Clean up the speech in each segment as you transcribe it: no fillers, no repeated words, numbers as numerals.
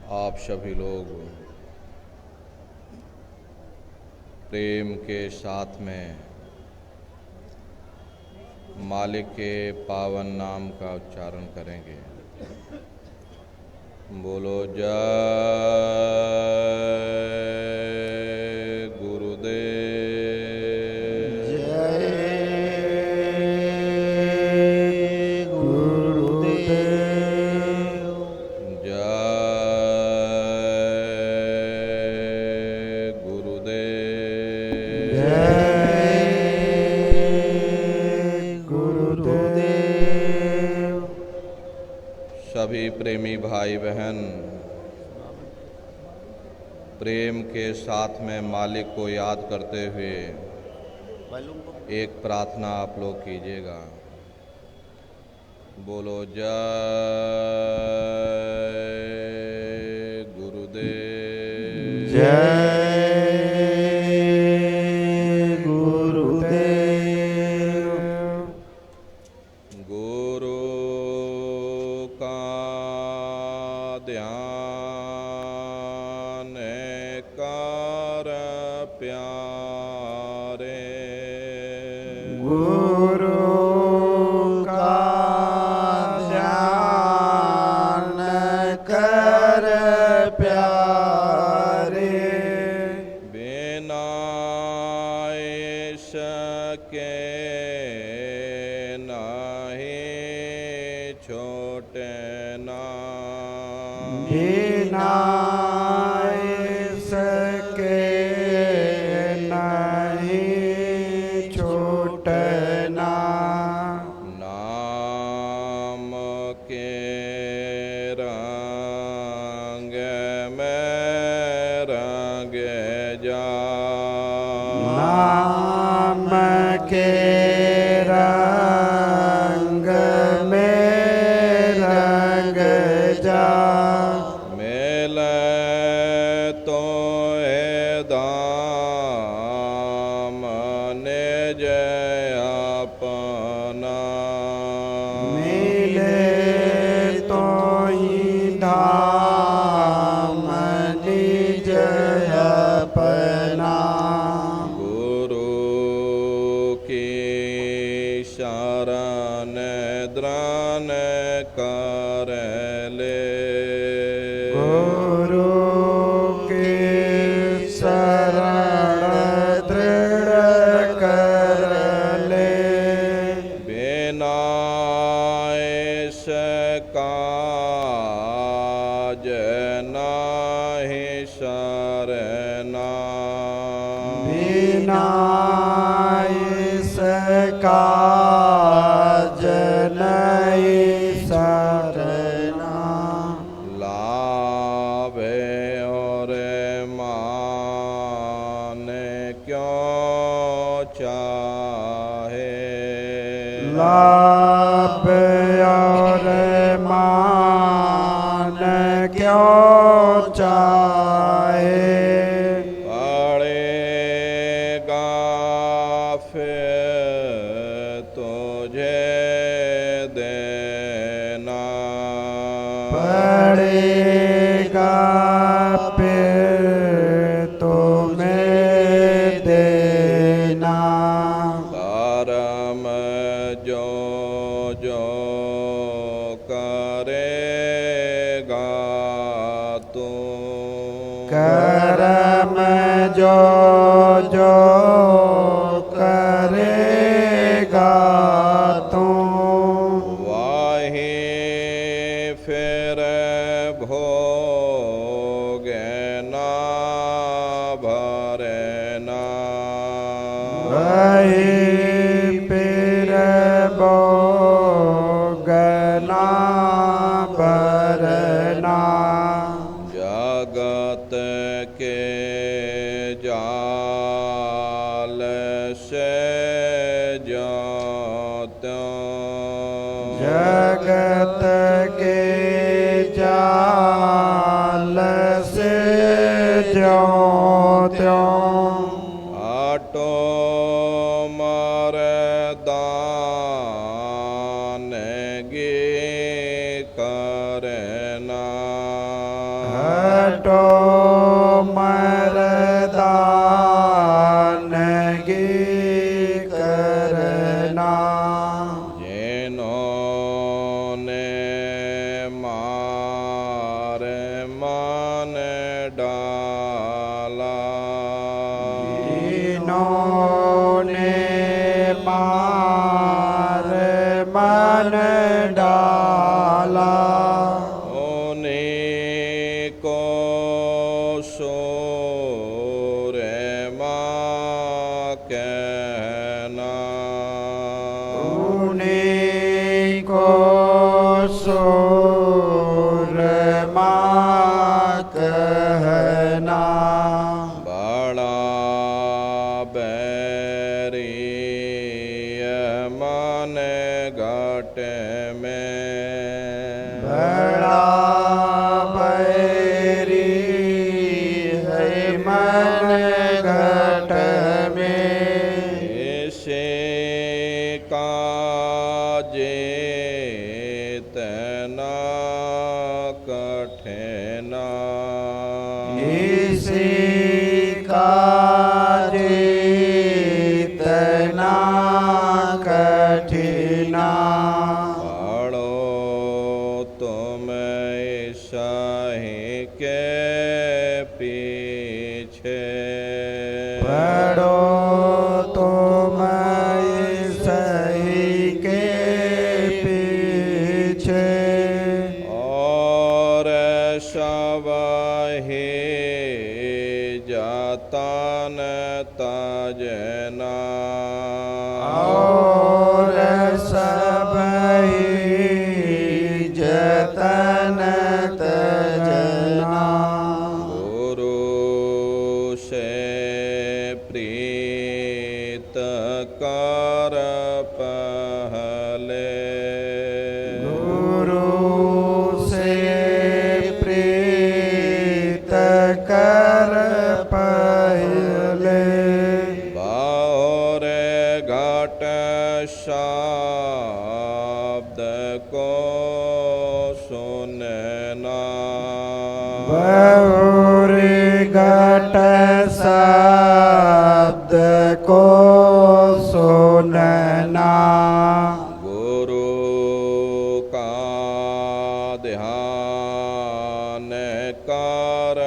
आप सभी लोग प्रेम के साथ में मालिक के पावन नाम का उच्चारण करेंगे। बोलो जय गुरुदेव। जय गुरुदेव। जय गुरुदेव। जय गुरुदेव। सभी प्रेमी भाई बहन प्रेम के साथ में मालिक को याद करते हुए एक प्रार्थना आप लोग कीजिएगा। बोलो जय गुरुदेव। जय गुरुदेव। गुरु का ध्यान कर प्यारे। गुरु का ध्यान कर प्यारे। बिना इसके नहीं छोटे ना। बिना इसके नहीं छूटना। नाम के रंग में रंग जा। नाम के रंग में रंग जा। मिले तो दाम निज अपना। मिले तो ही धाम निज अपना। गुरु की शरण द्रान कर ले। गुरु के शरण दृढ़ कर ले। बिना इसका नाही शरणा। बिना इसका नहीं शरणा। लाभ और मान क्यों चाहे। लाभ और मान क्यों चाहे। पड़ेगा फिर तुझे देना। पड़ेगा फिर तुम्हें देना। कर्म जो जो करेगा तू। कर्म जो जो करेगा तू। वही फिर भोगना भरना। वही फिर भोगना भरना। जगत के जाल से जो त्यों। जगत के जाल से ज्यों त्यों। आटो मरदान गे करना। घटो मरदान की करना जिन्होंने मारे मन डाला इन्होंने मार मन डाला उन्हीं को सूरमा कहना उन्हीं को सूरमा कहना बड़ा बैरी मन घट में बड़ा बैरी है मन घट में इसे का जेतना कठिना इसी का जीतना कठिना पढ़ो तुम सही के पीछे पढ़ो तुम सही के पीछे और सब ही जतन तजना और सब ही जतन तजना गुरु से प्रीत कर पहले गुरु से प्रीत कर पहले बाहर घट शब्द को सुनना बहुरी घट शब्द को सुनना गुरु का ध्यान कर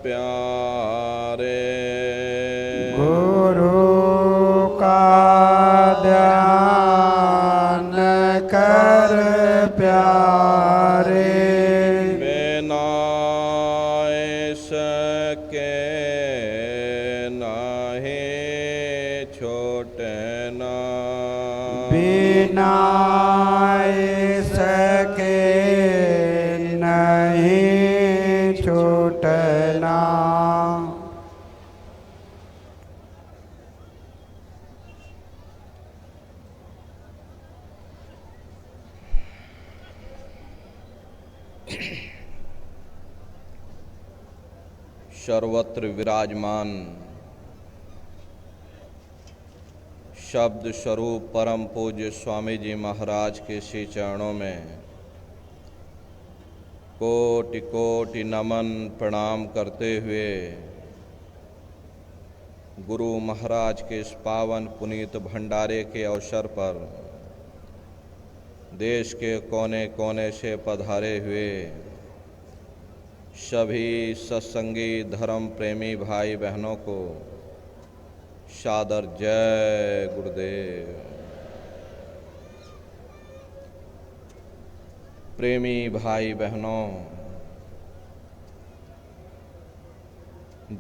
प्यारे गुरु का ध्यान कर प्यारे बिना इसके नहीं छोटना बिना इसके नहीं छूटना सर्वत्र विराजमान शब्द स्वरूप परम पूज्य स्वामी जी महाराज के श्री चरणों में कोटि कोटि नमन प्रणाम करते हुए गुरु महाराज के इस पावन पुनीत भंडारे के अवसर पर देश के कोने कोने से पधारे हुए सभी सत्संगी धर्म प्रेमी भाई बहनों को सादर जय गुरुदेव। प्रेमी भाई बहनों,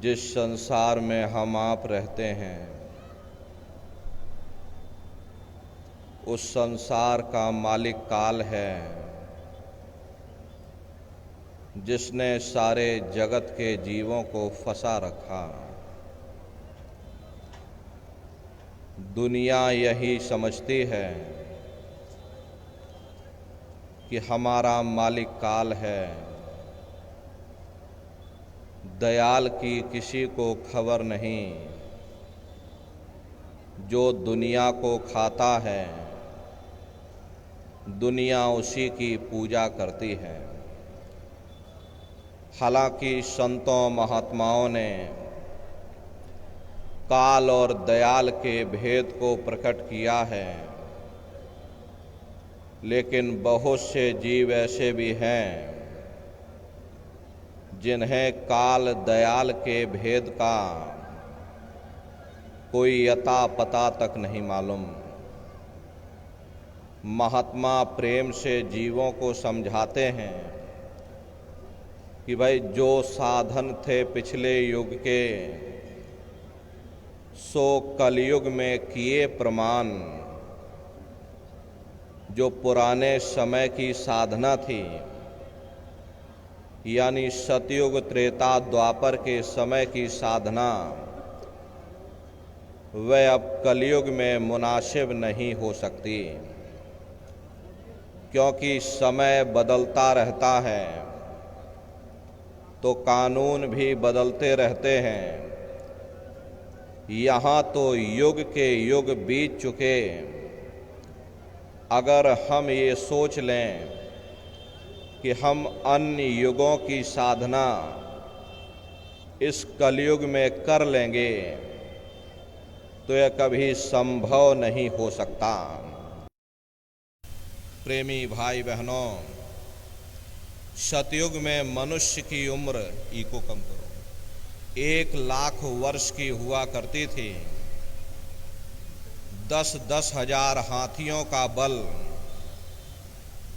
जिस संसार में हम आप रहते हैं उस संसार का मालिक काल है, जिसने सारे जगत के जीवों को फंसा रखा। दुनिया यही समझती है कि हमारा मालिक काल है। दयाल की किसी को खबर नहीं, जो दुनिया को खाता है दुनिया उसी की पूजा करती है। हालांकि संतों महात्माओं ने काल और दयाल के भेद को प्रकट किया है, लेकिन बहुत से जीव ऐसे भी हैं जिन्हें काल दयाल के भेद का कोई अता पता तक नहीं मालूम। महात्मा प्रेम से जीवों को समझाते हैं कि भाई जो साधन थे पिछले युग के, सो कलयुग में किए प्रमाण। जो पुराने समय की साधना थी, यानी सतयुग त्रेता द्वापर के समय की साधना, वह अब कलयुग में मुनासिब नहीं हो सकती, क्योंकि समय बदलता रहता है तो कानून भी बदलते रहते हैं। यहाँ तो युग के युग बीत चुके। अगर हम ये सोच लें कि हम अन्य युगों की साधना इस कलयुग में कर लेंगे, तो यह कभी संभव नहीं हो सकता। प्रेमी भाई बहनों, सतयुग में मनुष्य की उम्र को कम करो 1,00,000 वर्ष की हुआ करती थी। 10,000 हजार हाथियों का बल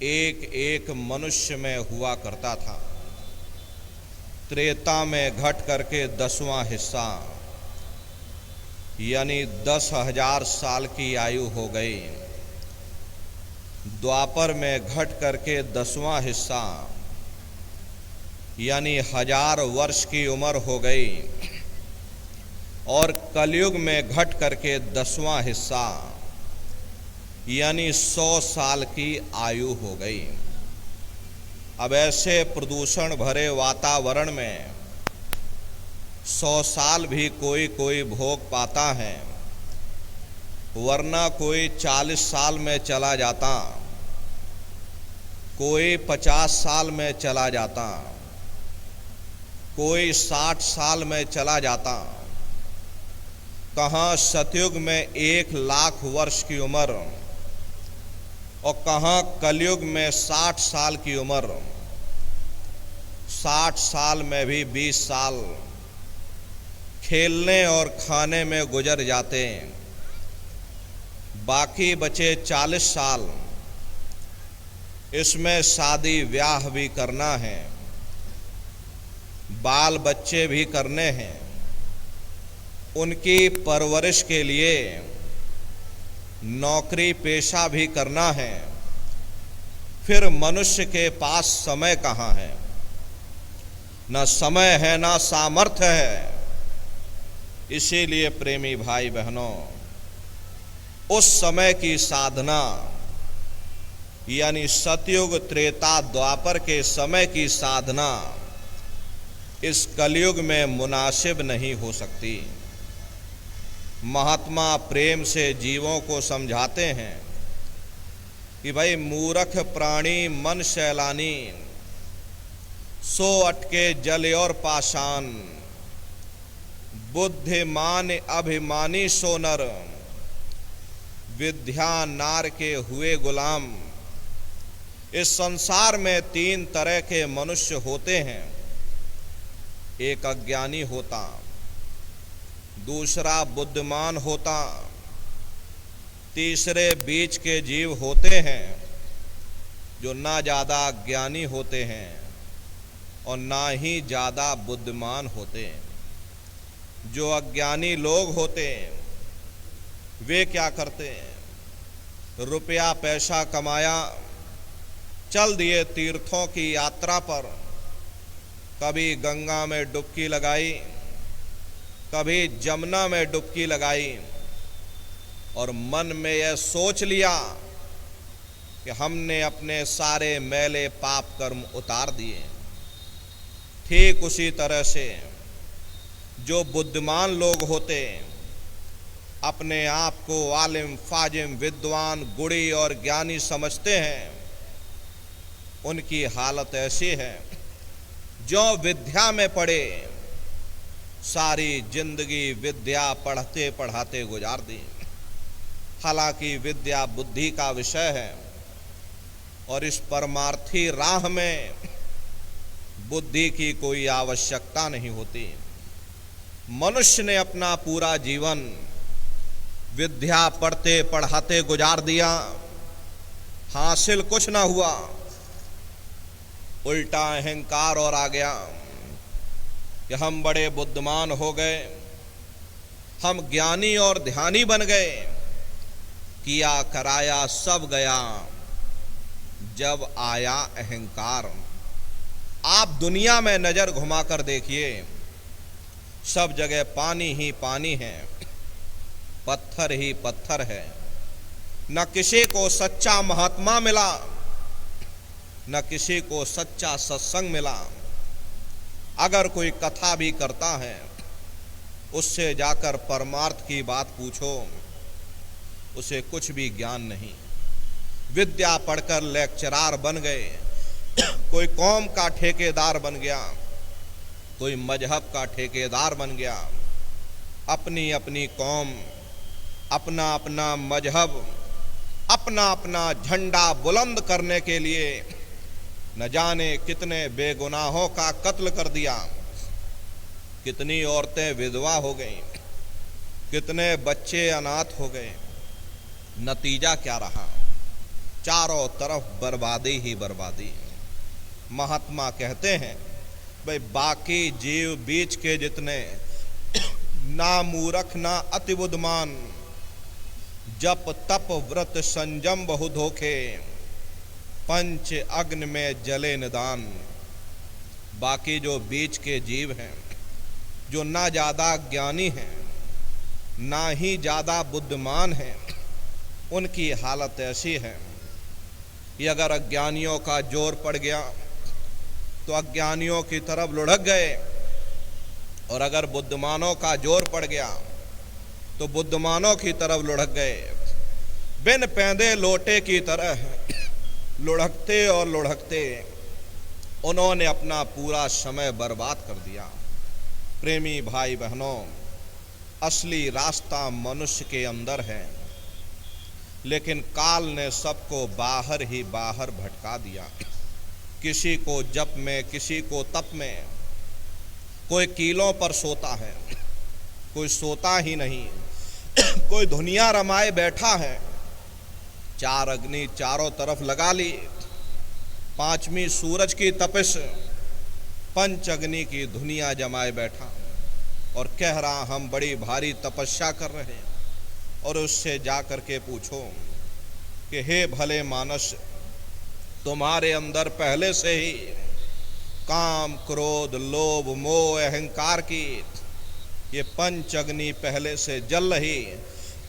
एक एक मनुष्य में हुआ करता था। त्रेता में घट करके 10वां हिस्सा, यानी 10,000 साल की आयु हो गई। द्वापर में घट करके 10वां हिस्सा, यानी 1000 वर्ष की उम्र हो गई। और कलयुग में घट करके 10वां हिस्सा, यानी 100 साल की आयु हो गई। अब ऐसे प्रदूषण भरे वातावरण में 100 साल भी कोई कोई भोग पाता है, वरना कोई 40 साल में चला जाता, कोई 50 साल में चला जाता, कोई 60 साल में चला जाता। कहाँ सतयुग में 1,00,000 वर्ष की उम्र और कहाँ कलयुग में 60 साल की उम्र। 60 साल में भी 20 साल खेलने और खाने में गुजर जाते, बाकी बचे 40 साल। इसमें शादी ब्याह भी करना है, बाल बच्चे भी करने हैं, उनकी परवरिश के लिए नौकरी पेशा भी करना है। फिर मनुष्य के पास समय कहाँ है? न समय है न सामर्थ्य है। इसीलिए प्रेमी भाई बहनों, उस समय की साधना, यानी सतयुग त्रेता द्वापर के समय की साधना इस कलयुग में मुनासिब नहीं हो सकती। महात्मा प्रेम से जीवों को समझाते हैं कि भाई मूर्ख प्राणी मन सैलानी, सो अटके जल और पाषाण, बुद्धिमान अभिमानी सो नर, विद्या नार के हुए गुलाम। इस संसार में 3 तरह के मनुष्य होते हैं। एक अज्ञानी होता, दूसरा बुद्धिमान होता, तीसरे बीच के जीव होते हैं जो ना ज़्यादा ज्ञानी होते हैं और ना ही ज़्यादा बुद्धिमान होते हैं। जो अज्ञानी लोग होते हैं वे क्या करते हैं? रुपया पैसा कमाया, चल दिए तीर्थों की यात्रा पर। कभी गंगा में डुबकी लगाई, कभी जमुना में डुबकी लगाई और मन में यह सोच लिया कि हमने अपने सारे मैले पाप कर्म उतार दिए। ठीक उसी तरह से जो बुद्धिमान लोग होते अपने आप को आलिम फाजिम विद्वान गुणी और ज्ञानी समझते हैं, उनकी हालत ऐसी है जो विद्या में पड़े, सारी जिंदगी विद्या पढ़ते पढ़ाते गुजार दी। हालांकि विद्या बुद्धि का विषय है और इस परमार्थी राह में बुद्धि की कोई आवश्यकता नहीं होती। मनुष्य ने अपना पूरा जीवन विद्या पढ़ते पढ़ाते गुजार दिया, हासिल कुछ ना हुआ, उल्टा अहंकार और आ गया कि हम बड़े बुद्धिमान हो गए, हम ज्ञानी और ध्यानी बन गए, किया कराया सब गया, जब आया अहंकार। आप दुनिया में नजर घुमाकर देखिए, सब जगह पानी ही पानी है, पत्थर ही पत्थर है। न किसी को सच्चा महात्मा मिला, न किसी को सच्चा सत्संग मिला। अगर कोई कथा भी करता है, उससे जाकर परमार्थ की बात पूछो, उसे कुछ भी ज्ञान नहीं। विद्या पढ़कर लेक्चरार बन गए, कोई कौम का ठेकेदार बन गया, कोई मजहब का ठेकेदार बन गया। अपनी अपनी कौम, अपना अपना मजहब, अपना अपना झंडा बुलंद करने के लिए न जाने कितने बेगुनाहों का कत्ल कर दिया, कितनी औरतें विधवा हो गईं, कितने बच्चे अनाथ हो गए। नतीजा क्या रहा? चारों तरफ बर्बादी ही बर्बादी। महात्मा कहते हैं, भाई बाकी जीव बीच के जितने, ना मूर्ख ना अति बुद्धिमान, जप तप व्रत संयम बहु धोखे, पंच अग्नि में जले निदान। बाकी जो बीच के जीव हैं, जो ना ज्यादा ज्ञानी हैं, ना ही ज्यादा बुद्धिमान हैं, उनकी हालत ऐसी है कि अगर अज्ञानियों का जोर पड़ गया तो अज्ञानियों की तरफ लुढ़क गए, और अगर बुद्धिमानों का जोर पड़ गया तो बुद्धिमानों की तरफ लुढ़क गए। बिन पैंदे लोटे की तरह लुढ़कते और लुढ़कते उन्होंने अपना पूरा समय बर्बाद कर दिया। प्रेमी भाई बहनों, असली रास्ता मनुष्य के अंदर है, लेकिन काल ने सबको बाहर ही बाहर भटका दिया। किसी को जप में, किसी को तप में, कोई कीलों पर सोता है, कोई सोता ही नहीं, कोई दुनिया रमाए बैठा है। चार अग्नि चारों तरफ लगा ली, पांचवी सूरज की तपिश, पंच अग्नि की दुनिया जमाए बैठा और कह रहा हम बड़ी भारी तपस्या कर रहे हैं। और उससे जाकर के पूछो कि हे भले मानस, तुम्हारे अंदर पहले से ही काम क्रोध लोभ मोह अहंकार की ये पंच अग्नि पहले से जल रही,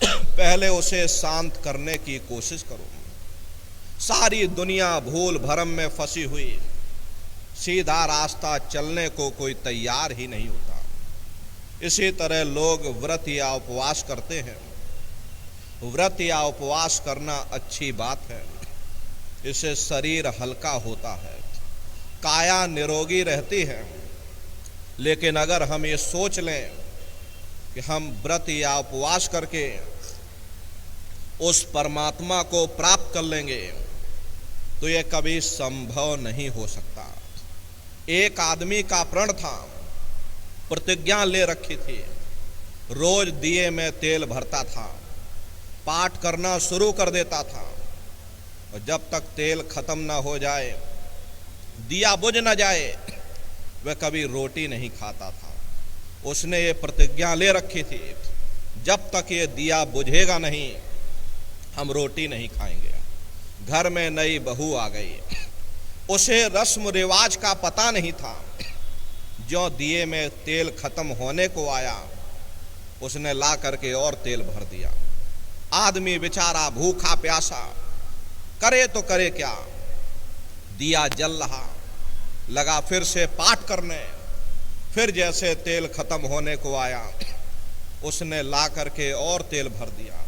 पहले उसे शांत करने की कोशिश करो। सारी दुनिया भूल भरम में फंसी हुई, सीधा रास्ता चलने को कोई तैयार ही नहीं होता। इसी तरह लोग व्रत या उपवास करते हैं। व्रत या उपवास करना अच्छी बात है, इससे शरीर हल्का होता है, काया निरोगी रहती है। लेकिन अगर हम ये सोच लें कि हम व्रत या उपवास करके उस परमात्मा को प्राप्त कर लेंगे, तो यह कभी संभव नहीं हो सकता। एक आदमी का प्रण था, प्रतिज्ञा ले रखी थी, रोज दिए में तेल भरता था, पाठ करना शुरू कर देता था, और जब तक तेल खत्म ना हो जाए, दिया बुझ ना जाए, वह कभी रोटी नहीं खाता था। उसने ये प्रतिज्ञा ले रखी थी, जब तक ये दिया बुझेगा नहीं, हम रोटी नहीं खाएंगे। घर में नई बहू आ गई, उसे रस्म रिवाज का पता नहीं था। जो दिए में तेल खत्म होने को आया, उसने ला करके और तेल भर दिया। आदमी बेचारा भूखा प्यासा, करे तो करे क्या, दिया जल रहा, लगा फिर से पाठ करने। फिर जैसे तेल खत्म होने को आया, उसने ला करके और तेल भर दिया।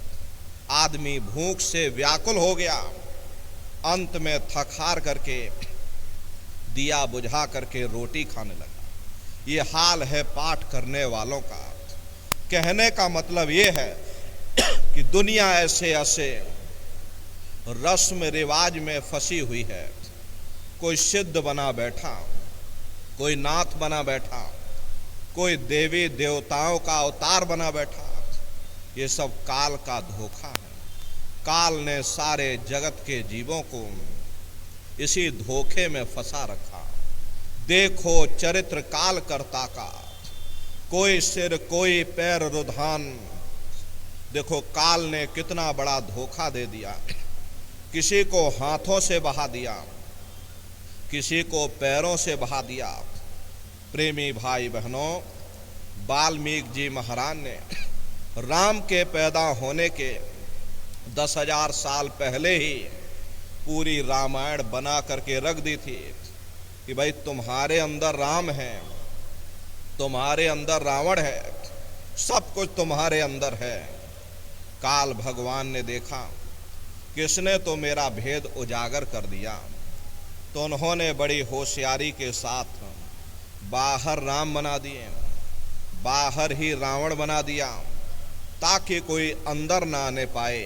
आदमी भूख से व्याकुल हो गया, अंत में थक हार करके दिया बुझा करके रोटी खाने लगा। ये हाल है पाठ करने वालों का। कहने का मतलब ये है कि दुनिया ऐसे ऐसे रस्म रिवाज में फंसी हुई है। कोई सिद्ध बना बैठा, कोई नाथ बना बैठा, कोई देवी देवताओं का अवतार बना बैठा। ये सब काल का धोखा है। काल ने सारे जगत के जीवों को इसी धोखे में फंसा रखा। देखो चरित्र काल कर्ता का, कोई सिर कोई पैर रुधान। देखो काल ने कितना बड़ा धोखा दे दिया। किसी को हाथों से बहा दिया, किसी को पैरों से बहा दिया। प्रेमी भाई बहनों, वाल्मीकि जी महाराज ने राम के पैदा होने के 10,000 साल पहले ही पूरी रामायण बना करके रख दी थी कि भाई तुम्हारे अंदर राम है, तुम्हारे अंदर रावण है, सब कुछ तुम्हारे अंदर है। काल भगवान ने देखा किसने तो मेरा भेद उजागर कर दिया, तो उन्होंने बड़ी होशियारी के साथ बाहर राम बना दिए, बाहर ही रावण बना दिया, ताकि कोई अंदर ना आने पाए,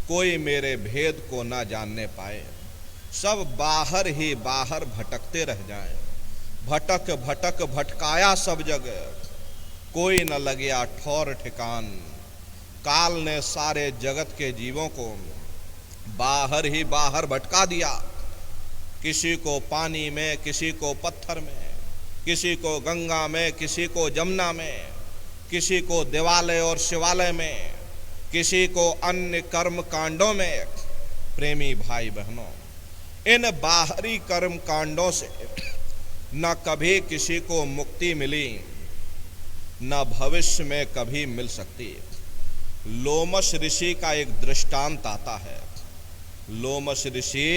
कोई मेरे भेद को ना जानने पाए। सब बाहर ही बाहर भटकते रह जाएं। भटक भटक भटकाया सब जगह, कोई न लगे ठौर ठिकान। काल ने सारे जगत के जीवों को बाहर ही बाहर भटका दिया। किसी को पानी में, किसी को पत्थर में, किसी को गंगा में, किसी को जमुना में, किसी को देवालय और शिवालय में, किसी को अन्य कर्म कांडों में। प्रेमी भाई बहनों, इन बाहरी कर्म कांडों से न कभी किसी को मुक्ति मिली, न भविष्य में कभी मिल सकती। लोमश ऋषि का एक दृष्टांत आता है। लोमश ऋषि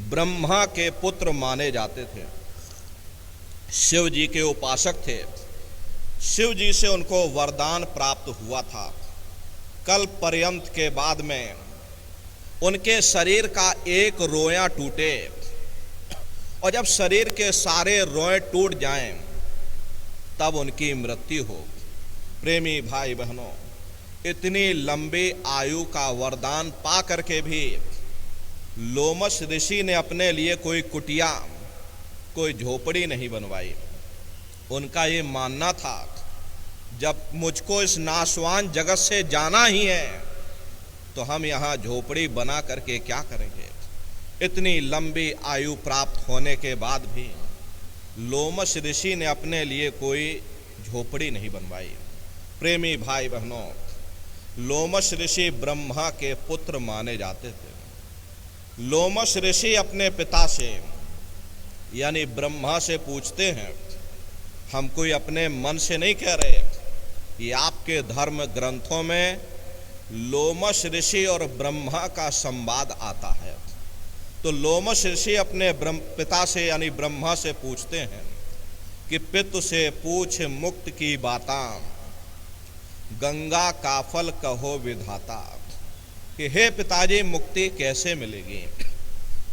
ब्रह्मा के पुत्र माने जाते थे, शिव जी के उपासक थे। शिव जी से उनको वरदान प्राप्त हुआ था। कल्प पर्यंत के बाद में उनके शरीर का एक रोया टूटे, और जब शरीर के सारे रोए टूट जाएं, तब उनकी मृत्यु हो। प्रेमी भाई बहनों, इतनी लंबी आयु का वरदान पा करके भी लोमश ऋषि ने अपने लिए कोई कुटिया, कोई झोपड़ी नहीं बनवाई। उनका ये मानना था, जब मुझको इस नाशवान जगत से जाना ही है, तो हम यहाँ झोपड़ी बना करके क्या करेंगे। इतनी लंबी आयु प्राप्त होने के बाद भी लोमश ऋषि ने अपने लिए कोई झोपड़ी नहीं बनवाई। प्रेमी भाई बहनों, लोमश ऋषि ब्रह्मा के पुत्र माने जाते थे। लोमश ऋषि अपने पिता से यानी ब्रह्मा से पूछते हैं, हम कोई अपने मन से नहीं कह रहे, ये आपके धर्म ग्रंथों में लोमश ऋषि और ब्रह्मा का संवाद आता है। तो लोमश ऋषि अपने पिता से यानी ब्रह्मा से पूछते हैं कि पितु से पूछ मुक्त की बाता, गंगा का फल कहो विधाता। कि हे पिताजी, मुक्ति कैसे मिलेगी,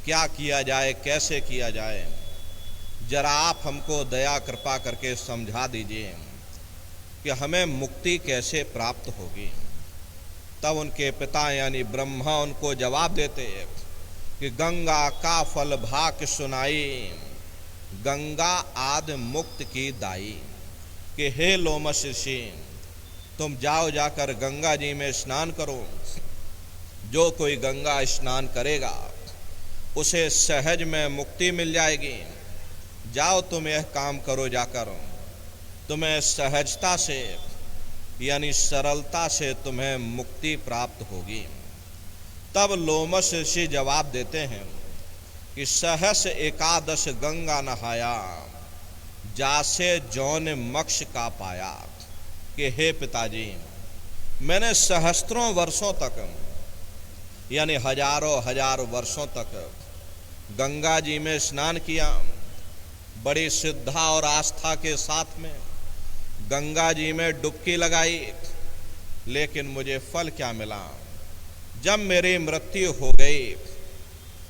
क्या किया जाए, कैसे किया जाए, जरा आप हमको दया कृपा करके समझा दीजिए कि हमें मुक्ति कैसे प्राप्त होगी। तब उनके पिता यानी ब्रह्मा उनको जवाब देते कि गंगा का फल भाक सुनाई, गंगा आद मुक्त की दाई। कि हे लोमश ऋषि, तुम जाओ जाकर गंगा जी में स्नान करो। जो कोई गंगा स्नान करेगा उसे सहज में मुक्ति मिल जाएगी। जाओ तुम यह काम करो, जाकर तुम्हें सहजता से यानी सरलता से तुम्हें मुक्ति प्राप्त होगी। तब लोमश ऋषि जवाब देते हैं कि सहस एकादश गंगा नहाया, जासे जौन मोक्ष का पाया। कि हे पिताजी, मैंने सहस्त्रों वर्षों तक यानी हजारों वर्षों तक गंगा जी में स्नान किया, बड़ी श्रद्धा और आस्था के साथ में गंगा जी में डुबकी लगाई, लेकिन मुझे फल क्या मिला। जब मेरी मृत्यु हो गई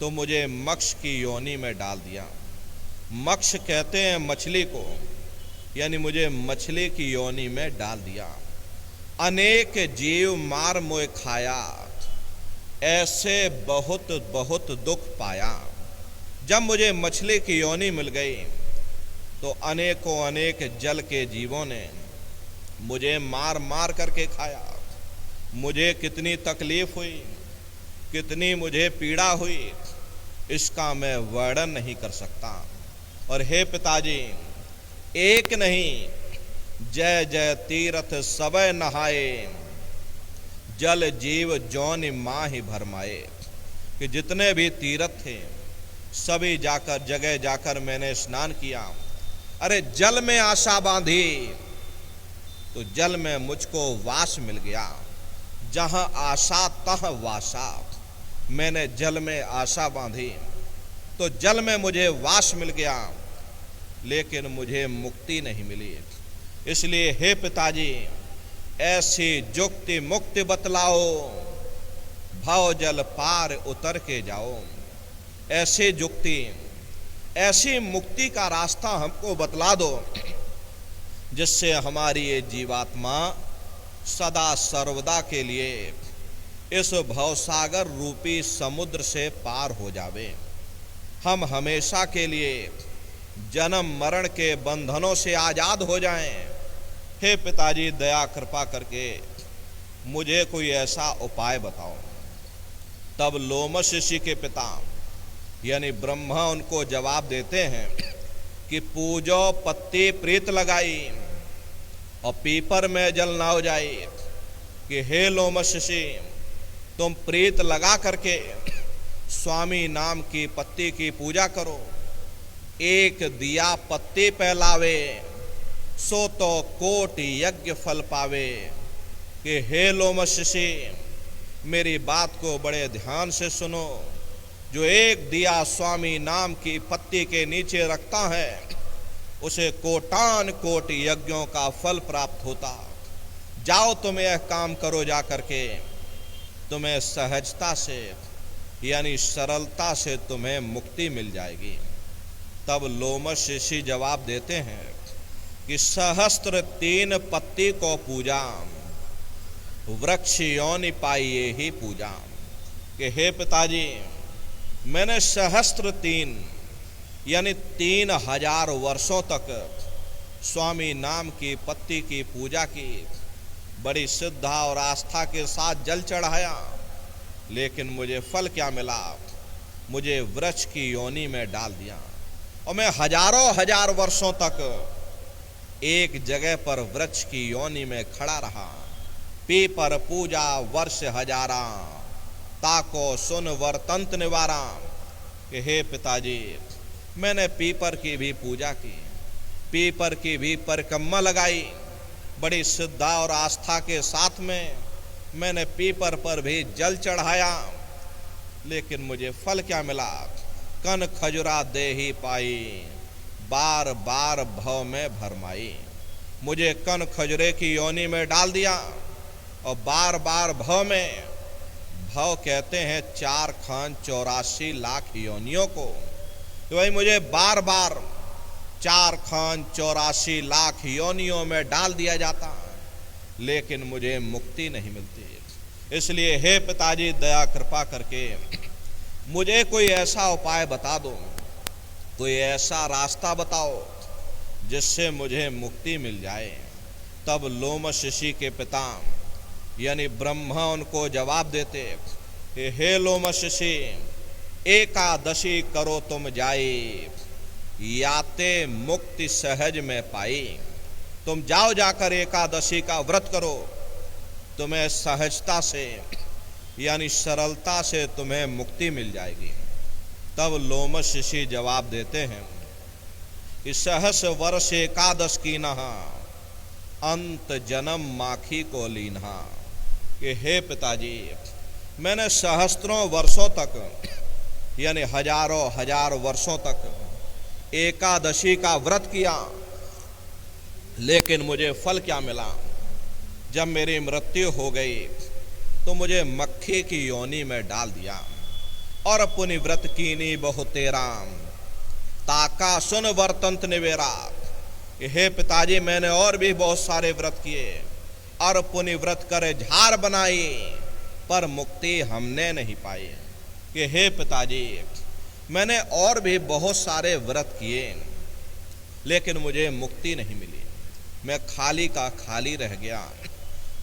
तो मुझे मोक्ष की योनि में डाल दिया। मक्ष कहते हैं मछली को, यानी मुझे मछली की योनि में डाल दिया। अनेक जीव मार मोए खाया, ऐसे बहुत बहुत दुख पाया। जब मुझे मछली की योनि मिल गई तो अनेकों अनेक जल के जीवों ने मुझे मार मार करके खाया। मुझे कितनी तकलीफ हुई, कितनी मुझे पीड़ा हुई, इसका मैं वर्णन नहीं कर सकता। और हे पिताजी, एक नहीं जय जय तीर्थ सबय नहाए, जल जीव जौन माहि भरमाए। कि जितने भी तीर्थ थे सभी जाकर जगह जाकर मैंने स्नान किया। अरे जल में आशा बांधी तो जल में मुझको वास मिल गया। जहां आशा तह वासा, मैंने जल में आशा बांधी तो जल में मुझे वास मिल गया, लेकिन मुझे मुक्ति नहीं मिली। इसलिए हे पिताजी, ऐसी जुक्ति मुक्ति बतलाओ, भव जल पार उतर के जाओ। ऐसी जुक्ति, ऐसी मुक्ति का रास्ता हमको बतला दो जिससे हमारी ये जीवात्मा सदा सर्वदा के लिए इस भवसागर रूपी समुद्र से पार हो जावे। हम हमेशा के लिए जन्म मरण के बंधनों से आजाद हो जाएं। हे पिताजी, दया कृपा करके मुझे कोई ऐसा उपाय बताओ। तब लोमश ऋषि के पिता यानी ब्रह्मा उनको जवाब देते हैं कि पूजो पत्ती प्रीत लगाई और पीपर में जल ना हो जाए। कि हे लोमश ऋषि, तुम प्रीत लगा करके स्वामी नाम की पत्ती की पूजा करो। एक दिया पत्ती पहलावे, सो तो कोटि यज्ञ फल पावे। कि हे लोमश ऋषि, मेरी बात को बड़े ध्यान से सुनो। जो एक दिया स्वामी नाम की पत्ती के नीचे रखता है, उसे कोटान कोटि यज्ञों का फल प्राप्त होता। जाओ तुम यह काम करो, जा करके तुम्हें सहजता से यानी सरलता से तुम्हें मुक्ति मिल जाएगी। तब लोमश ऋषि जवाब देते हैं कि सहस्त्र पत्ती को पूजा, वृक्ष योनि पाइये ही पूजा। कि हे पिताजी, मैंने 3 यानी 3000 वर्षों तक स्वामी नाम की पत्ती की पूजा की, बड़ी श्रद्धा और आस्था के साथ जल चढ़ाया, लेकिन मुझे फल क्या मिला? मुझे वृक्ष की योनि में डाल दिया और मैं हजारों हजार वर्षों तक एक जगह पर वृक्ष की योनि में खड़ा रहा। पीपर पूजा वर्ष हजारा, ताको सुन वर्तंत निवारा। कि हे पिताजी, मैंने पीपर की भी पूजा की, पीपर की भी परिक्रमा लगाई, बड़ी श्रद्धा और आस्था के साथ में मैंने पीपर पर भी जल चढ़ाया, लेकिन मुझे फल क्या मिला? कन खजुरा दे ही पाई, बार बार भव में भरमाई। मुझे कन खजुरे की योनि में डाल दिया और बार बार भव में, भव कहते हैं 4,84 लाख योनियों को, तो भाई मुझे बार बार 4,84 लाख योनियों में डाल दिया जाता, लेकिन मुझे मुक्ति नहीं मिलती। इसलिए हे पिताजी, दया कृपा करके मुझे कोई ऐसा उपाय बता दो, कोई ऐसा रास्ता बताओ जिससे मुझे मुक्ति मिल जाए। तब लोमश ऋषि के पिता यानी ब्रह्मा उनको जवाब देते, हे लोमश ऋषि, एकादशी करो तुम जाई, याते मुक्ति सहज में पाई। तुम जाओ, जाकर एकादशी का व्रत करो, तुम्हें सहजता से यानी सरलता से तुम्हें मुक्ति मिल जाएगी। तब लोमश ऋषि जवाब देते हैं कि 100 वर्ष एकादश की नहा, अंत जन्म माखी को लीन्हा। कि हे पिताजी, मैंने सहस्त्रों वर्षों तक यानी हजारों हजार वर्षों तक एकादशी का व्रत किया, लेकिन मुझे फल क्या मिला? जब मेरी मृत्यु हो गई तो मुझे मक्खी की योनि में डाल दिया और पुनि व्रत कीनी बहु तेरा, ताका सुन वर्तंत निवेरा, कि हे पिताजी मैंने और भी बहुत सारे व्रत किए और पुनि व्रत कर झार बनाई, पर मुक्ति हमने नहीं पाई। कि हे पिताजी मैंने और भी बहुत सारे व्रत किए लेकिन मुझे मुक्ति नहीं मिली, मैं खाली का खाली रह गया,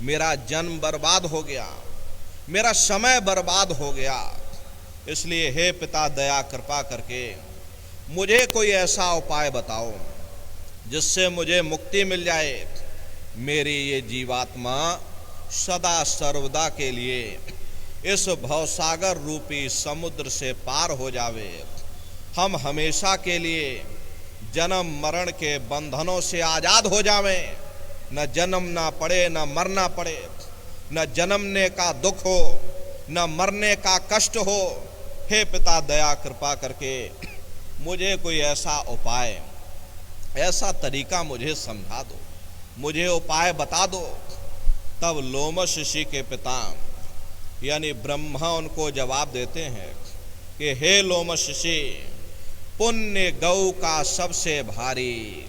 मेरा जन्म बर्बाद हो गया, मेरा समय बर्बाद हो गया। इसलिए हे पिता दया कृपा करके मुझे कोई ऐसा उपाय बताओ जिससे मुझे मुक्ति मिल जाए, मेरी ये जीवात्मा सदा सर्वदा के लिए इस भवसागर रूपी समुद्र से पार हो जावे, हम हमेशा के लिए जन्म मरण के बंधनों से आजाद हो जावें, न जन्मना पड़े न मरना पड़े, न जन्मने का दुख हो न मरने का कष्ट हो। हे पिता दया कृपा करके मुझे कोई ऐसा उपाय, ऐसा तरीका मुझे समझा दो, मुझे उपाय बता दो। तब लोमश ऋषि के पिता यानी ब्रह्मा उनको जवाब देते हैं कि हे लोमश ऋषि, पुण्य गौ का सबसे भारी,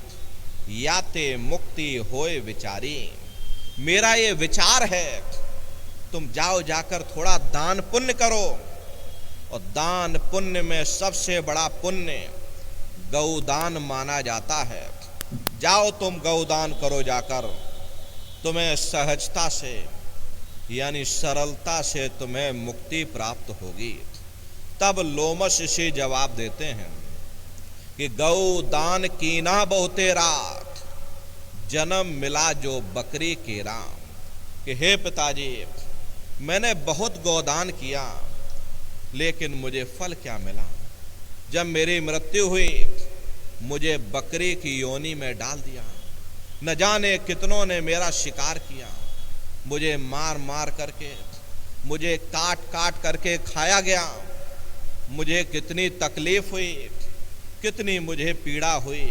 याते मुक्ति होए विचारी। मेरा ये विचार है, तुम जाओ जाकर थोड़ा दान पुण्य करो, और दान पुण्य में सबसे बड़ा पुण्य गौदान माना जाता है। जाओ तुम गौदान करो जाकर, तुम्हें सहजता से यानी सरलता से तुम्हें मुक्ति प्राप्त होगी। तब लोमश ऋषि जवाब देते हैं कि गौदान कीना बहुते रात, जन्म मिला जो बकरी के राम। कि हे पिताजी मैंने बहुत गौदान किया लेकिन मुझे फल क्या मिला, जब मेरी मृत्यु हुई मुझे बकरी की योनि में डाल दिया, न जाने कितनों ने मेरा शिकार किया, मुझे मार मार करके, मुझे काट काट करके खाया गया, मुझे कितनी तकलीफ हुई, कितनी मुझे पीड़ा हुई,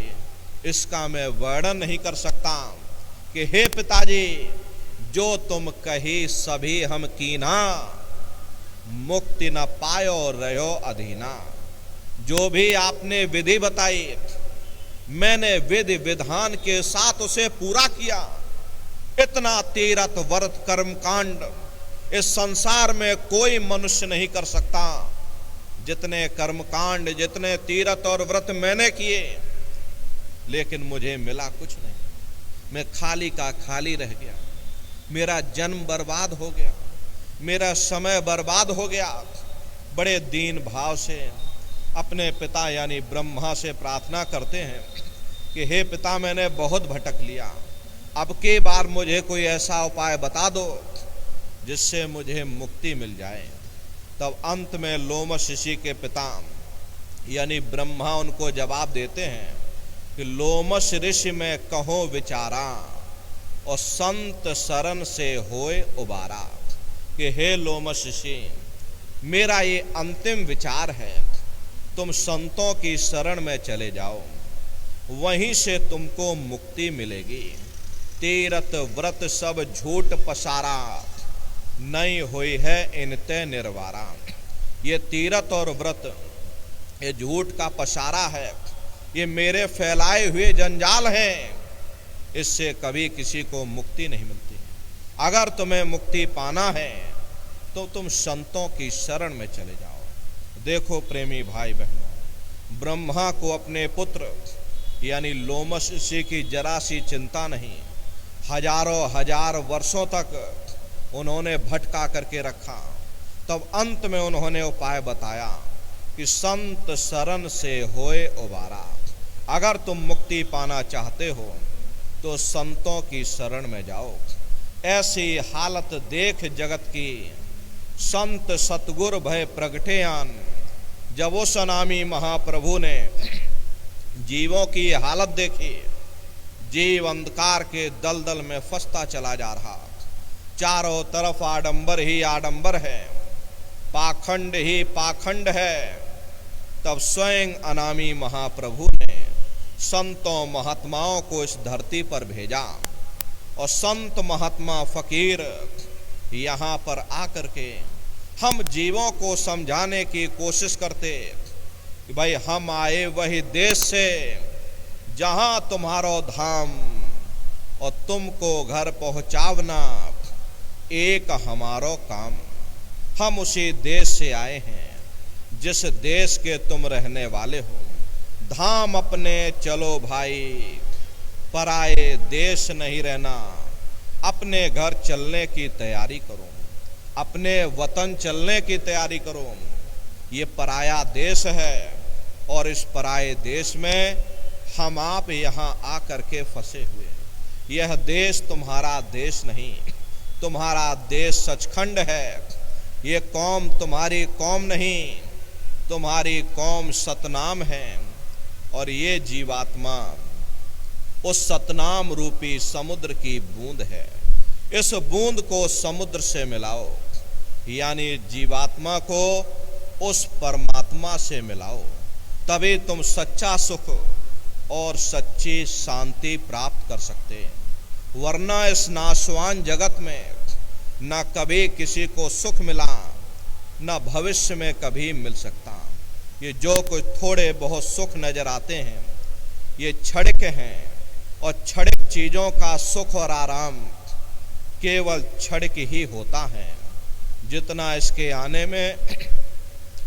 इसका मैं वर्णन नहीं कर सकता। कि हे पिताजी जो तुम कही सभी हम कीना, मुक्ति न पायो रहो अधीना। जो भी आपने विधि बताई मैंने विधि विधान के साथ उसे पूरा किया। इतना तीरथ व्रत कर्म कांड इस संसार में कोई मनुष्य नहीं कर सकता, जितने कर्म कांड जितने तीरथ और व्रत मैंने किए, लेकिन मुझे मिला कुछ नहीं, मैं खाली का खाली रह गया, मेरा जन्म बर्बाद हो गया, मेरा समय बर्बाद हो गया। बड़े दीन भाव से अपने पिता यानी ब्रह्मा से प्रार्थना करते हैं कि हे पिता मैंने बहुत भटक लिया, अब की बार मुझे कोई ऐसा उपाय बता दो जिससे मुझे मुक्ति मिल जाए। तब अंत में लोमश ऋषि के पिता यानी ब्रह्मा उनको जवाब देते हैं कि लोमश ऋषि में कहो विचारा, और संत शरण से होए उबारा। कि हे लोमश ऋषि मेरा ये अंतिम विचार है, तुम संतों की शरण में चले जाओ, वहीं से तुमको मुक्ति मिलेगी। तीरथ व्रत सब झूठ पसारा, नहीं हुई है इनते निर्वारा। ये तीरथ और व्रत ये झूठ का पसारा है, ये मेरे फैलाए हुए जंजाल हैं, इससे कभी किसी को मुक्ति नहीं मिलती। अगर तुम्हें मुक्ति पाना है तो तुम संतों की शरण में चले जाओ। देखो प्रेमी भाई बहनों, ब्रह्मा को अपने पुत्र यानी लोमश ऋषि की जरा सी चिंता नहीं, हजारों हजार वर्षों तक उन्होंने भटका करके रखा। तब अंत में उन्होंने उपाय बताया कि संत शरण से होए उबारा। अगर तुम मुक्ति पाना चाहते हो तो संतों की शरण में जाओ। ऐसी हालत देख जगत की संत सतगुर भय प्रगटेयान। जब उस अनामी महाप्रभु ने जीवों की हालत देखी, जीव अंधकार के दलदल में फंसता चला जा रहा, चारों तरफ आडंबर ही आडंबर है, पाखंड ही पाखंड है, तब स्वयं अनामी महाप्रभु ने संतों महात्माओं को इस धरती पर भेजा। और संत महात्मा फकीर यहाँ पर आकर के हम जीवों को समझाने की कोशिश करते कि भाई हम आए वही देश से जहां तुम्हारो धाम, और तुमको घर पहुंचावना एक हमारो काम। हम उसी देश से आए हैं जिस देश के तुम रहने वाले हो। धाम अपने चलो भाई, पराए देश नहीं रहना। अपने घर चलने की तैयारी करो, अपने वतन चलने की तैयारी करो। ये पराया देश है और इस पराए देश में हम आप यहाँ आकर के फंसे हुए हैं। यह देश तुम्हारा देश नहीं, तुम्हारा देश सचखंड है। ये कौम तुम्हारी कौम नहीं, तुम्हारी कौम सतनाम है। और ये जीवात्मा उस सतनाम रूपी समुद्र की बूंद है। इस बूंद को समुद्र से मिलाओ, यानी जीवात्मा को उस परमात्मा से मिलाओ, तभी तुम सच्चा सुख और सच्ची शांति प्राप्त कर सकते हैं। वरना इस नाशवान जगत में न कभी किसी को सुख मिला, न भविष्य में कभी मिल सकता। ये जो कुछ थोड़े बहुत सुख नजर आते हैं, ये क्षणिक हैं, और क्षणिक चीजों का सुख और आराम केवल क्षणिक ही होता है। जितना इसके आने में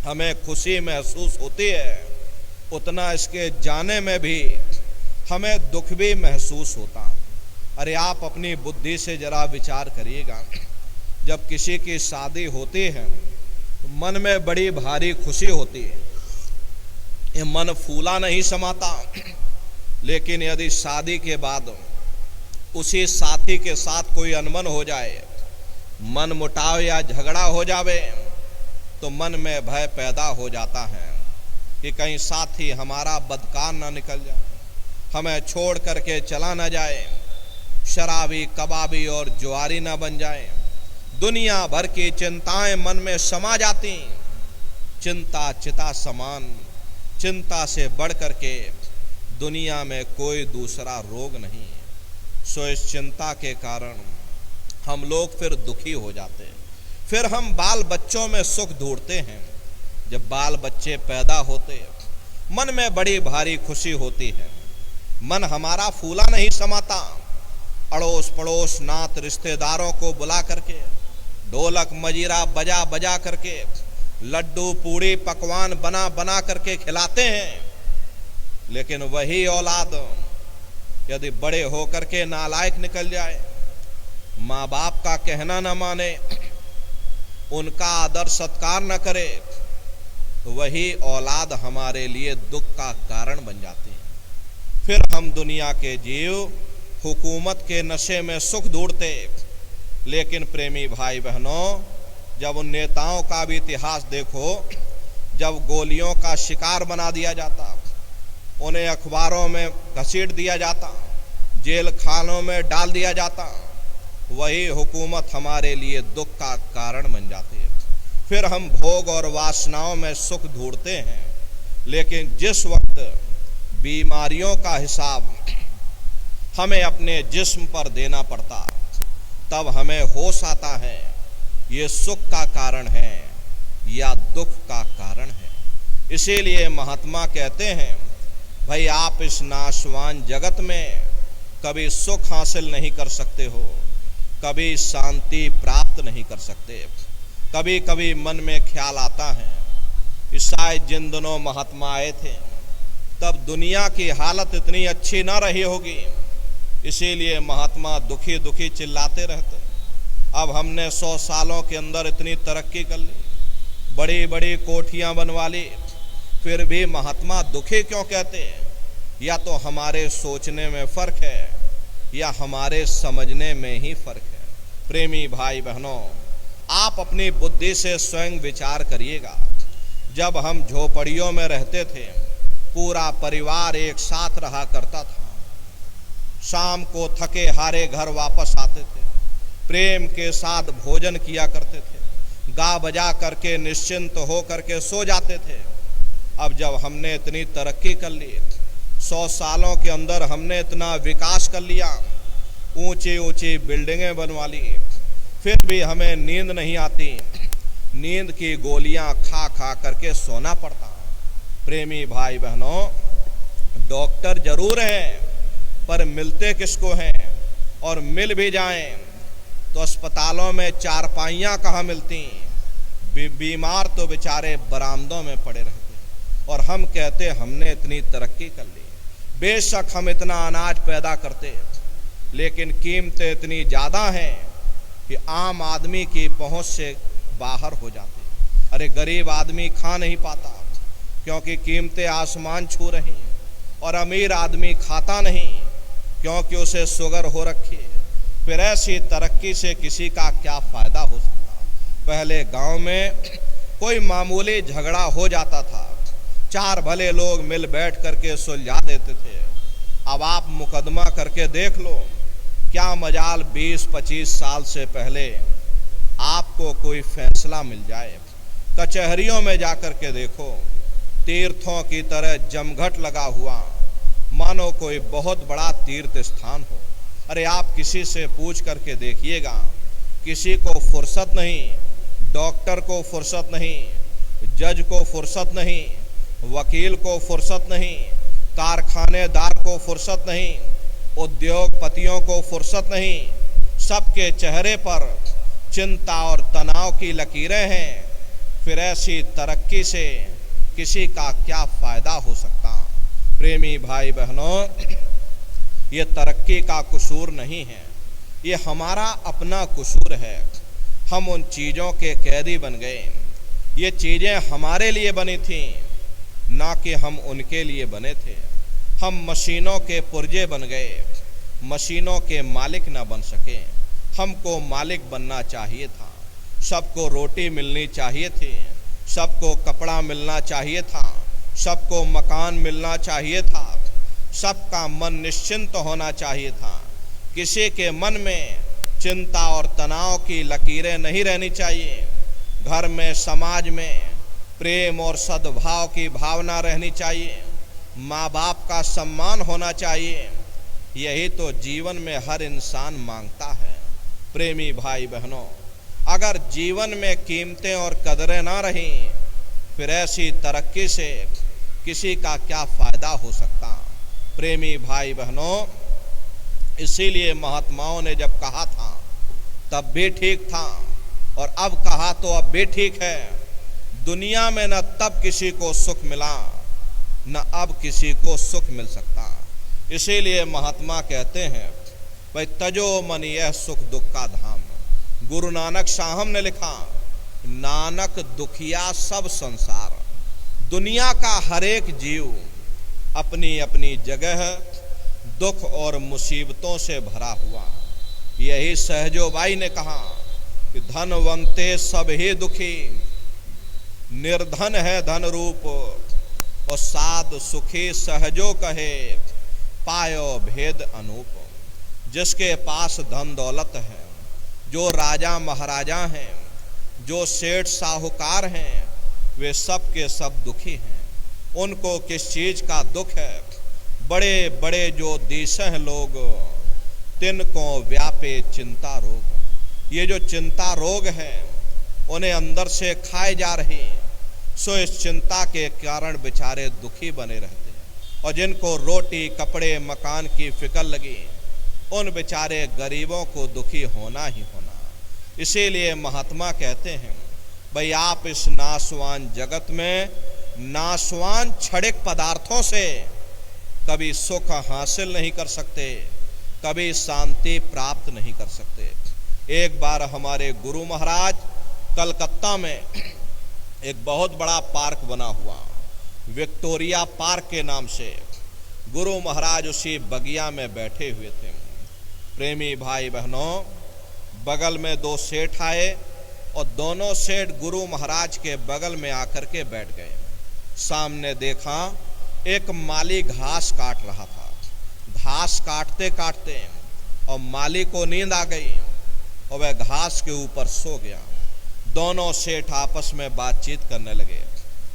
हमें खुशी महसूस होती है, उतना इसके जाने में भी हमें दुख भी महसूस होता। अरे आप अपनी बुद्धि से जरा विचार करिएगा, जब किसी की शादी होती है तो मन में बड़ी भारी खुशी होती है, ये मन फूला नहीं समाता। लेकिन यदि शादी के बाद उसी साथी के साथ कोई अनबन हो जाए, मन मुटाव या झगड़ा हो जावे, तो मन में भय पैदा हो जाता है कि कहीं साथी हमारा बदकार ना निकल जाए, हमें छोड़ करके चला ना जाए, शराबी कबाबी और जुआरी ना बन जाए। दुनिया भर की चिंताएं मन में समा जाती। चिंता चिता समान, चिंता से बढ़ करके दुनिया में कोई दूसरा रोग नहीं। सो इस चिंता के कारण हम लोग फिर दुखी हो जाते हैं। फिर हम बाल बच्चों में सुख ढूंढते हैं। जब बाल बच्चे पैदा होते मन में बड़ी भारी खुशी होती है, मन हमारा फूला नहीं समाता। अड़ोस पड़ोस नात रिश्तेदारों को बुला करके ढोलक मजीरा बजा बजा करके लड्डू पूड़ी पकवान बना बना करके खिलाते हैं। लेकिन वही औलाद यदि बड़े होकर के नालायक निकल जाए, माँ बाप का कहना न माने, उनका आदर सत्कार न करे, तो वही औलाद हमारे लिए दुख का कारण बन जाती है। फिर हम दुनिया के जीव हुकूमत के नशे में सुख ढूंढते। लेकिन प्रेमी भाई बहनों, जब उन नेताओं का भी इतिहास देखो, जब गोलियों का शिकार बना दिया जाता, उन्हें अखबारों में घसीट दिया जाता, जेल खानों में डाल दिया जाता, वही हुकूमत हमारे लिए दुख का कारण बन जाती है। फिर हम भोग और वासनाओं में सुख ढूंढते हैं। लेकिन जिस वक्त बीमारियों का हिसाब हमें अपने जिस्म पर देना पड़ता, तब हमें होश आता है ये सुख का कारण है या दुख का कारण है। इसीलिए महात्मा कहते हैं, भाई आप इस नाशवान जगत में कभी सुख हासिल नहीं कर सकते हो, कभी शांति प्राप्त नहीं कर सकते। कभी कभी मन में ख्याल आता है कि शायद जिन दिनों महात्मा आए थे तब दुनिया की हालत इतनी अच्छी ना रही होगी, इसीलिए महात्मा दुखी दुखी चिल्लाते रहते। अब हमने 100 सालों के अंदर इतनी तरक्की कर ली, बड़ी बड़ी कोठियां बनवा ली, फिर भी महात्मा दुखी क्यों कहते हैं? या तो हमारे सोचने में फर्क है या हमारे समझने में ही फर्क है। प्रेमी भाई बहनों, आप अपनी बुद्धि से स्वयं विचार करिएगा। जब हम झोपड़ियों में रहते थे, पूरा परिवार एक साथ रहा करता था, शाम को थके हारे घर वापस आते थे, प्रेम के साथ भोजन किया करते थे, गा बजा करके निश्चिंत हो करके सो जाते थे। अब जब हमने इतनी तरक्की कर ली, 100 सालों के अंदर हमने इतना विकास कर लिया, ऊंची ऊंची बिल्डिंगें बनवा ली, फिर भी हमें नींद नहीं आती। नींद की गोलियां खा खा करके सोना पड़ता। प्रेमी भाई बहनों, डॉक्टर जरूर हैं, पर मिलते किसको हैं? और मिल भी जाएं तो अस्पतालों में चारपाइयाँ कहाँ मिलती? बीमार तो बेचारे बरामदों में पड़े रहते हैं। और हम कहते हमने इतनी तरक्की कर ली, बेशक हम इतना अनाज पैदा करते, लेकिन कीमतें इतनी ज़्यादा हैं कि आम आदमी की पहुंच से बाहर हो जाती। अरे गरीब आदमी खा नहीं पाता क्योंकि कीमतें आसमान छू रही, और अमीर आदमी खाता नहीं क्योंकि उसे शुगर हो रखी है। फिर ऐसी तरक्की से किसी का क्या फ़ायदा हो सकता? पहले गांव में कोई मामूली झगड़ा हो जाता था, चार भले लोग मिल बैठ करके सुलझा देते थे। अब आप मुकदमा करके देख लो, क्या मजाल 20-25 साल से पहले आपको कोई फैसला मिल जाए। कचहरियों में जाकर के देखो, तीर्थों की तरह जमघट लगा हुआ, मानो कोई बहुत बड़ा तीर्थ स्थान हो। अरे आप किसी से पूछ करके देखिएगा, किसी को फुर्सत नहीं, डॉक्टर को फुर्सत नहीं, जज को फुर्सत नहीं, वकील को फुर्सत नहीं, कारखानेदार को फुर्सत नहीं, उद्योगपतियों को फुर्सत नहीं। सबके चेहरे पर चिंता और तनाव की लकीरें हैं। फिर ऐसी तरक्की से किसी का क्या फ़ायदा हो सकता? प्रेमी भाई बहनों, ये तरक्की का कसूर नहीं है, ये हमारा अपना कसूर है। हम उन चीज़ों के कैदी बन गए। ये चीज़ें हमारे लिए बनी थीं, ना कि हम उनके लिए बने थे। हम मशीनों के पुर्जे बन गए, मशीनों के मालिक ना बन सके। हमको मालिक बनना चाहिए था। सबको रोटी मिलनी चाहिए थी, सबको कपड़ा मिलना चाहिए था, सबको मकान मिलना चाहिए था, सबका मन निश्चिंत होना चाहिए था। किसी के मन में चिंता और तनाव की लकीरें नहीं रहनी चाहिए। घर में, समाज में प्रेम और सद्भाव की भावना रहनी चाहिए। माँ बाप का सम्मान होना चाहिए। यही तो जीवन में हर इंसान मांगता है। प्रेमी भाई बहनों, अगर जीवन में कीमतें और कदरें ना रहीं, फिर ऐसी तरक्की से किसी का क्या फ़ायदा हो सकता? प्रेमी भाई बहनों, इसीलिए महात्माओं ने जब कहा था तब भी ठीक था, और अब कहा तो अब भी ठीक है। दुनिया में न तब किसी को सुख मिला, न अब किसी को सुख मिल सकता। इसीलिए महात्मा कहते हैं, भाई तजो मन यह सुख दुख का धाम। गुरु नानक साहब ने लिखा, नानक दुखिया सब संसार। दुनिया का हर एक जीव अपनी अपनी जगह दुख और मुसीबतों से भरा हुआ। यही सहजोबाई ने कहा कि धनवंते सब ही दुखी, निर्धन है धन रूप, और साध सुखी सहजो कहे, पायो भेद अनूप। जिसके पास धन दौलत है, जो राजा महाराजा हैं, जो सेठ साहूकार हैं, वे सब के सब दुखी हैं। उनको किस चीज़ का दुख है? बड़े बड़े जो दिशे हैं लोग, तिनको व्यापे चिंता रोग। ये जो चिंता रोग है, उन्हें अंदर से खाए जा रही, सो इस चिंता के कारण बेचारे दुखी बने रहते हैं। और जिनको रोटी कपड़े मकान की फिक्र लगी, उन बेचारे गरीबों को दुखी होना ही होना। इसीलिए महात्मा कहते हैं, भाई आप इस नाशवान जगत में नाशवान क्षणिक पदार्थों से कभी सुख हासिल नहीं कर सकते, कभी शांति प्राप्त नहीं कर सकते। एक बार हमारे गुरु महाराज कलकत्ता में एक बहुत बड़ा पार्क बना हुआ, विक्टोरिया पार्क के नाम से, गुरु महाराज उसी बगिया में बैठे हुए थे। प्रेमी भाई बहनों, बगल में दो सेठ आए और दोनों सेठ गुरु महाराज के बगल में आकर के बैठ गए। सामने देखा एक माली घास काट रहा था। घास काटते काटते और माली को नींद आ गई और वह घास के ऊपर सो गया। दोनों सेठ आपस में बातचीत करने लगे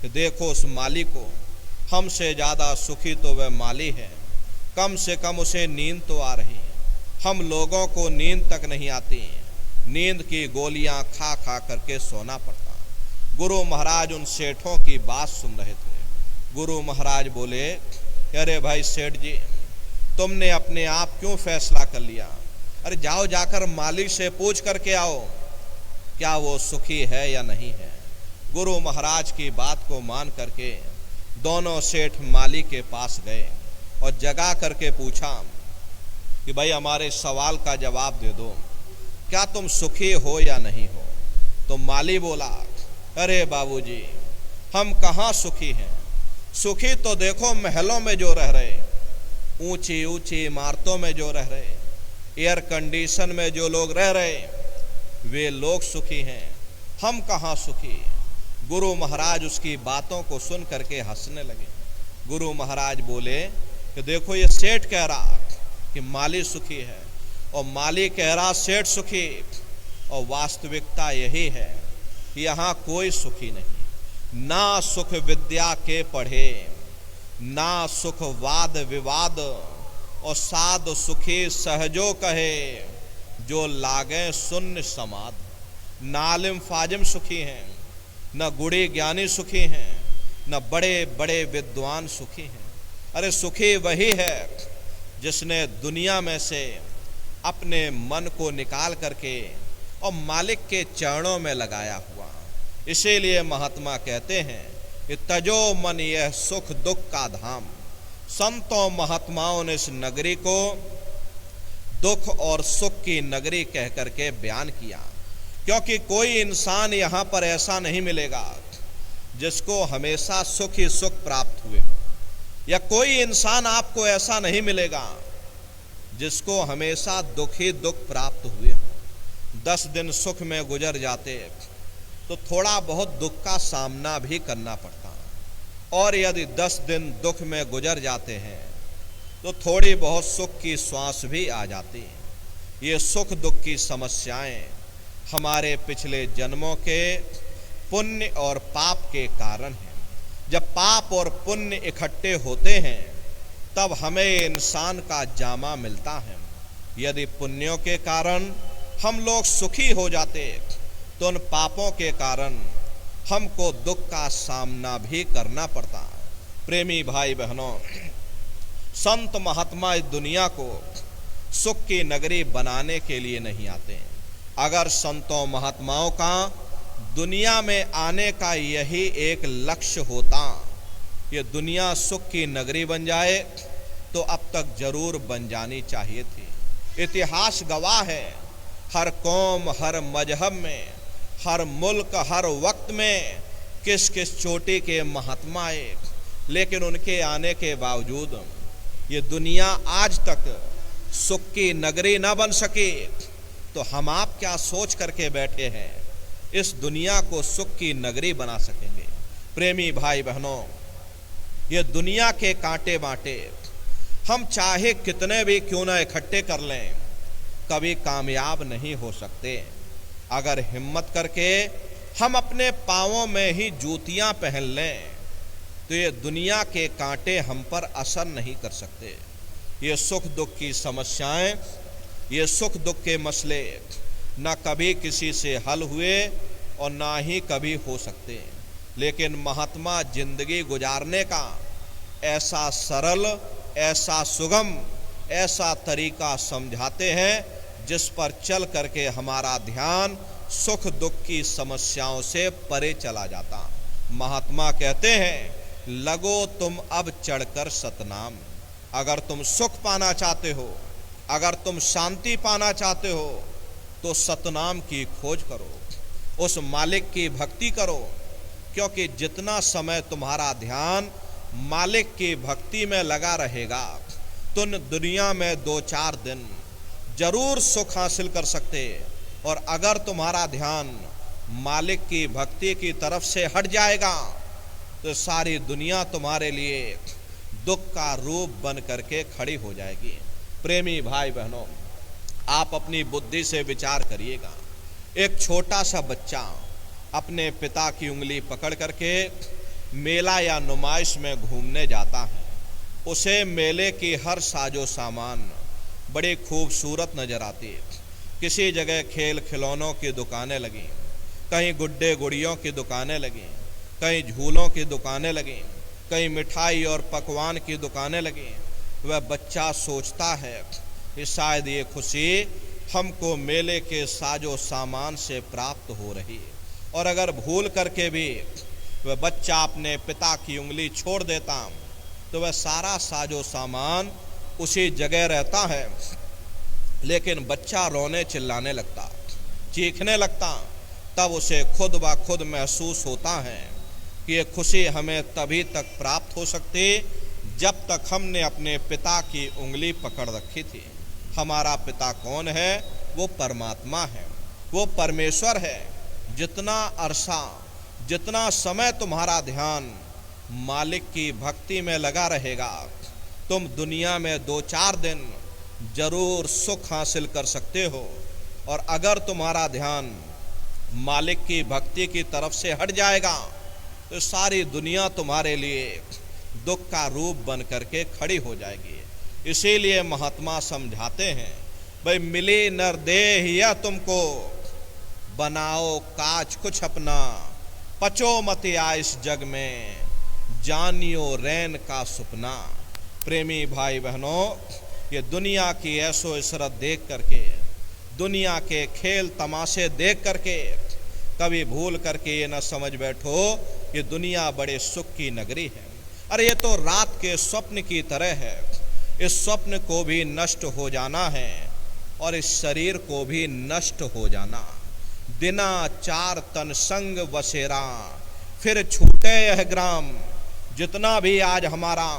कि देखो उस माली को, हमसे ज़्यादा सुखी तो वह माली है, कम से कम उसे नींद तो आ रही है। हम लोगों को नींद तक नहीं आती, नींद की गोलियां खा खा करके सोना पड़ता। गुरु महाराज उन सेठों की बात सुन रहे थे। गुरु महाराज बोले, अरे भाई सेठ जी, तुमने अपने आप क्यों फैसला कर लिया? अरे जाओ, जाकर मालिक से पूछ करके आओ क्या वो सुखी है या नहीं है। गुरु महाराज की बात को मान करके दोनों सेठ माली के पास गए और जगा करके पूछा कि भाई हमारे सवाल का जवाब दे दो, क्या तुम सुखी हो या नहीं हो? तो माली बोला, अरे बाबूजी, हम कहाँ सुखी हैं? सुखी तो देखो महलों में जो रह रहे, ऊंची ऊंची इमारतों में जो रह रहे, एयर कंडीशन में जो लोग रह रहे, वे लोग सुखी हैं। हम कहाँ सुखी? गुरु महाराज उसकी बातों को सुन करके हंसने लगे। गुरु महाराज बोले कि देखो, ये सेठ कह रहा कि माली सुखी है और माली कह रहा सेठ सुखी, और वास्तविकता यही है कि यहाँ कोई सुखी नहीं। ना सुख विद्या के पढ़े, ना सुख वाद विवाद, और साध सुखी सहजो कहे, जो लागे शून्य समाध। नालिम फाजिम सुखी हैं, न गुणी ज्ञानी सुखी हैं, न बड़े बड़े विद्वान सुखी हैं। अरे सुखी वही है जिसने दुनिया में से अपने मन को निकाल करके और मालिक के चरणों में लगाया हुआ। इसीलिए महात्मा कहते हैं कि तजो मन यह सुख दुख का धाम। संतों महात्माओं ने इस नगरी को दुख और सुख की नगरी कह करके बयान किया, क्योंकि कोई इंसान यहाँ पर ऐसा नहीं मिलेगा जिसको हमेशा सुख ही सुख प्राप्त हुए, या कोई इंसान आपको ऐसा नहीं मिलेगा जिसको हमेशा दुख ही दुख प्राप्त हुए। 10 दिन सुख में गुजर जाते तो थोड़ा बहुत दुख का सामना भी करना पड़ता, और यदि 10 दिन दुख में गुजर जाते हैं तो थोड़ी बहुत सुख की श्वास भी आ जाती है। ये सुख दुख की समस्याएं हमारे पिछले जन्मों के पुण्य और पाप के कारण हैं। जब पाप और पुण्य इकट्ठे होते हैं तब हमें इंसान का जामा मिलता है। यदि पुण्यों के कारण हम लोग सुखी हो जाते तो उन पापों के कारण हमको दुख का सामना भी करना पड़ता। प्रेमी भाई बहनों, संत महात्मा इस दुनिया को सुख की नगरी बनाने के लिए नहीं आते। अगर संतों महात्माओं का दुनिया में आने का यही एक लक्ष्य होता, ये दुनिया सुख की नगरी बन जाए, तो अब तक जरूर बन जानी चाहिए थी। इतिहास गवाह है, हर कौम, हर मजहब में, हर मुल्क, हर वक्त में किस किस चोटी के महात्मा आए, लेकिन उनके आने के बावजूद ये दुनिया आज तक सुख की नगरी न बन सकी। तो हम आप क्या सोच करके बैठे हैं इस दुनिया को सुख की नगरी बना सकेंगे? प्रेमी भाई बहनों, ये दुनिया के कांटे बांटे हम चाहे कितने भी क्यों ना इकट्ठे कर लें, कभी कामयाब नहीं हो सकते। अगर हिम्मत करके हम अपने पाँवों में ही जूतियां पहन लें तो ये दुनिया के कांटे हम पर असर नहीं कर सकते। ये सुख दुख की समस्याएं, ये सुख दुख के मसले ना कभी किसी से हल हुए और ना ही कभी हो सकते। लेकिन महात्मा जिंदगी गुजारने का ऐसा सरल, ऐसा सुगम, ऐसा तरीका समझाते हैं जिस पर चल करके हमारा ध्यान सुख दुख की समस्याओं से परे चला जाता। महात्मा कहते हैं, लगो तुम अब चढ़कर सतनाम। अगर तुम सुख पाना चाहते हो, अगर तुम शांति पाना चाहते हो, तो सतनाम की खोज करो, उस मालिक की भक्ति करो, क्योंकि जितना समय तुम्हारा ध्यान मालिक की भक्ति में लगा रहेगा, तुम दुनिया में 2-4 दिन जरूर सुख हासिल कर सकते। और अगर तुम्हारा ध्यान मालिक की भक्ति की तरफ से हट जाएगा तो सारी दुनिया तुम्हारे लिए दुख का रूप बन करके खड़ी हो जाएगी। प्रेमी भाई बहनों, आप अपनी बुद्धि से विचार करिएगा। एक छोटा सा बच्चा अपने पिता की उंगली पकड़ करके मेला या नुमाइश में घूमने जाता है। उसे मेले की हर साजो सामान बड़ी खूबसूरत नजर आती है। किसी जगह खेल खिलौनों की दुकानें लगी, कहीं गुड्डे गुड़ियों की दुकानें लगी, कहीं झूलों की दुकानें लगी, कहीं मिठाई और पकवान की दुकानें लगी, वह बच्चा सोचता है कि शायद ये खुशी हमको मेले के साजो सामान से प्राप्त हो रही है। और अगर भूल करके भी वह बच्चा अपने पिता की उंगली छोड़ देता तो वह सारा साजो सामान उसी जगह रहता है, लेकिन बच्चा रोने चिल्लाने लगता, चीखने लगता। तब उसे खुद ब खुद महसूस होता है कि ये खुशी हमें तभी तक प्राप्त हो सकती जब तक हमने अपने पिता की उंगली पकड़ रखी थी। हमारा पिता कौन है? वो परमात्मा है, वो परमेश्वर है। जितना अरसा, जितना समय तुम्हारा ध्यान मालिक की भक्ति में लगा रहेगा, तुम दुनिया में 2-4 दिन जरूर सुख हासिल कर सकते हो। और अगर तुम्हारा ध्यान मालिक की भक्ति की तरफ से हट जाएगा तो सारी दुनिया तुम्हारे लिए दुख का रूप बन करके खड़ी हो जाएगी। इसीलिए महात्मा समझाते हैं, भाई मिली नर देह या तुमको, बनाओ काज कुछ अपना, पचो मत आ इस जग में, जानियो रैन का सुपना। प्रेमी भाई बहनों, ये दुनिया की ऐसो इशरत देख करके, दुनिया के खेल तमाशे देख करके कभी भूल करके ये न समझ बैठो कि दुनिया बड़े सुख की नगरी है। अरे ये तो रात के स्वप्न की तरह है। इस स्वप्न को भी नष्ट हो जाना है और इस शरीर को भी नष्ट हो जाना। दिना 4 तन संग बसेरा, फिर छूटे यह ग्राम। जितना भी आज हमारा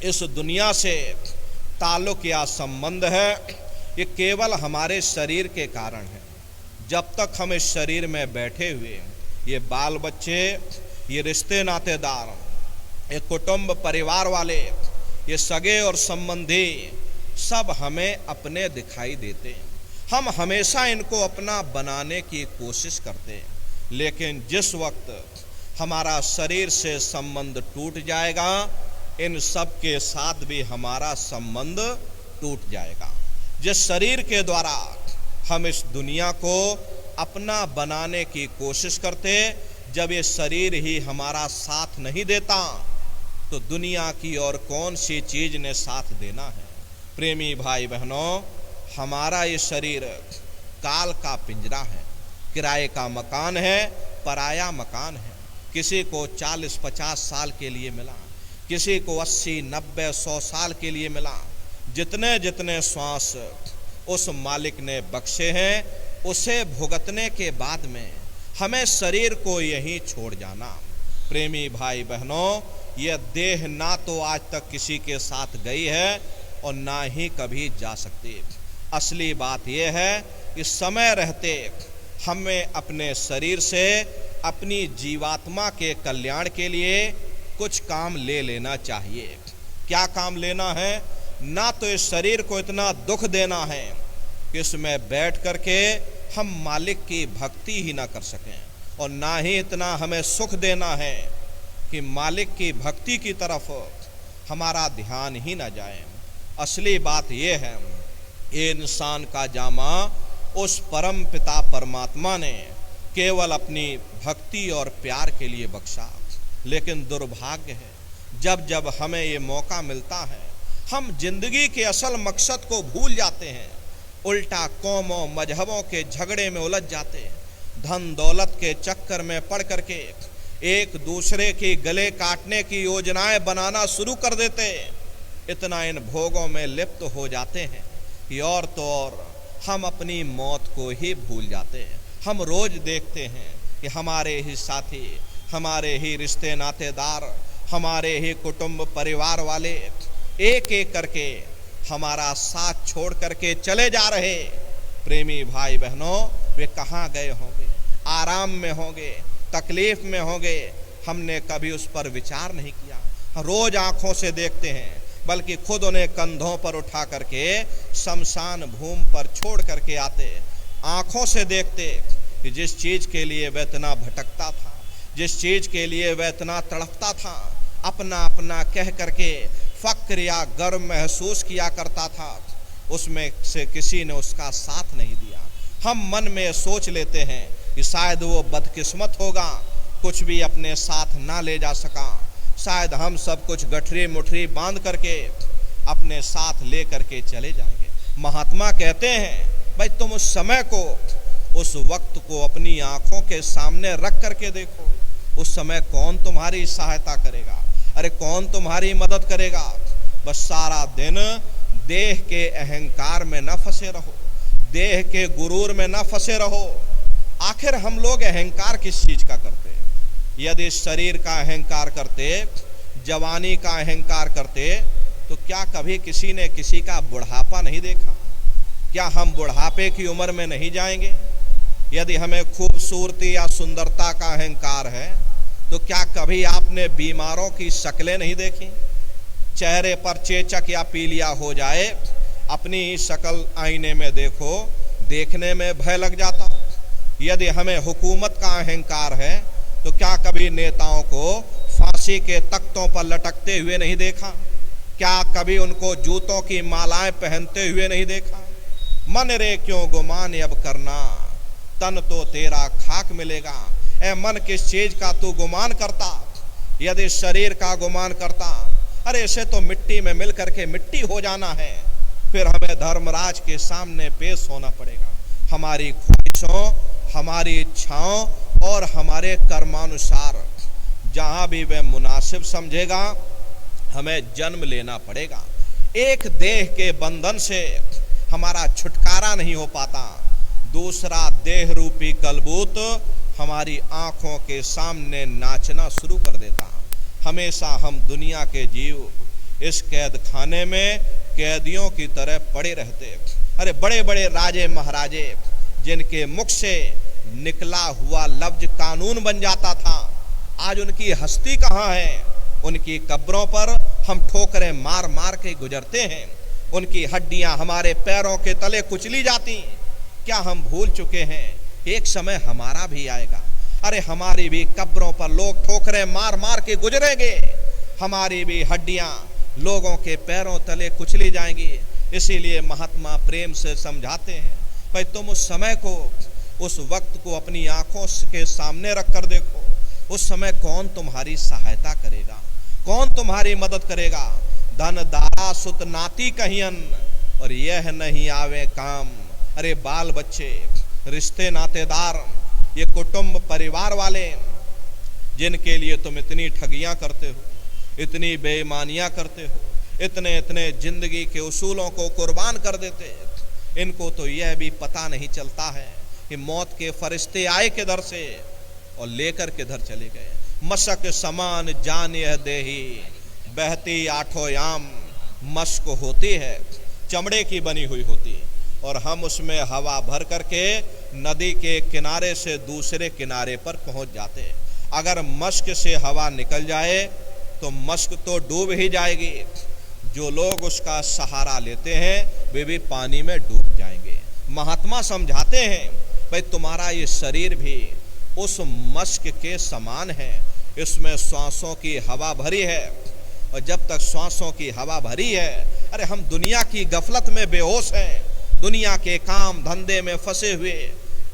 इस दुनिया से ताल्लुक या संबंध है, ये केवल हमारे शरीर के कारण है। जब तक हम इस शरीर में बैठे हुए, ये बाल बच्चे, ये रिश्ते नातेदार, ये कुटुंब परिवार वाले, ये सगे और संबंधी सब हमें अपने दिखाई देते हैं। हम हमेशा इनको अपना बनाने की कोशिश करते हैं, लेकिन जिस वक्त हमारा शरीर से संबंध टूट जाएगा, इन सब के साथ भी हमारा संबंध टूट जाएगा। जिस शरीर के द्वारा हम इस दुनिया को अपना बनाने की कोशिश करते, जब ये शरीर ही हमारा साथ नहीं देता तो दुनिया की और कौन सी चीज ने साथ देना है। प्रेमी भाई बहनों, हमारा ये शरीर काल का पिंजरा है, किराए का मकान है, पराया मकान है। किसी को 40-50 साल के लिए मिला, किसी को 80-90-100 साल के लिए मिला। जितने जितने श्वास उस मालिक ने बख्शे हैं, उसे भुगतने के बाद में हमें शरीर को यहीं छोड़ जाना। प्रेमी भाई बहनों, यह देह ना तो आज तक किसी के साथ गई है और ना ही कभी जा सकती। असली बात यह है कि समय रहते हमें अपने शरीर से अपनी जीवात्मा के कल्याण के लिए कुछ काम ले लेना चाहिए। क्या काम लेना है? ना तो इस शरीर को इतना दुख देना है कि इसमें बैठ करके हम मालिक की भक्ति ही ना कर सकें, और ना ही इतना हमें सुख देना है कि मालिक की भक्ति की तरफ हमारा ध्यान ही ना जाए। असली बात यह है, ये इंसान का जामा उस परम पिता परमात्मा ने केवल अपनी भक्ति और प्यार के लिए बख्शा। लेकिन दुर्भाग्य है, जब जब हमें ये मौका मिलता है, हम जिंदगी के असल मकसद को भूल जाते हैं, उल्टा कौमों मजहबों के झगड़े में उलझ जाते हैं, धन दौलत के चक्कर में पड़ करके एक दूसरे की गले काटने की योजनाएं बनाना शुरू कर देते। इतना इन भोगों में लिप्त हो जाते हैं कि और तो और हम अपनी मौत को ही भूल जाते हैं। हम रोज देखते हैं कि हमारे ही साथी, हमारे ही रिश्ते नातेदार, हमारे ही कुटुंब परिवार वाले एक एक करके हमारा साथ छोड़ करके चले जा रहे। प्रेमी भाई बहनों, वे कहाँ गए होंगे? आराम में होंगे, तकलीफ में होंगे। हमने कभी उस पर विचार नहीं किया। रोज आंखों से देखते हैं, बल्कि खुद उन्हें कंधों पर उठा करके शमशान भूमि पर छोड़ करके आते। आंखों से देखते कि जिस चीज के लिए वह इतना भटकता था, जिस चीज के लिए वह इतना तड़पता था, अपना अपना कह करके फक्र या गर्व महसूस किया करता था, उसमें से किसी ने उसका साथ नहीं दिया। हम मन में सोच लेते हैं कि शायद वो बदकिस्मत होगा, कुछ भी अपने साथ ना ले जा सका, शायद हम सब कुछ गठरी मुठरी बांध करके अपने साथ ले करके चले जाएंगे। महात्मा कहते हैं भाई तुम उस समय को, उस वक्त को अपनी आंखों के सामने रख करके देखो। उस समय कौन तुम्हारी सहायता करेगा? अरे कौन तुम्हारी मदद करेगा? बस सारा दिन देह के अहंकार में न फंसे रहो, देह के गुरूर में न फंसे रहो। आखिर हम लोग अहंकार किस चीज का करते? यदि शरीर का अहंकार करते, जवानी का अहंकार करते, तो क्या कभी किसी ने किसी का बुढ़ापा नहीं देखा? क्या हम बुढ़ापे की उम्र में नहीं जाएंगे? यदि हमें खूबसूरती या सुंदरता का अहंकार है, तो क्या कभी आपने बीमारों की शक्लें नहीं देखी? चेहरे पर चेचक या पीलिया हो जाए, अपनी शक्ल आईने में देखो, देखने में भय लग जाता। यदि हमें हुकूमत का अहंकार है, तो क्या कभी नेताओं को फांसी के तख्तों पर लटकते हुए नहीं देखा? क्या कभी उनको जूतों की मालाएं पहनते हुए नहीं देखा? मन रे क्यों गुमान अब करना, तन तो तेरा खाक मिलेगा। ए मन किस चीज का तू गुमान करता? यदि शरीर का गुमान करता, अरे इसे तो मिट्टी में मिल करके मिट्टी हो जाना है। फिर हमें धर्मराज के सामने पेश होना पड़ेगा। हमारी ख्वाहिशों, हमारी इच्छाओं और हमारे कर्मानुसार जहां भी वह मुनासिब समझेगा, हमें जन्म लेना पड़ेगा। एक देह के बंधन से हमारा छुटकारा नहीं हो पाता। दूसरा देह रूपी कलबूत हमारी आंखों के सामने नाचना शुरू कर देता। हमेशा हम दुनिया के जीव इस कैद खाने में कैदियों की तरह पड़े रहते। अरे बड़े बड़े राजे महाराजे जिनके मुख से निकला हुआ लफ्ज कानून बन जाता था, आज उनकी हस्ती कहाँ है? उनकी कब्रों पर हम ठोकरें मार मार के गुजरते हैं। उनकी हड्डियां हमारे पैरों के तले कुचली जाती। क्या हम भूल चुके हैं एक समय हमारा भी आएगा? अरे हमारी भी कब्रों पर लोग ठोकरें मार मार के गुजरेंगे, हमारी भी हड्डियां लोगों के पैरों तले कुचली जाएंगी। इसीलिए महात्मा प्रेम से समझाते हैं, भाई तुम उस समय को, उस वक्त को अपनी आंखों के सामने रख कर देखो। उस समय कौन तुम्हारी सहायता करेगा? कौन तुम्हारी मदद करेगा? धन दारा सुत नाती कहियन और यह नहीं आवे काम। अरे बाल बच्चे, रिश्ते नातेदार, ये कुटुंब परिवार वाले जिनके लिए तुम इतनी ठगियां करते हो, इतनी बेईमानियां करते हो, इतने इतने जिंदगी के उसूलों को कुर्बान कर देते, इनको तो यह भी पता नहीं चलता है कि मौत के फरिश्ते आए किधर से और लेकर किधर चले गए। मशक समान जान यह देही, बहती आठों याम मश्क होती है, चमड़े की बनी हुई होती, और हम उसमें हवा भर करके नदी के किनारे से दूसरे किनारे पर पहुंच जाते। अगर मश्क से हवा निकल जाए तो मश्क तो डूब ही जाएगी। जो लोग उसका सहारा लेते हैं वे भी पानी में डूब जाएंगे। महात्मा समझाते हैं, भाई तुम्हारा ये शरीर भी उस मश्क के समान है, इसमें श्वासों की हवा भरी है, और जब तक श्वासों की हवा भरी है, अरे हम दुनिया की गफलत में बेहोश हैं, दुनिया के काम धंधे में फंसे हुए।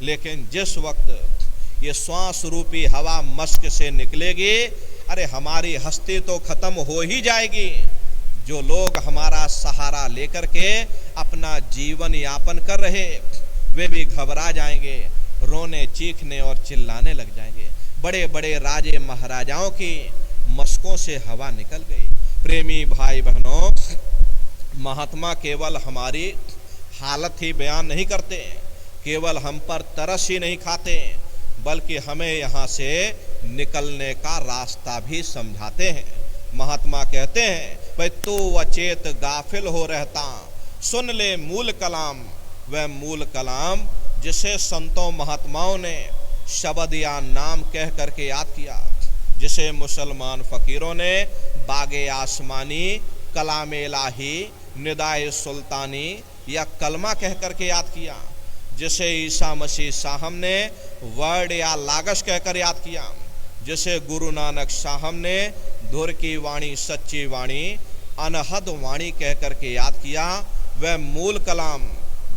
लेकिन जिस वक्त ये श्वास रूपी हवा मश्क से निकलेगी, अरे हमारी हस्ती तो खत्म हो ही जाएगी। जो लोग हमारा सहारा लेकर के अपना जीवन यापन कर रहे, वे भी घबरा जाएंगे, रोने चीखने और चिल्लाने लग जाएंगे। बड़े बड़े राजे महाराजाओं की मशकों से हवा निकल गई। प्रेमी भाई बहनों, महात्मा केवल हमारी हालत ही बयान नहीं करते, केवल हम पर तरस ही नहीं खाते, बल्कि हमें यहाँ से निकलने का रास्ता भी समझाते हैं। महात्मा कहते हैं, भाई तू अचेत गाफिल हो रहता, सुन ले मूल कलाम। वह मूल कलाम जिसे संतों महात्माओं ने शब्द या नाम कह करके याद किया, जिसे मुसलमान फकीरों ने बागे आसमानी, कलाम इलाही, निदाए सुल्तानी या कलमा कह करके याद किया, जिसे ईसा मसीह साहब ने वर्ड या लागश कहकर याद किया, जिसे गुरु नानक साहब ने धुर की वाणी, सच्ची वाणी, अनहद वाणी कह करके याद किया। वह मूल कलाम,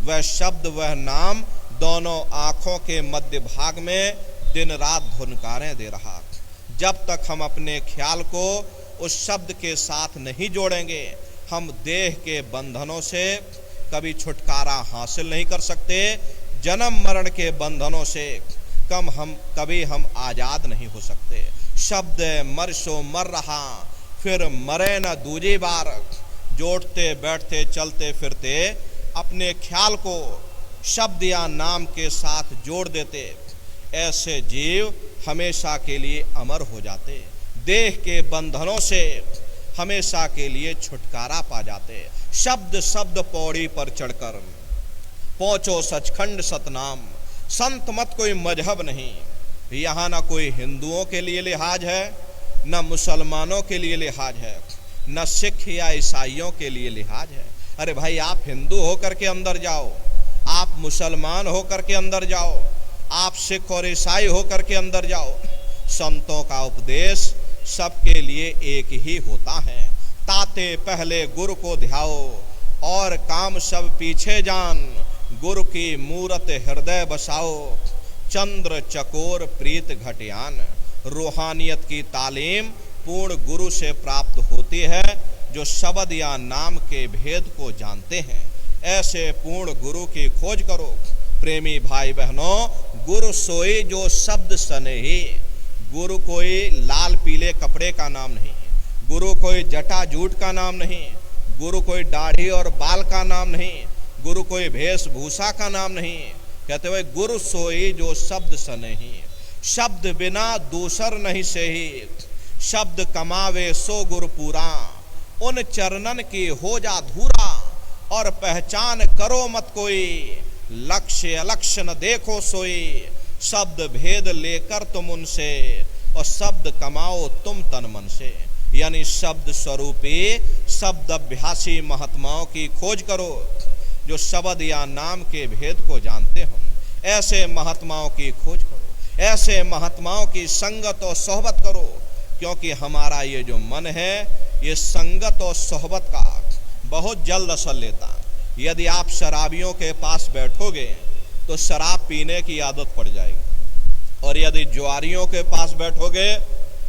वह शब्द, वह नाम दोनों आँखों के मध्य भाग में दिन रात धुनकारें दे रहा। जब तक हम अपने ख्याल को उस शब्द के साथ नहीं जोड़ेंगे, हम देह के बंधनों से कभी छुटकारा हासिल नहीं कर सकते। जन्म मरण के बंधनों से कभी हम आजाद नहीं हो सकते। शब्द मर सो मर रहा, फिर मरे न दूजी बार। जोड़ते बैठते चलते फिरते अपने ख्याल को शब्द या नाम के साथ जोड़ देते, ऐसे जीव हमेशा के लिए अमर हो जाते, देह के बंधनों से हमेशा के लिए छुटकारा पा जाते। शब्द शब्द पौड़ी पर चढ़कर पहुंचो सचखंड सतनाम। संत मत कोई मजहब नहीं, यहाँ ना कोई हिंदुओं के लिए लिहाज है, न मुसलमानों के लिए लिहाज है, न सिख या ईसाइयों के लिए लिहाज है। अरे भाई, आप हिंदू होकर के अंदर जाओ, आप मुसलमान होकर के अंदर जाओ, आप सिख और ईसाई होकर के अंदर जाओ, संतों का उपदेश सबके लिए एक ही होता है। ताते पहले गुरु को ध्याओ और काम सब पीछे जान, गुरु की मूरत हृदय बसाओ, चंद्र चकोर प्रीत घटियान। रूहानियत की तालीम पूर्ण गुरु से प्राप्त होती है, जो शब्द या नाम के भेद को जानते हैं। ऐसे पूर्ण गुरु की खोज करो प्रेमी भाई बहनों। गुरु सोई जो शब्द सनेही। गुरु कोई लाल पीले कपड़े का नाम नहीं, गुरु कोई जटा जूट का नाम नहीं, गुरु कोई दाढ़ी और बाल का नाम नहीं, गुरु कोई वेशभूषा का नाम नहीं। कहते हुए गुरु सोई जो शब्द सनेही, शब्द बिना दूसर नहीं सेही, शब्द कमावे सो गुरु पूरा, उन चरणन की हो जा धूरा, और पहचान करो मत कोई, लक्ष्य अलक्ष्य न देखो सोई। शब्द भेद लेकर तुम उनसे, और शब्द कमाओ तुम तन मन से। यानी शब्द स्वरूपी शब्द अभ्यासी महात्माओं की खोज करो, जो शब्द या नाम के भेद को जानते हो। ऐसे महात्माओं की खोज करो, ऐसे महात्माओं की संगत और सोहबत करो, क्योंकि हमारा ये जो मन है ये संगत और सोहबत का बहुत जल्द असर लेता। यदि आप शराबियों के पास बैठोगे तो शराब पीने की आदत पड़ जाएगी, और यदि जुआरियों के पास बैठोगे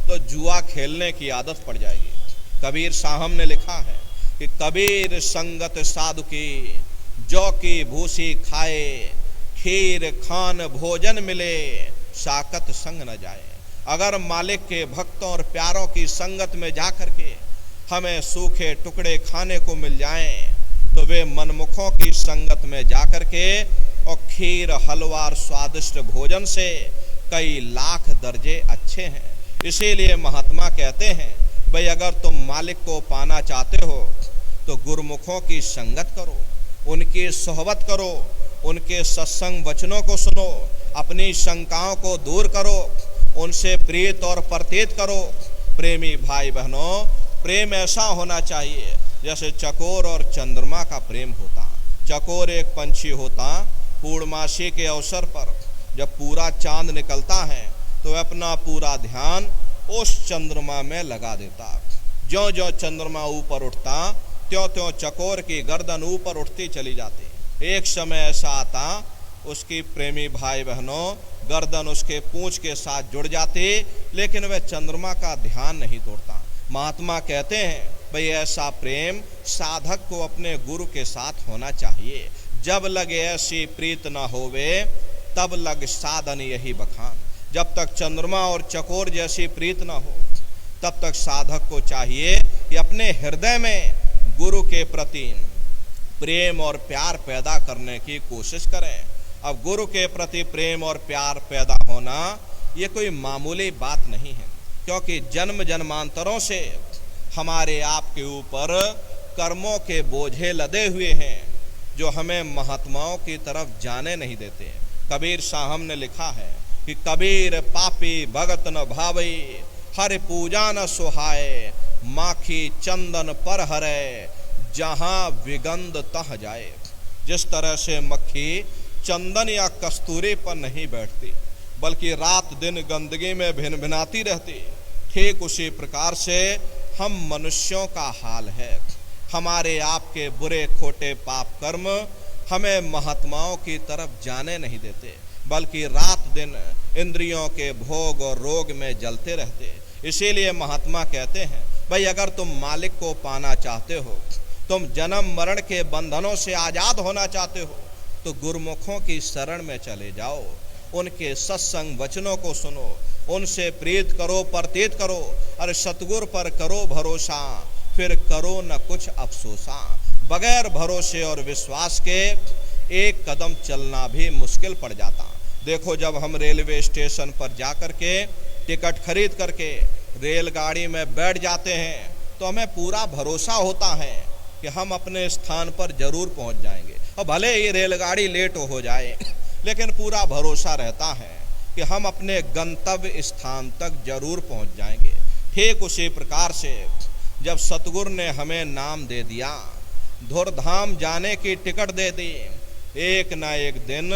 तो जुआ खेलने की आदत पड़ जाएगी। कबीर साहब ने लिखा है कि कबीर संगत साधु की, जौ की भूसी खाए, खीर खान भोजन मिले, साकत संग न जाए। अगर मालिक के भक्तों और प्यारों की संगत में जाकर के हमें सूखे टुकड़े खाने को मिल जाएं, तो वे मनमुखों की संगत में जाकर के और खीर हलवा और स्वादिष्ट भोजन से कई लाख दर्जे अच्छे हैं। इसीलिए महात्मा कहते हैं, भाई अगर तुम मालिक को पाना चाहते हो तो गुरुमुखों की संगत करो, उनकी सोहबत करो, उनके सत्संग वचनों को सुनो, अपनी शंकाओं को दूर करो, उनसे प्रीत और प्रतीत करो। प्रेमी भाई बहनों, प्रेम ऐसा होना चाहिए जैसे चकोर और चंद्रमा का प्रेम होता। चकोर एक पंछी होता, पूर्णमासी के अवसर पर जब पूरा चांद निकलता है तो अपना पूरा ध्यान उस चंद्रमा में लगा देता। ज्यों ज्यों चंद्रमा ऊपर उठता त्यों त्यों चकोर की गर्दन ऊपर उठती चली जाती। एक समय ऐसा आता, उसकी प्रेमी भाई बहनों गर्दन उसके पूंछ के साथ जुड़ जाती, लेकिन वह चंद्रमा का ध्यान नहीं तोड़ता। महात्मा कहते हैं, भाई ऐसा प्रेम साधक को अपने गुरु के साथ होना चाहिए। जब लगे ऐसी प्रीत न होवे, तब लग साधन यही बखान। जब तक चंद्रमा और चकोर जैसी प्रीत न हो, तब तक साधक को चाहिए कि अपने हृदय में गुरु के प्रति प्रेम और प्यार पैदा करने की कोशिश करें। अब गुरु के प्रति प्रेम और प्यार पैदा होना ये कोई मामूली बात नहीं है, क्योंकि जन्म जन्मांतरों से हमारे आपके ऊपर कर्मों के बोझे लदे हुए हैं, जो हमें महात्माओं की तरफ जाने नहीं देते। कबीर साहब ने लिखा है कि कबीर पापी भगत न भावई, हर पूजा न सुहाए, माखी चंदन पर हरे, जहाँ विगंध तह जाए। जिस तरह से मक्खी चंदन या कस्तूरी पर नहीं बैठती, बल्कि रात दिन गंदगी में भिन भिनाती रहती, ठीक उसी प्रकार से हम मनुष्यों का हाल है। हमारे आपके बुरे खोटे पाप कर्म हमें महात्माओं की तरफ जाने नहीं देते, बल्कि रात दिन इंद्रियों के भोग और रोग में जलते रहते। इसीलिए महात्मा कहते हैं, भाई अगर तुम मालिक को पाना चाहते हो, तुम जन्म मरण के बंधनों से आजाद होना चाहते हो, तो गुरुमुखों की शरण में चले जाओ, उनके सत्संग वचनों को सुनो, उनसे प्रीत करो, प्रतीत करो। अरे सतगुर पर करो भरोसा, फिर करो न कुछ अफसोसा। बगैर भरोसे और विश्वास के एक कदम चलना भी मुश्किल पड़ जाता। देखो, जब हम रेलवे स्टेशन पर जा कर के टिकट खरीद करके रेलगाड़ी में बैठ जाते हैं, तो हमें पूरा भरोसा होता है कि हम अपने स्थान पर जरूर पहुंच जाएंगे, और भले ही रेलगाड़ी लेट हो जाए, लेकिन पूरा भरोसा रहता है कि हम अपने गंतव्य स्थान तक जरूर पहुंच जाएंगे। ठीक उसी प्रकार से जब सतगुरु ने हमें नाम दे दिया, धुरधाम जाने की टिकट दे दी, एक ना एक दिन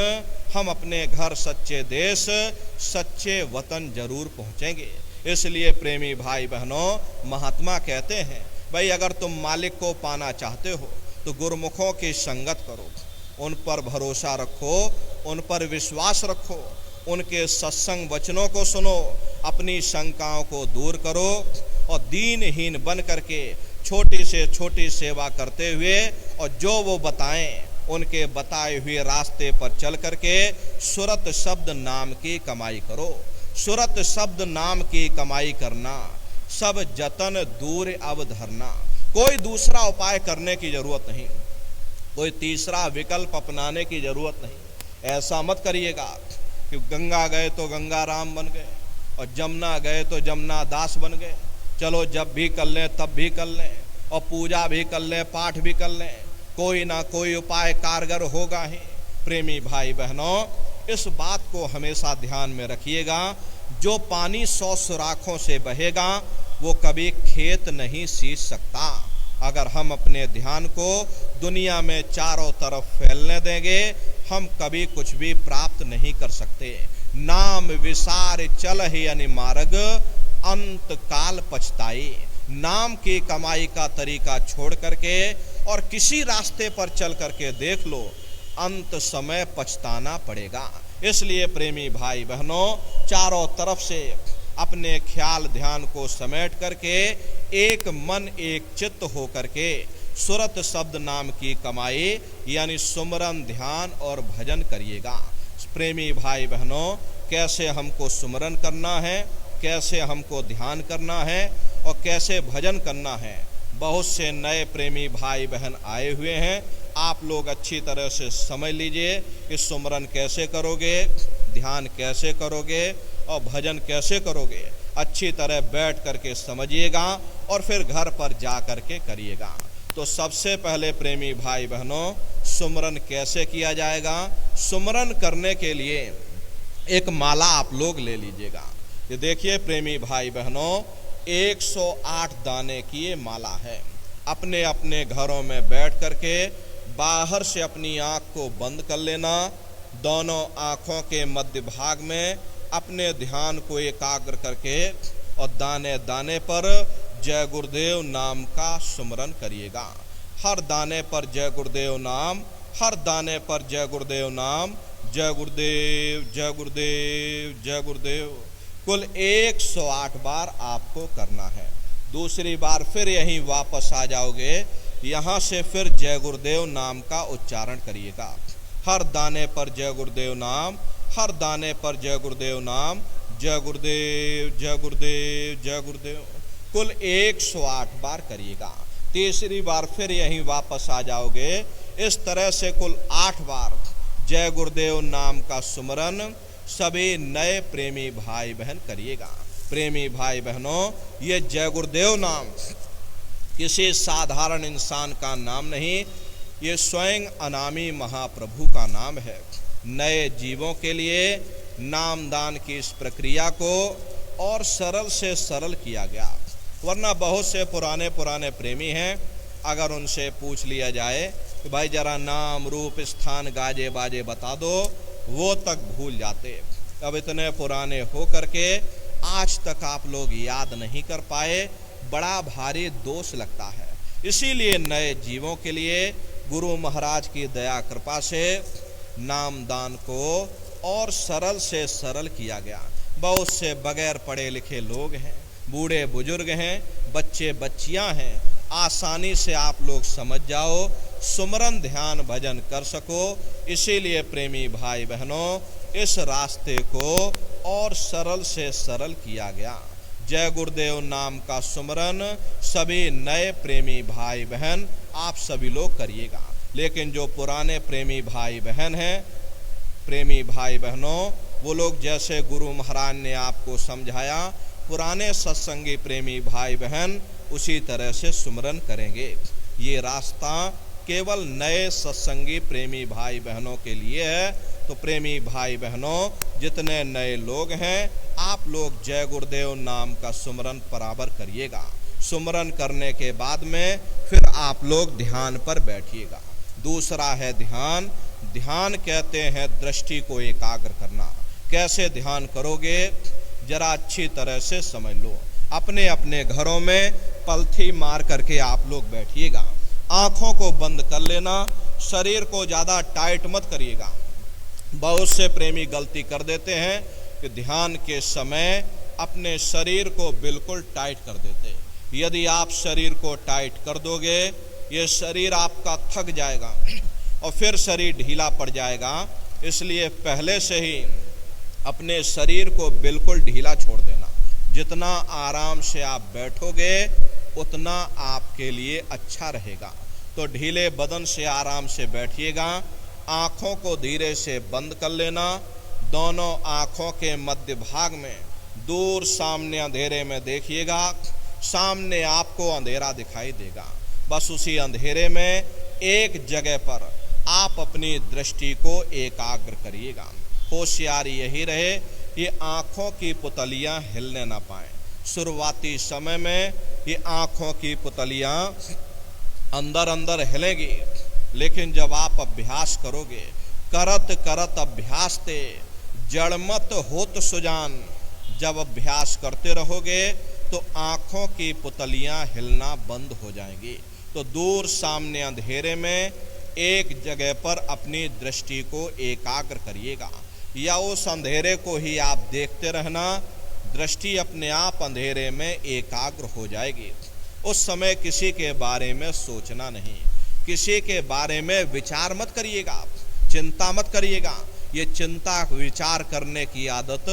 हम अपने घर सच्चे देश सच्चे वतन जरूर पहुंचेंगे। इसलिए प्रेमी भाई बहनों, महात्मा कहते हैं, भाई अगर तुम मालिक को पाना चाहते हो तो गुरुमुखों की संगत करो, उन पर भरोसा रखो, उन पर विश्वास रखो, उनके सत्संग वचनों को सुनो, अपनी शंकाओं को दूर करो, और दीनहीन बन करके छोटी से छोटी सेवा करते हुए और जो वो बताएं उनके बताए हुए रास्ते पर चल करके सुरत शब्द नाम की कमाई करो। सुरत शब्द नाम की कमाई करना, सब जतन दूर अवधरना। कोई दूसरा उपाय करने की जरूरत नहीं, कोई तीसरा विकल्प अपनाने की जरूरत नहीं। ऐसा मत करिएगा कि गंगा गए तो गंगा राम बन गए, और जमुना गए तो जमुना दास बन गए, चलो जब भी कर लें तब भी कर लें, और पूजा भी कर लें, पाठ भी कर लें, कोई ना कोई उपाय कारगर होगा ही। प्रेमी भाई बहनों, इस बात को हमेशा ध्यान में रखिएगा, जो पानी 100 सुराखों से बहेगा वो कभी खेत नहीं सींच सकता। अगर हम अपने ध्यान को दुनिया में चारों तरफ फैलने देंगे, हम कभी कुछ भी प्राप्त नहीं कर सकते। नाम विसार चल ही अनिमार्ग, अंत काल पछताई। नाम की कमाई का तरीका छोड़ करके और किसी रास्ते पर चल करके देख लो, अंत समय पछताना पड़ेगा। इसलिए प्रेमी भाई बहनों, चारों तरफ से अपने ख्याल ध्यान को समेट करके एक मन एक चित्त हो करके सुरत शब्द नाम की कमाई यानी सुमरन ध्यान और भजन करिएगा। प्रेमी भाई बहनों, कैसे हमको सुमरन करना है, कैसे हमको ध्यान करना है और कैसे भजन करना है, बहुत से नए प्रेमी भाई बहन आए हुए हैं। आप लोग अच्छी तरह से समझ लीजिए कि सुमरन कैसे करोगे, ध्यान कैसे करोगे और भजन कैसे करोगे। अच्छी तरह बैठ करके समझिएगा और फिर घर पर जा करके करिएगा। तो सबसे पहले प्रेमी भाई बहनों, सुमरन कैसे किया जाएगा? सुमरन करने के लिए एक माला आप लोग ले लीजिएगा। ये देखिए प्रेमी भाई बहनों, 108 दाने की ये माला है। अपने अपने घरों में बैठ करके बाहर से अपनी आँख को बंद कर लेना, दोनों आँखों के मध्य भाग में अपने ध्यान को एकाग्र करके और दाने दाने पर जय गुरुदेव नाम का सुमरन करिएगा। हर दाने पर जय गुरुदेव नाम, हर दाने पर जय गुरुदेव नाम, जय गुरुदेव जय गुरुदेव जय गुरुदेव, कुल 108 बार आपको करना है। दूसरी बार फिर यहीं वापस आ जाओगे, यहाँ से फिर जय गुरुदेव नाम का उच्चारण करिएगा। हर दाने पर जय गुरुदेव नाम, हर दाने पर जय गुरुदेव नाम, जय गुरुदेव जय गुरुदेव जय गुरुदेव, कुल 108 बार करिएगा। तीसरी बार फिर यहीं वापस आ जाओगे। इस तरह से कुल 8 बार जय गुरुदेव नाम का सुमरन सभी नए प्रेमी भाई बहन करिएगा। प्रेमी भाई बहनों, ये जय गुरुदेव नाम किसी साधारण इंसान का नाम नहीं, ये स्वयं अनामी महाप्रभु का नाम है। नए जीवों के लिए नामदान की इस प्रक्रिया को और सरल से सरल किया गया। वरना बहुत से पुराने पुराने प्रेमी हैं, अगर उनसे पूछ लिया जाए कि भाई जरा नाम रूप स्थान गाजे बाजे बता दो, वो तक भूल जाते। अब इतने पुराने हो करके आज तक आप लोग याद नहीं कर पाए, बड़ा भारी दोष लगता है। इसीलिए नए जीवों के लिए गुरु महाराज की दया कृपा से नामदान को और सरल से सरल किया गया। बहुत से बगैर पढ़े लिखे लोग हैं, बूढ़े बुजुर्ग हैं, बच्चे बच्चियां हैं, आसानी से आप लोग समझ जाओ, सुमरन ध्यान भजन कर सको। इसीलिए प्रेमी भाई बहनों, इस रास्ते को और सरल से सरल किया गया। जय गुरुदेव नाम का सुमरन सभी नए प्रेमी भाई बहन आप सभी लोग करिएगा। लेकिन जो पुराने प्रेमी भाई बहन हैं, प्रेमी भाई बहनों, वो लोग जैसे गुरु महाराज ने आपको समझाया, पुराने सत्संगी प्रेमी भाई बहन उसी तरह से सुमरन करेंगे। ये रास्ता केवल नए सत्संगी प्रेमी भाई बहनों के लिए है। तो प्रेमी भाई बहनों, जितने नए लोग हैं, आप लोग जय गुरुदेव नाम का सुमरन बराबर करिएगा। सुमरन करने के बाद में फिर आप लोग ध्यान पर बैठिएगा। दूसरा है ध्यान। ध्यान कहते हैं दृष्टि को एकाग्र करना। कैसे ध्यान करोगे, जरा अच्छी तरह से समझ लो। अपने अपने घरों में पलथी मार करके आप लोग बैठिएगा। आंखों को बंद कर लेना, शरीर को ज़्यादा टाइट मत करिएगा। बहुत से प्रेमी गलती कर देते हैं कि ध्यान के समय अपने शरीर को बिल्कुल टाइट कर देते। यदि आप शरीर को टाइट कर दोगे, ये शरीर आपका थक जाएगा और फिर शरीर ढीला पड़ जाएगा। इसलिए पहले से ही अपने शरीर को बिल्कुल ढीला छोड़ देना। जितना आराम से आप बैठोगे उतना आपके लिए अच्छा रहेगा। तो ढीले बदन से आराम से बैठिएगा। आँखों को धीरे से बंद कर लेना। दोनों आँखों के मध्य भाग में दूर सामने अंधेरे में देखिएगा। सामने आपको अंधेरा दिखाई देगा। बस उसी अंधेरे में एक जगह पर आप अपनी दृष्टि को एकाग्र करिएगा। होशियारी यही रहे कि आँखों की पुतलियाँ हिलने ना पाएं। शुरुआती समय में ये आँखों की पुतलियाँ अंदर अंदर हिलेंगी, लेकिन जब आप अभ्यास करोगे, करत करत अभ्यास ते जड़मत होत सुजान, जब अभ्यास करते रहोगे तो आँखों की पुतलियाँ हिलना बंद हो जाएंगी। तो दूर सामने अंधेरे में एक जगह पर अपनी दृष्टि को एकाग्र करिएगा, या उस अंधेरे को ही आप देखते रहना। दृष्टि अपने आप अंधेरे में एकाग्र हो जाएगी। उस समय किसी के बारे में सोचना नहीं, किसी के बारे में विचार मत करिएगा, चिंता मत करिएगा। ये चिंता विचार करने की आदत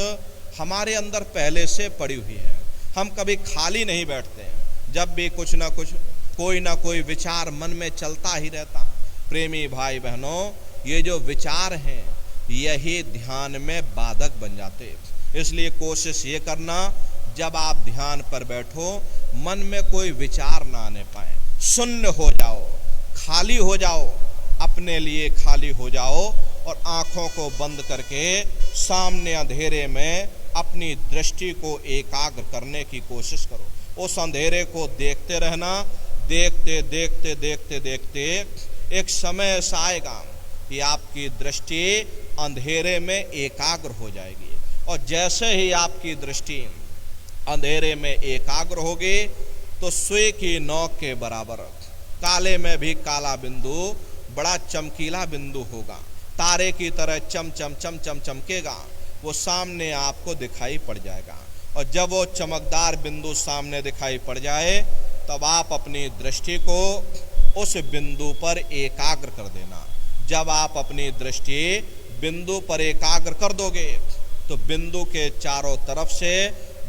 हमारे अंदर पहले से पड़ी हुई है। हम कभी खाली नहीं बैठते हैं। जब भी कुछ ना कुछ, कोई ना कोई विचार मन में चलता ही रहता। प्रेमी भाई बहनों, ये जो विचार हैं यही ध्यान में बाधक बन जाते। इसलिए कोशिश ये करना, जब आप ध्यान पर बैठो मन में कोई विचार ना आने पाए। शून्य हो जाओ, खाली हो जाओ, अपने लिए खाली हो जाओ और आँखों को बंद करके सामने अंधेरे में अपनी दृष्टि को एकाग्र करने की कोशिश करो। उस अंधेरे को देखते रहना। देखते देखते देखते देखते एक समय ऐसा आएगा कि आपकी दृष्टि अंधेरे में एकाग्र हो जाएगी। और जैसे ही आपकी दृष्टि अंधेरे में एकाग्र होगी तो सुई की नोक के बराबर, काले में भी काला बिंदु बड़ा चमकीला बिंदु होगा। तारे की तरह चम चम चम चम चमकेगा, वो सामने आपको दिखाई पड़ जाएगा। और जब वो चमकदार बिंदु सामने दिखाई पड़ जाए तब आप अपनी दृष्टि को उस बिंदु पर एकाग्र कर देना। जब आप अपनी दृष्टि बिंदु पर एकाग्र कर दोगे तो बिंदु के चारों तरफ से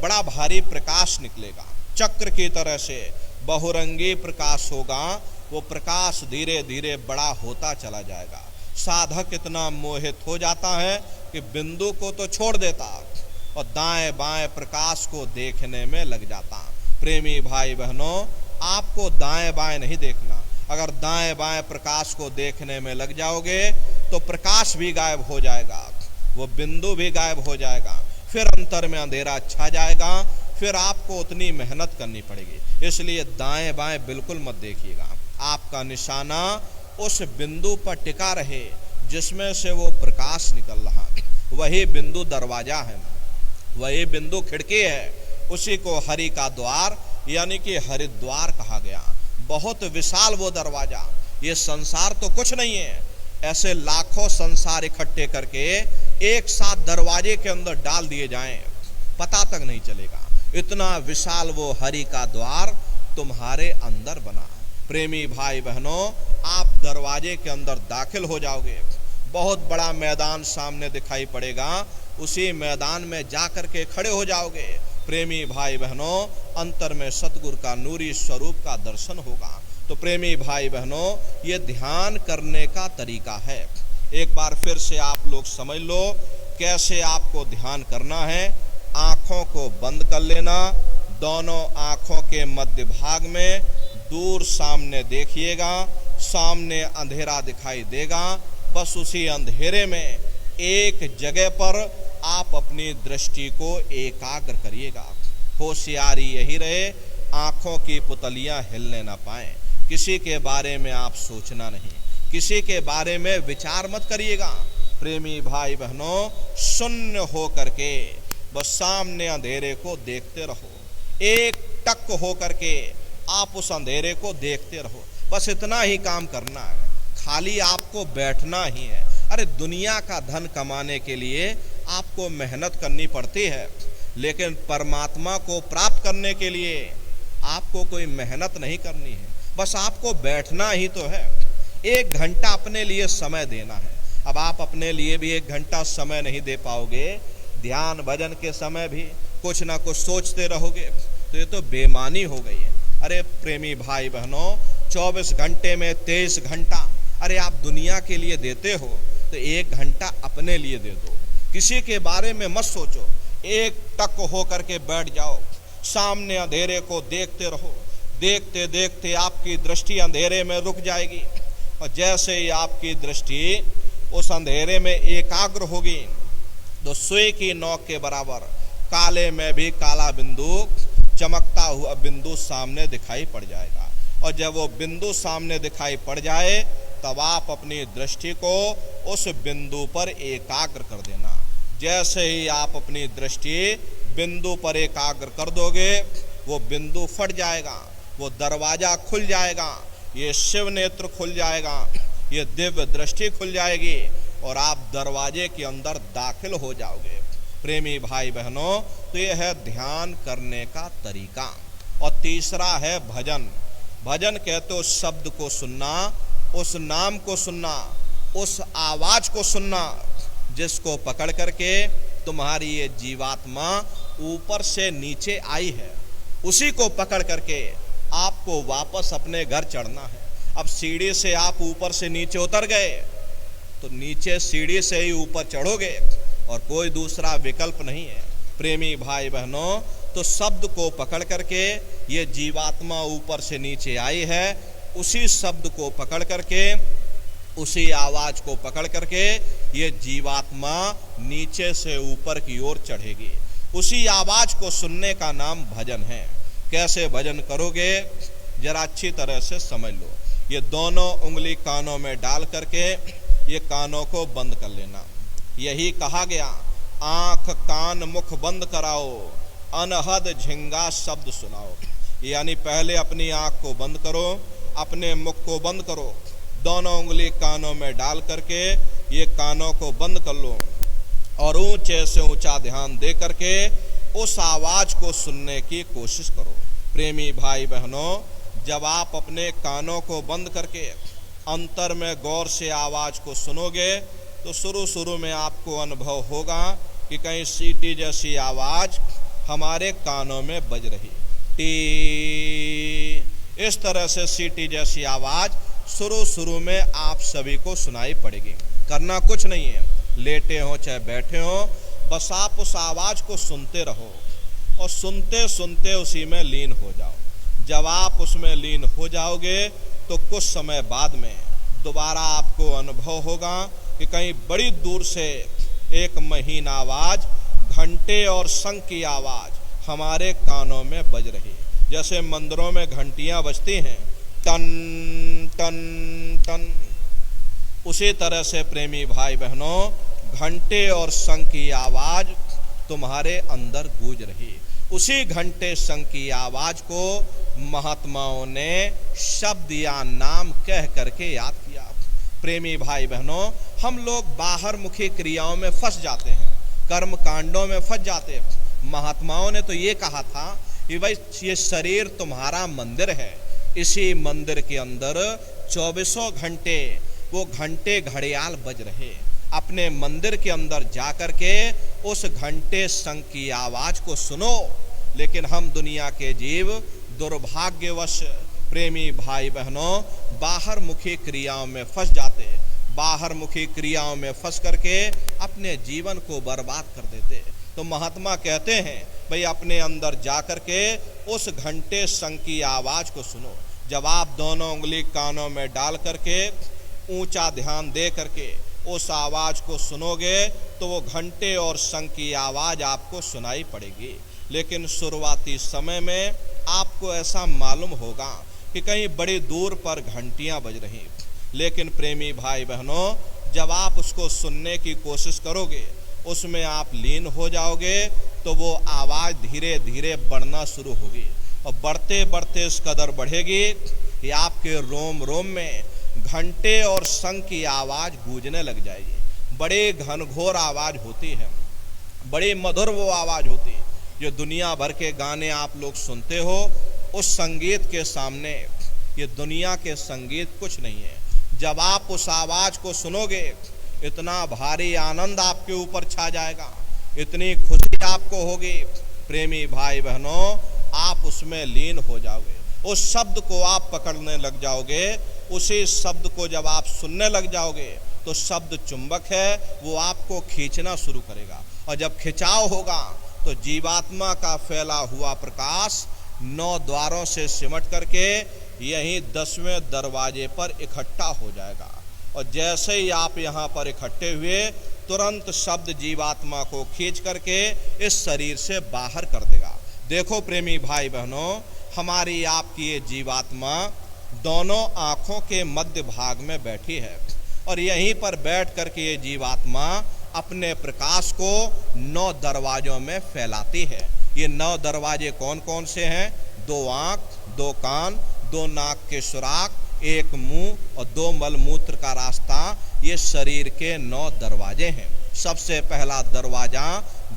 बड़ा भारी प्रकाश निकलेगा। चक्र की तरह से बहुरंगी प्रकाश होगा। वो प्रकाश धीरे धीरे बड़ा होता चला जाएगा। साधक इतना मोहित हो जाता है कि बिंदु को तो छोड़ देता और दाएं बाएं प्रकाश को देखने में लग जाता। प्रेमी भाई बहनों, आपको दाएं बाएं नहीं देखना। अगर दाएं बाएं प्रकाश को देखने में लग जाओगे तो प्रकाश भी गायब हो जाएगा, वो बिंदु भी गायब हो जाएगा। फिर अंतर में अंधेरा छा जाएगा। फिर आपको उतनी मेहनत करनी पड़ेगी। इसलिए दाएं बाएं बिल्कुल मत देखिएगा। आपका निशाना उस बिंदु पर टिका रहे जिसमें से वो प्रकाश निकल रहा। वही बिंदु दरवाजा है, वही बिंदु खिड़की है। उसी को हरि का द्वार यानी कि हरिद्वार कहा गया। बहुत विशाल वो दरवाजा। ये संसार तो कुछ नहीं है। ऐसे लाखों संसार इकट्ठे करके एक साथ दरवाजे के अंदर डाल दिए जाएं, पता तक नहीं चलेगा। इतना विशाल वो हरि का द्वार तुम्हारे अंदर बना। प्रेमी भाई बहनों, आप दरवाजे के अंदर दाखिल हो जाओगे, बहुत बड़ा मैदान सामने दिखाई पड़ेगा, उसी मैदान में जाकर के खड़े हो जाओगे। प्रेमी भाई बहनों, अंतर में सतगुरु का नूरी स्वरूप का दर्शन होगा। तो प्रेमी भाई बहनों, ये ध्यान करने का तरीका है। एक बार फिर से आप लोग समझ लो कैसे आपको ध्यान करना है। आंखों को बंद कर लेना, दोनों आंखों के मध्य भाग में दूर सामने देखिएगा, सामने अंधेरा दिखाई देगा। बस उसी अंधेरे में एक जगह पर आप अपनी दृष्टि को एकाग्र करिएगा। होशियारी यही रहे, आंखों की पुतलियां हिलने ना पाएं। किसी के बारे में आप सोचना नहीं, किसी के बारे में विचार मत करिएगा। प्रेमी भाई बहनों, शून्य हो करके बस सामने अंधेरे को देखते रहो। एक टक हो करके आप उस अंधेरे को देखते रहो। बस इतना ही काम करना है, खाली आपको बैठना ही है। अरे दुनिया का धन कमाने के लिए आपको मेहनत करनी पड़ती है, लेकिन परमात्मा को प्राप्त करने के लिए आपको कोई मेहनत नहीं करनी है, बस आपको बैठना ही तो है। 1 घंटा अपने लिए समय देना है। अब आप अपने लिए भी 1 घंटा समय नहीं दे पाओगे, ध्यान भजन के समय भी कुछ ना कुछ सोचते रहोगे, तो ये तो बेईमानी हो गई है। अरे प्रेमी भाई बहनों, 24 घंटे में 23 घंटा अरे आप दुनिया के लिए देते हो, तो 1 घंटा अपने लिए दे दो। किसी के बारे में मत सोचो, एक टक हो करके बैठ जाओ, सामने अंधेरे को देखते रहो। देखते देखते आपकी दृष्टि अंधेरे में रुक जाएगी, और जैसे ही आपकी दृष्टि उस अंधेरे में एकाग्र होगी, तो सुई की नोक के बराबर काले में भी काला बिंदु, चमकता हुआ बिंदु सामने दिखाई पड़ जाएगा। और जब वो बिंदु सामने दिखाई पड़ जाए, तब आप अपनी दृष्टि को उस बिंदु पर एकाग्र कर देना। जैसे ही आप अपनी दृष्टि बिंदु पर एकाग्र कर दोगे, वो बिंदु फट जाएगा, वो दरवाजा खुल जाएगा, ये शिव नेत्र खुल जाएगा, ये दिव्य दृष्टि खुल जाएगी, और आप दरवाजे के अंदर दाखिल हो जाओगे। प्रेमी भाई बहनों, तो ये है ध्यान करने का तरीका। और तीसरा है भजन। भजन कहते हो शब्द को सुनना, उस नाम को सुनना, उस आवाज को सुनना, जिसको पकड़ करके तुम्हारी ये जीवात्मा ऊपर से नीचे आई है, उसी को पकड़ करके आपको वापस अपने घर चढ़ना है। अब सीढ़ी से आप ऊपर से नीचे उतर गए, तो नीचे सीढ़ी से ही ऊपर चढ़ोगे, और कोई दूसरा विकल्प नहीं है। प्रेमी भाई बहनों, तो शब्द को पकड़ करके ये जीवात्मा ऊपर से नीचे आई है, उसी शब्द को पकड़ करके, उसी आवाज को पकड़ करके ये जीवात्मा नीचे से ऊपर की ओर चढ़ेगी। उसी आवाज को सुनने का नाम भजन है। कैसे भजन करोगे, जरा अच्छी तरह से समझ लो। ये दोनों उंगली कानों में डाल करके ये कानों को बंद कर लेना। यही कहा गया, आंख कान मुख बंद कराओ, अनहद झिंगा शब्द सुनाओ। यानी पहले अपनी आंख को बंद करो, अपने मुख को बंद करो, दोनों उंगली कानों में डाल करके ये कानों को बंद कर लो, और ऊंचे से ऊंचा ध्यान दे करके उस आवाज को सुनने की कोशिश करो। प्रेमी भाई बहनों, जब आप अपने कानों को बंद करके अंतर में गौर से आवाज को सुनोगे, तो शुरू में आपको अनुभव होगा कि कहीं सीटी जैसी आवाज हमारे कानों में बज रही, टी, इस तरह से सीटी जैसी आवाज शुरू में आप सभी को सुनाई पड़ेगी। करना कुछ नहीं है, लेटे हो चाहे बैठे हो, बस आप उस आवाज को सुनते रहो, और सुनते सुनते उसी में लीन हो जाओ। जब आप उसमें लीन हो जाओगे, तो कुछ समय बाद में दोबारा आपको अनुभव होगा कि कहीं बड़ी दूर से एक महीन आवाज, घंटे और शंख की आवाज हमारे कानों में बज रही। जैसे मंदिरों में घंटियां बजती हैं, टन टन टन, उसी तरह से प्रेमी भाई बहनों, घंटे और शंख की आवाज तुम्हारे अंदर गूंज रही। उसी घंटे शंख की आवाज को महात्माओं ने शब्द या नाम कह करके याद किया। प्रेमी भाई बहनों, हम लोग बाहर मुखी क्रियाओं में फंस जाते हैं, कर्म कांडों में फंस जाते हैं, महात्माओं ने तो ये कहा था कि भाई ये शरीर तुम्हारा मंदिर है, इसी मंदिर के अंदर 24 घंटे वो घंटे घड़ियाल बज रहे। अपने मंदिर के अंदर जाकर के उस घंटे शंख की आवाज को सुनो। लेकिन हम दुनिया के जीव दुर्भाग्यवश प्रेमी भाई बहनों बाहर मुखी क्रियाओं में फंस जाते, बाहर मुखी क्रियाओं में फंस करके अपने जीवन को बर्बाद कर देते। तो महात्मा कहते हैं भाई अपने अंदर जाकर के उस घंटे शंख की आवाज को सुनो। जब आप दोनों उंगली कानों में डाल करके ऊंचा ध्यान दे करके उस आवाज को सुनोगे तो वो घंटे और शंख की आवाज आपको सुनाई पड़ेगी। लेकिन शुरुआती समय में आपको ऐसा मालूम होगा कि कहीं बड़ी दूर पर घंटियां बज रही, लेकिन प्रेमी भाई बहनों जब आप उसको सुनने की कोशिश करोगे, उसमें आप लीन हो जाओगे, तो वो आवाज धीरे धीरे बढ़ना शुरू होगी और बढ़ते बढ़ते इस कदर बढ़ेगी कि आपके रोम रोम में घंटे और शंख की आवाज गूंजने लग जाएगी। बड़े घनघोर आवाज होती है, बड़ी मधुर वो आवाज होती है। जो दुनिया भर के गाने आप लोग सुनते हो, उस संगीत के सामने ये दुनिया के संगीत कुछ नहीं है। जब आप उस आवाज को सुनोगे, इतना भारी आनंद आपके ऊपर छा जाएगा, इतनी खुशी आपको होगी प्रेमी भाई बहनों, आप उसमें लीन हो जाओगे। उस शब्द को आप पकड़ने लग जाओगे, उसी शब्द को जब आप सुनने लग जाओगे तो शब्द चुंबक है, वो आपको खींचना शुरू करेगा। और जब खिंचाव होगा तो जीवात्मा का फैला हुआ प्रकाश 9 द्वारों से सिमट करके यहीं 10वें दरवाजे पर इकट्ठा हो जाएगा। और जैसे ही आप यहाँ पर इकट्ठे हुए, तुरंत शब्द जीवात्मा को खींच करके इस शरीर से बाहर कर देगा। देखो प्रेमी भाई बहनों, हमारी आपकी ये जीवात्मा दोनों आँखों के मध्य भाग में बैठी है और यहीं पर बैठ करके ये जीवात्मा अपने प्रकाश को 9 दरवाजों में फैलाती है। ये 9 दरवाजे कौन कौन से हैं? 2 आँख, 2 कान, 2 नाक के सुराख, 1 मुंह और 2 मलमूत्र का रास्ता, ये शरीर के 9 दरवाजे हैं। सबसे पहला दरवाजा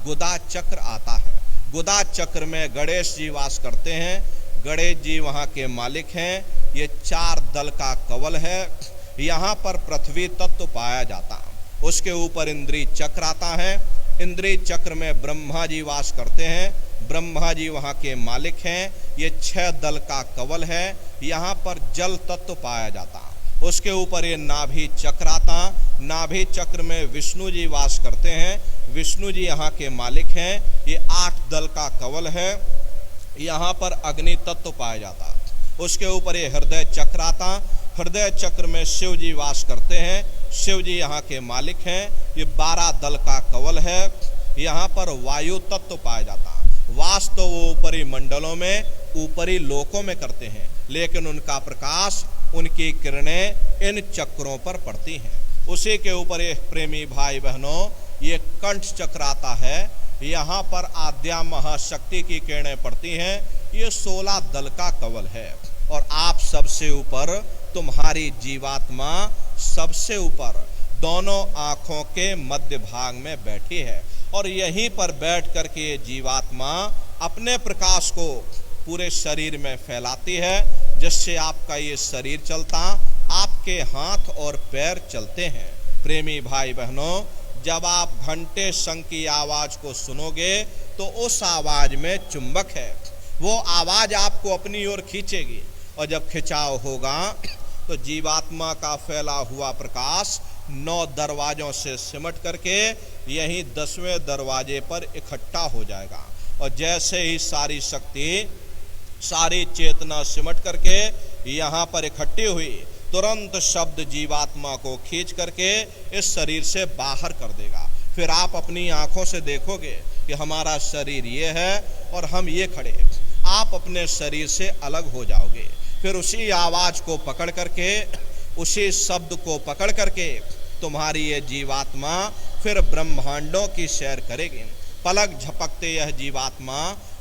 गुदा चक्र आता है। गुदा चक्र में गणेश जी वास करते हैं। गणेश जी वहाँ के मालिक हैं। ये 4 दल का कवल है। यहाँ पर पृथ्वी तत्व पाया जाता है। उसके ऊपर इंद्री चक्र आता है। इंद्री चक्र में ब्रह्मा जी वास करते हैं। ब्रह्मा जी वहाँ के मालिक हैं। ये 6 दल का कवल है। यहाँ पर जल तत्व पाया जाता। उसके ऊपर ये नाभि चक्र आता। नाभि चक्र में विष्णु जी वास करते हैं। विष्णु जी यहाँ के मालिक हैं। ये 8 दल का कवल है। यहाँ पर अग्नि तत्व पाया जाता। उसके ऊपर ये हृदय चक्र आता। हृदय चक्र में शिव जी वास करते हैं। शिव जी यहाँ के मालिक हैं। ये 12 दल का कवल है। यहाँ पर वायु तत्व पाया जाता। वास तो वो ऊपरी मंडलों में, ऊपरी लोकों में करते हैं, लेकिन उनका प्रकाश, उनकी किरणें इन चक्रों पर पड़ती हैं। उसी के ऊपर ये प्रेमी भाई बहनों ये कंठ चक्र आता है। यहाँ पर आद्या महाशक्ति की किरणें पड़ती हैं। ये 16 दल का कवल है। और आप सबसे ऊपर, तुम्हारी जीवात्मा सबसे ऊपर दोनों आँखों के मध्य भाग में बैठी है। और यहीं पर बैठ कर के ये जीवात्मा अपने प्रकाश को पूरे शरीर में फैलाती है, जिससे आपका ये शरीर चलता, आपके हाथ और पैर चलते हैं। प्रेमी भाई बहनों, जब आप घंटे शंख की आवाज को सुनोगे तो उस आवाज में चुंबक है। वो आवाज आपको अपनी ओर खींचेगी और जब खिंचाव होगा तो जीवात्मा का फैला हुआ प्रकाश 9 दरवाजों से सिमट करके यहीं 10वें दरवाजे पर इकट्ठा हो जाएगा। और जैसे ही सारी शक्ति, सारी चेतना सिमट करके यहाँ पर इकट्ठी हुई, तुरंत शब्द जीवात्मा को खींच करके इस शरीर से बाहर कर देगा। फिर आप अपनी आंखों से देखोगे कि हमारा शरीर ये है और हम ये खड़े। आप अपने शरीर से अलग हो जाओगे। फिर उसी आवाज को पकड़ करके, उसी शब्द को पकड़ करके तुम्हारी ये जीवात्मा फिर ब्रह्मांडों की सैर करेगी। पलक झपकते यह जीवात्मा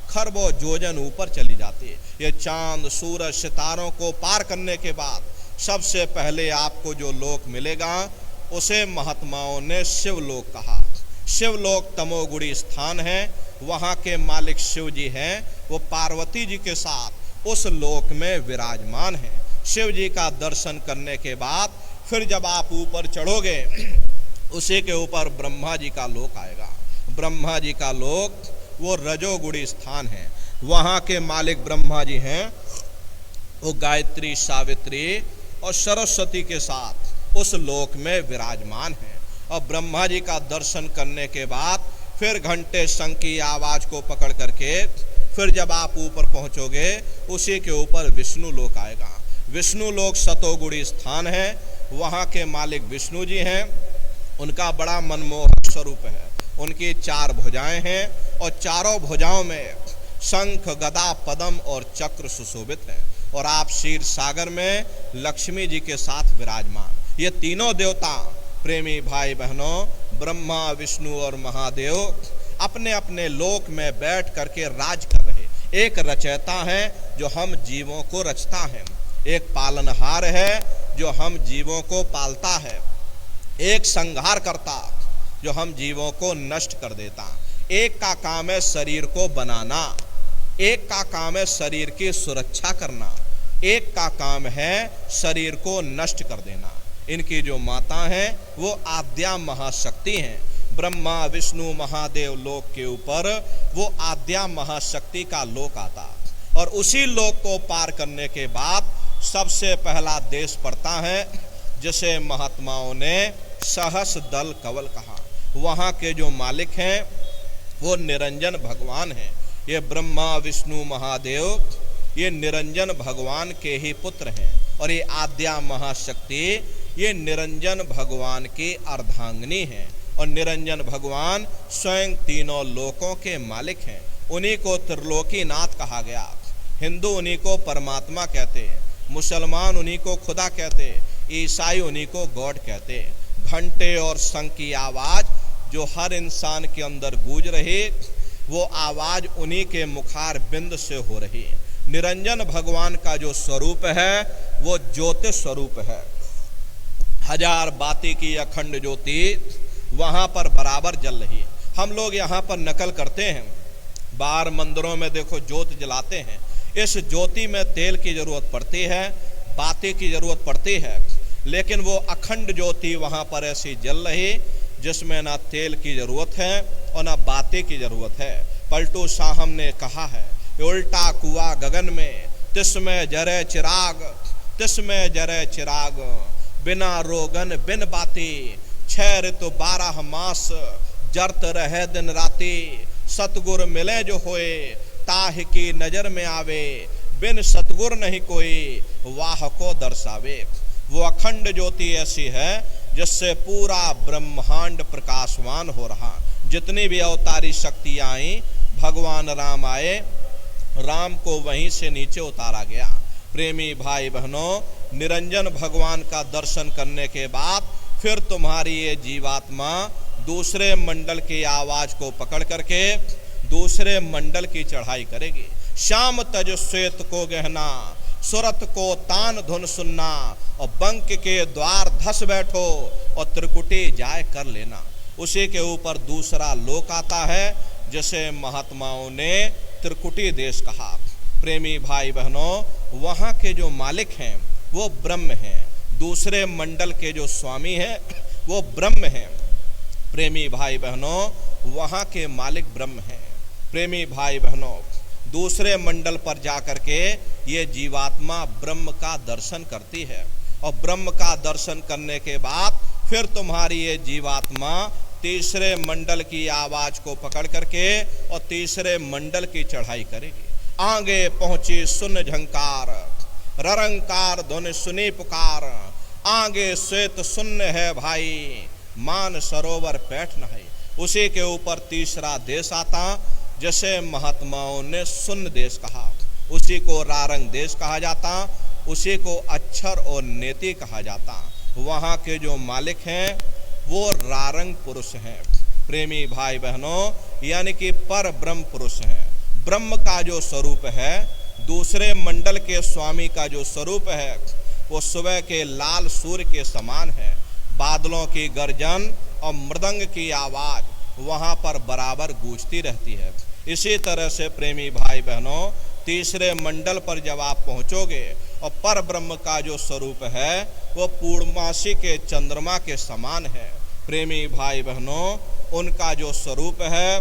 खरबों योजन ऊपर चली जाती है। ये चांद, सूरज, सितारों को पार करने के बाद सबसे पहले आपको जो लोक मिलेगा उसे महात्माओं ने शिवलोक कहा। शिवलोक तमोगुणी स्थान है। वहाँ के मालिक शिव जी हैं, वो पार्वती जी के साथ उस लोक में विराजमान हैं। शिव जी का दर्शन करने के बाद फिर जब आप ऊपर चढ़ोगे, उसी के ऊपर ब्रह्मा जी का लोक आएगा। ब्रह्मा जी का लोक वो रजोगुणी स्थान है। वहाँ के मालिक ब्रह्मा जी हैं, वो गायत्री, सावित्री और सरस्वती के साथ उस लोक में विराजमान हैं। और ब्रह्मा जी का दर्शन करने के बाद फिर घंटे शंख की आवाज को पकड़ करके फिर जब आप ऊपर पहुंचोगे, उसी के ऊपर विष्णु लोक आएगा। विष्णु लोक सतोगुणी स्थान है। वहाँ के मालिक विष्णु जी हैं। उनका बड़ा मनमोहक स्वरूप है। उनकी 4 भुजाएं हैं और चारों भुजाओं में शंख, गदा, पद्म और चक्र सुशोभित है। और आप क्षीर सागर में लक्ष्मी जी के साथ विराजमान। ये तीनों देवता, प्रेमी भाई बहनों, ब्रह्मा, विष्णु और महादेव अपने अपने लोक में बैठ करके राज कर रहे। एक रचयिता है जो हम जीवों को रचता है, एक पालनहार है जो हम जीवों को पालता है, एक संहार करता जो हम जीवों को नष्ट कर देता। एक का काम है शरीर को बनाना, एक का काम है शरीर की सुरक्षा करना, एक का काम है शरीर को नष्ट कर देना। इनकी जो माता हैं वो आद्या महाशक्ति हैं। ब्रह्मा, विष्णु, महादेव लोक के ऊपर वो आद्या महाशक्ति का लोक आता। और उसी लोक को पार करने के बाद सबसे पहला देश पड़ता है जिसे महात्माओं ने सहस दल कवल कहा। वहाँ के जो मालिक हैं वो निरंजन भगवान हैं। ये ब्रह्मा, विष्णु, महादेव ये निरंजन भगवान के ही पुत्र हैं। और ये आद्या महाशक्ति ये निरंजन भगवान की अर्धांगिनी हैं। और निरंजन भगवान स्वयं तीनों लोकों के मालिक हैं। उन्हीं को त्रिलोकीनाथ कहा गया। हिंदू उन्हीं को परमात्मा कहते हैं, मुसलमान उन्हीं को खुदा कहते, ईसाई उन्हीं को गॉड कहते। घंटे और शंख की आवाज जो हर इंसान के अंदर गूंज रही, वो आवाज उन्हीं के मुखार बिंद से हो रही। निरंजन भगवान का जो स्वरूप है वो ज्योति स्वरूप है। 1000 बाती की अखंड ज्योति वहां पर बराबर जल रही। हम लोग यहाँ पर नकल करते हैं, बाहर मंदिरों में देखो ज्योत जलाते हैं। इस ज्योति में तेल की जरूरत पड़ती है, बाती की जरूरत पड़ती है, लेकिन वो अखंड ज्योति वहां पर ऐसी जल रही जिसमें ना तेल की जरूरत है और ना बाती की जरूरत है। पलटू साहब ने कहा है, उल्टा कुआ गगन में तिसमें जरे चिराग, तिसमें जरे चिराग, बिना रोगन बिन बाती, 6 ऋतु 12 मास, जरत रहे दिन राती, सतगुर मिले जो होए, ताह की नजर में आवे, बिन सतगुर नहीं कोई, वाह को दर्शावे। वो अखंड ज्योति ऐसी है जिससे पूरा ब्रह्मांड प्रकाशवान हो रहा। जितनी भी अवतारी शक्तियां आई, भगवान राम आए, राम को वहीं से नीचे उतारा गया। प्रेमी भाई बहनों, निरंजन भगवान का दर्शन करने के बाद फिर तुम्हारी ये जीवात्मा दूसरे मंडल की आवाज को पकड़ करके दूसरे मंडल की चढ़ाई करेगी। श्याम तज श्वेत को गहना, सुरत को तान धुन सुनना, और बंक के द्वार धस बैठो और त्रिकुटी जाय कर लेना। उसी के ऊपर दूसरा लोक आता है जिसे महात्माओं ने त्रिकुटी देश कहा। प्रेमी भाई बहनों, वहाँ के जो मालिक हैं वो ब्रह्म हैं। दूसरे मंडल के जो स्वामी हैं वो ब्रह्म हैं। प्रेमी भाई बहनों, वहाँ के मालिक ब्रह्म हैं। प्रेमी भाई बहनों, दूसरे मंडल पर जाकर के ये जीवात्मा ब्रह्म का दर्शन करती है। और ब्रह्म का दर्शन करने के बाद फिर तुम्हारी ये जीवात्मा तीसरे मंडल की आवाज को पकड़ करके और तीसरे मंडल की चढ़ाई करेगी। आगे पहुंची सुन झंकार, ररंकार धुन सुनी पुकार, आगे श्वेत शून्य है भाई, मान सरोवर पैठ नहीं। उसी के ऊपर तीसरा देश आता जैसे महात्माओं ने शून्य देश कहा। उसी को रारंग देश कहा जाता, उसी को अक्षर और नेति कहा जाता। वहाँ के जो मालिक हैं वो रारंग पुरुष हैं। प्रेमी भाई बहनों, यानी कि पर ब्रह्म पुरुष हैं। ब्रह्म का जो स्वरूप है, दूसरे मंडल के स्वामी का जो स्वरूप है, वो सुबह के लाल सूर्य के समान है। बादलों की गर्जन और मृदंग की आवाज वहाँ पर बराबर गूंजती रहती है। इसी तरह से प्रेमी भाई बहनों, तीसरे मंडल पर जब आप पहुंचोगे और पर ब्रह्म का जो स्वरूप है वो पूर्णमासी के चंद्रमा के समान है। प्रेमी भाई बहनों, उनका जो स्वरूप है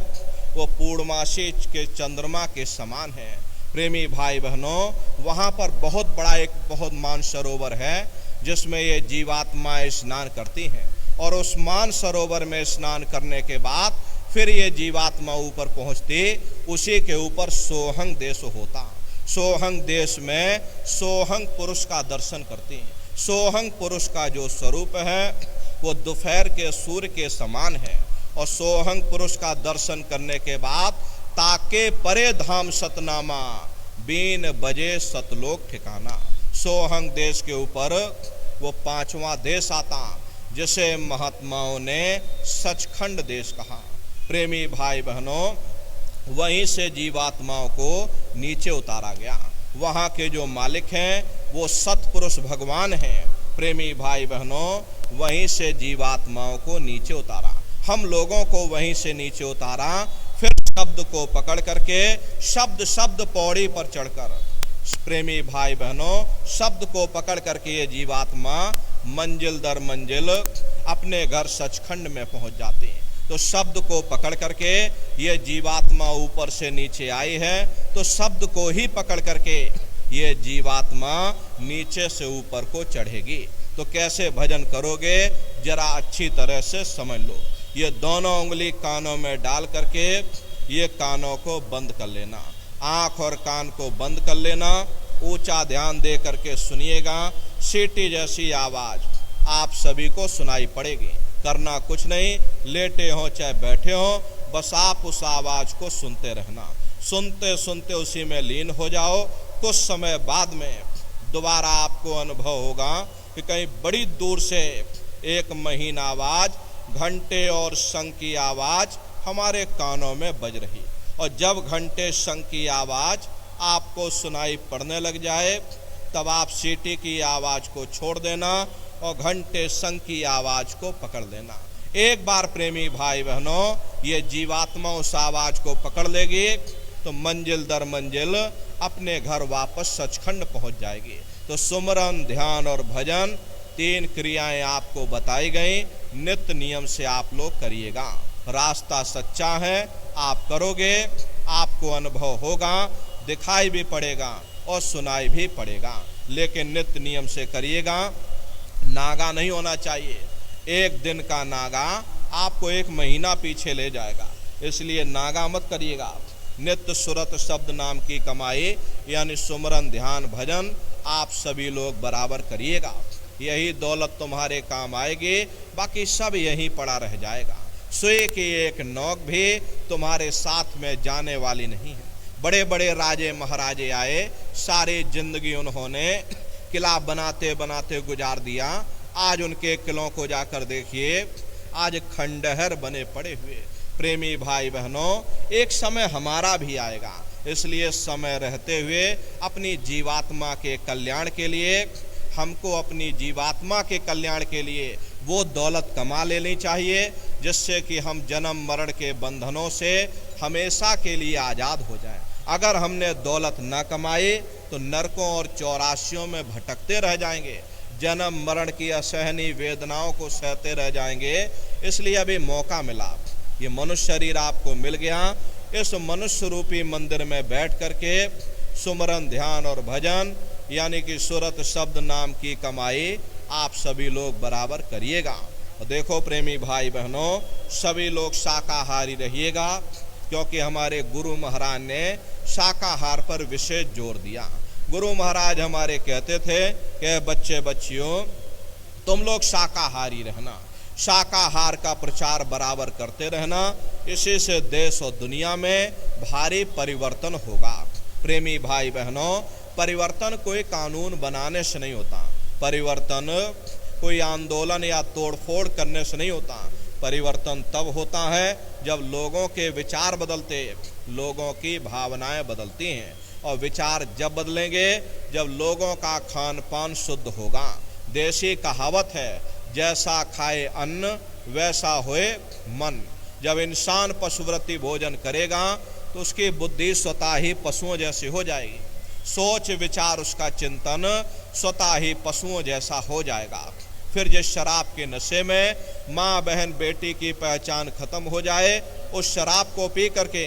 वो पूर्णमासी के चंद्रमा के समान है। प्रेमी भाई बहनों, वहाँ पर बहुत बड़ा एक बहुत मानसरोवर है जिसमें ये जीवात्माएं स्नान करती हैं, और उस मानसरोवर में स्नान करने के बाद फिर ये जीवात्मा ऊपर पहुंचती, उसी के ऊपर सोहंग देश होता। सोहंग देश में सोहंग पुरुष का दर्शन करती हैं। सोहंग पुरुष का जो स्वरूप है वो दोपहर के सूर्य के समान है, और सोहंग पुरुष का दर्शन करने के बाद ताके परे धाम सतनामा, बीन बजे सतलोक ठिकाना। सोहंग देश के ऊपर वो पांचवा देश आता जिसे महात्माओं ने सचखंड देश कहा। प्रेमी भाई बहनों, वहीं से जीवात्माओं को नीचे उतारा गया। वहाँ के जो मालिक हैं वो सतपुरुष भगवान हैं। प्रेमी भाई बहनों, वहीं से जीवात्माओं को नीचे उतारा, हम लोगों को वहीं से नीचे उतारा। फिर शब्द को पकड़ करके शब्द शब्द पौड़ी पर चढ़कर, प्रेमी भाई बहनों, शब्द को पकड़ करके ये जीवात्मा मंजिल दर मंजिल अपने घर सचखंड में पहुंच जाती है। तो शब्द को पकड़ करके ये जीवात्मा ऊपर से नीचे आई है, तो शब्द को ही पकड़ करके ये जीवात्मा नीचे से ऊपर को चढ़ेगी। तो कैसे भजन करोगे जरा अच्छी तरह से समझ लो। ये दोनों उंगली कानों में डाल करके ये कानों को बंद कर लेना, आँख और कान को बंद कर लेना, ऊंचा ध्यान दे करके सुनिएगा। सीटी जैसी आवाज आप सभी को सुनाई पड़ेगी। करना कुछ नहीं, लेटे हो चाहे बैठे हो, बस आप उस आवाज को सुनते रहना। सुनते सुनते उसी में लीन हो जाओ। कुछ समय बाद में दोबारा आपको अनुभव होगा कि कहीं बड़ी दूर से एक महीन आवाज, घंटे और शंख की आवाज हमारे कानों में बज रही, और जब घंटे शंख की आवाज आपको सुनाई पड़ने लग जाए तब आप सीटी की आवाज को छोड़ देना और घंटे शंख की आवाज को पकड़ लेना। एक बार प्रेमी भाई बहनों, ये जीवात्मा उस आवाज को पकड़ लेगी तो मंजिल दर मंजिल अपने घर वापस सचखंड पहुंच जाएगी। तो सुमरन, ध्यान और भजन, तीन क्रियाएं आपको बताई गई, नित्य नियम से आप लोग करिएगा। रास्ता सच्चा है, आप करोगे, आपको अनुभव होगा, दिखाई भी पड़ेगा और सुनाई भी पड़ेगा, लेकिन नित्य नियम से करिएगा। नागा नहीं होना चाहिए। एक दिन का नागा आपको एक महीना पीछे ले जाएगा, इसलिए नागा मत करिएगा। नित्य सुरत शब्द नाम की कमाई यानी सुमरन, ध्यान, भजन आप सभी लोग बराबर करिएगा। यही दौलत तुम्हारे काम आएगी, बाकी सब यहीं पड़ा रह जाएगा। सुई की एक नोक भी तुम्हारे साथ में जाने वाली नहीं है। बड़े बड़े राजे महाराजे आए, सारी जिंदगी उन्होंने किला बनाते बनाते गुजार दिया। आज उनके किलों को जाकर देखिए, आज खंडहर बने पड़े हुए। प्रेमी भाई बहनों, एक समय हमारा भी आएगा, इसलिए समय रहते हुए अपनी जीवात्मा के कल्याण के लिए, हमको अपनी जीवात्मा के कल्याण के लिए वो दौलत कमा लेनी चाहिए जिससे कि हम जन्म मरण के बंधनों से हमेशा के लिए आज़ाद हो जाएं। अगर हमने दौलत न कमाई तो नरकों और चौरासियों में भटकते रह जाएंगे, जन्म मरण की असहनीय वेदनाओं को सहते रह जाएंगे। इसलिए अभी मौका मिला, ये मनुष्य शरीर आपको मिल गया, इस मनुष्य रूपी मंदिर में बैठ करके सुमरन, ध्यान और भजन यानी कि सुरत शब्द नाम की कमाई आप सभी लोग बराबर करिएगा। और देखो प्रेमी भाई बहनों, सभी लोग शाकाहारी रहिएगा, क्योंकि हमारे गुरु महाराज ने शाकाहार पर विशेष जोर दिया। गुरु महाराज हमारे कहते थे कि बच्चे बच्चियों तुम लोग शाकाहारी रहना, शाकाहार का प्रचार बराबर करते रहना, इसी से देश और दुनिया में भारी परिवर्तन होगा। प्रेमी भाई बहनों, परिवर्तन कोई कानून बनाने से नहीं होता, परिवर्तन कोई आंदोलन या तोड़फोड़ करने से नहीं होता। परिवर्तन तब होता है जब लोगों के विचार बदलते, लोगों की भावनाएं बदलती हैं, और विचार जब बदलेंगे जब लोगों का खान पान शुद्ध होगा। देसी कहावत है, जैसा खाए अन्न वैसा होए मन। जब इंसान पशुवृत्ति भोजन करेगा तो उसकी बुद्धि स्वतः ही पशुओं जैसी हो जाएगी, सोच विचार उसका चिंतन स्वतः ही पशुओं जैसा हो जाएगा। फिर जिस शराब के नशे में माँ बहन बेटी की पहचान खत्म हो जाए, उस शराब को पी करके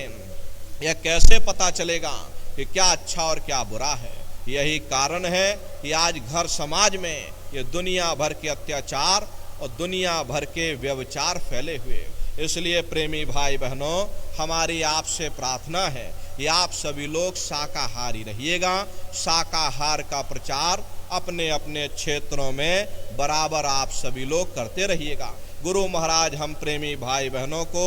यह कैसे पता चलेगा कि क्या अच्छा और क्या बुरा है। यही कारण है कि आज घर समाज में ये दुनिया भर के अत्याचार और दुनिया भर के व्यभिचार फैले हुए। इसलिए प्रेमी भाई बहनों, हमारी आपसे प्रार्थना है कि आप सभी लोग शाकाहारी रहिएगा। शाकाहार का प्रचार अपने अपने क्षेत्रों में बराबर आप सभी लोग करते रहिएगा। गुरु महाराज हम प्रेमी भाई बहनों को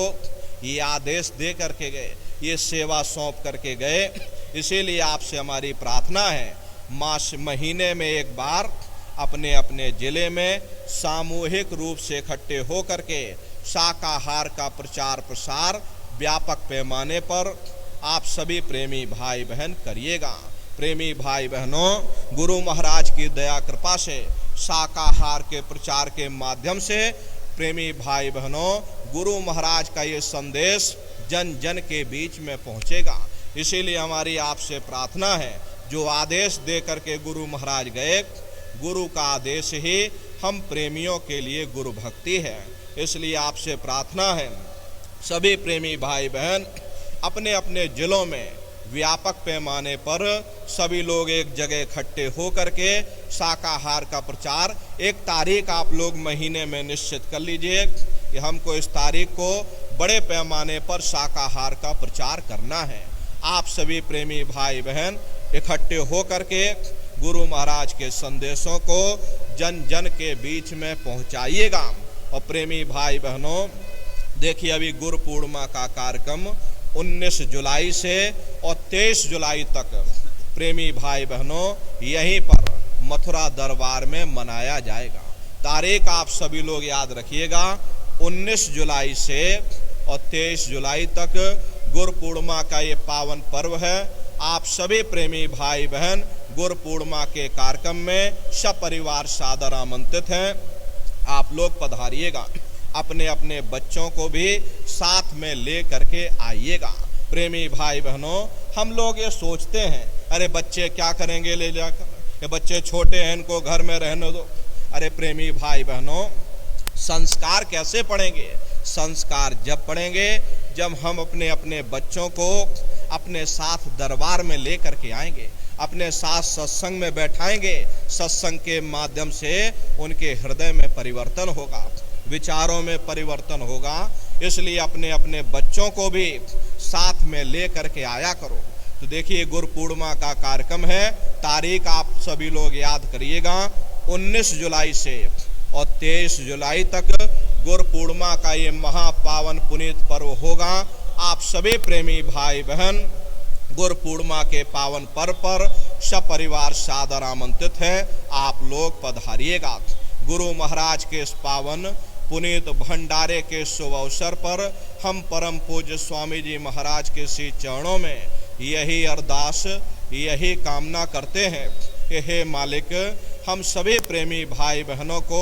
ये आदेश दे करके गए, ये सेवा सौंप करके गए। इसीलिए आपसे हमारी प्रार्थना है, मास महीने में एक बार अपने अपने जिले में सामूहिक रूप से इकट्ठे हो करके शाकाहार का प्रचार प्रसार व्यापक पैमाने पर आप सभी प्रेमी भाई बहन करिएगा। प्रेमी भाई बहनों, गुरु महाराज की दया कृपा से शाकाहार के प्रचार के माध्यम से प्रेमी भाई बहनों, गुरु महाराज का ये संदेश जन जन के बीच में पहुंचेगा। इसीलिए हमारी आपसे प्रार्थना है, जो आदेश दे करके गुरु महाराज गए, गुरु का आदेश ही हम प्रेमियों के लिए गुरु भक्ति है। इसलिए आपसे प्रार्थना है, सभी प्रेमी भाई बहन अपने अपने जिलों में व्यापक पैमाने पर सभी लोग एक जगह इकट्ठे हो करके शाकाहार का प्रचार, एक तारीख आप लोग महीने में निश्चित कर लीजिए कि हमको इस तारीख को बड़े पैमाने पर शाकाहार का प्रचार करना है। आप सभी प्रेमी भाई बहन इकट्ठे हो करके गुरु महाराज के संदेशों को जन जन के बीच में पहुंचाइएगा। और प्रेमी भाई बहनों, देखिए अभी गुरु पूर्णिमा का कार्यक्रम 19 जुलाई से और 23 जुलाई तक प्रेमी भाई बहनों यहीं पर मथुरा दरबार में मनाया जाएगा। तारीख आप सभी लोग याद रखिएगा, 19 जुलाई से और 23 जुलाई तक गुरु पूर्णिमा का ये पावन पर्व है। आप सभी प्रेमी भाई बहन गुरु पूर्णिमा के कार्यक्रम में सपरिवार सादर आमंत्रित हैं। आप लोग पधारिएगा, अपने अपने बच्चों को भी साथ में ले करके आइएगा। प्रेमी भाई बहनों, हम लोग ये सोचते हैं, अरे बच्चे क्या करेंगे ले जाकर, ये बच्चे छोटे हैं, इनको घर में रहने दो। अरे प्रेमी भाई बहनों, संस्कार कैसे पढ़ेंगे? संस्कार जब पढ़ेंगे जब हम अपने अपने बच्चों को अपने साथ दरबार में ले करके आएंगे, अपने साथ सत्संग में बैठाएंगे। सत्संग के माध्यम से उनके हृदय में परिवर्तन होगा, विचारों में परिवर्तन होगा। इसलिए अपने अपने बच्चों को भी साथ में ले करके आया करो। तो देखिए गुरु पूर्णिमा का कार्यक्रम है, तारीख आप सभी लोग याद करिएगा, 19 जुलाई से और 23 जुलाई तक गुरु पूर्णिमा का ये महापावन पुनीत पर्व होगा। आप सभी प्रेमी भाई बहन गुरु पूर्णिमा के पावन पर्व पर सपरिवार सादर आमंत्रित हैं। आप लोग पधारिएगा। गुरु महाराज के इस पावन पुनीत भंडारे के शुभ अवसर पर हम परम पूज्य स्वामी जी महाराज के श्री चरणों में यही अरदास, यही कामना करते हैं कि हे मालिक, हम सभी प्रेमी भाई बहनों को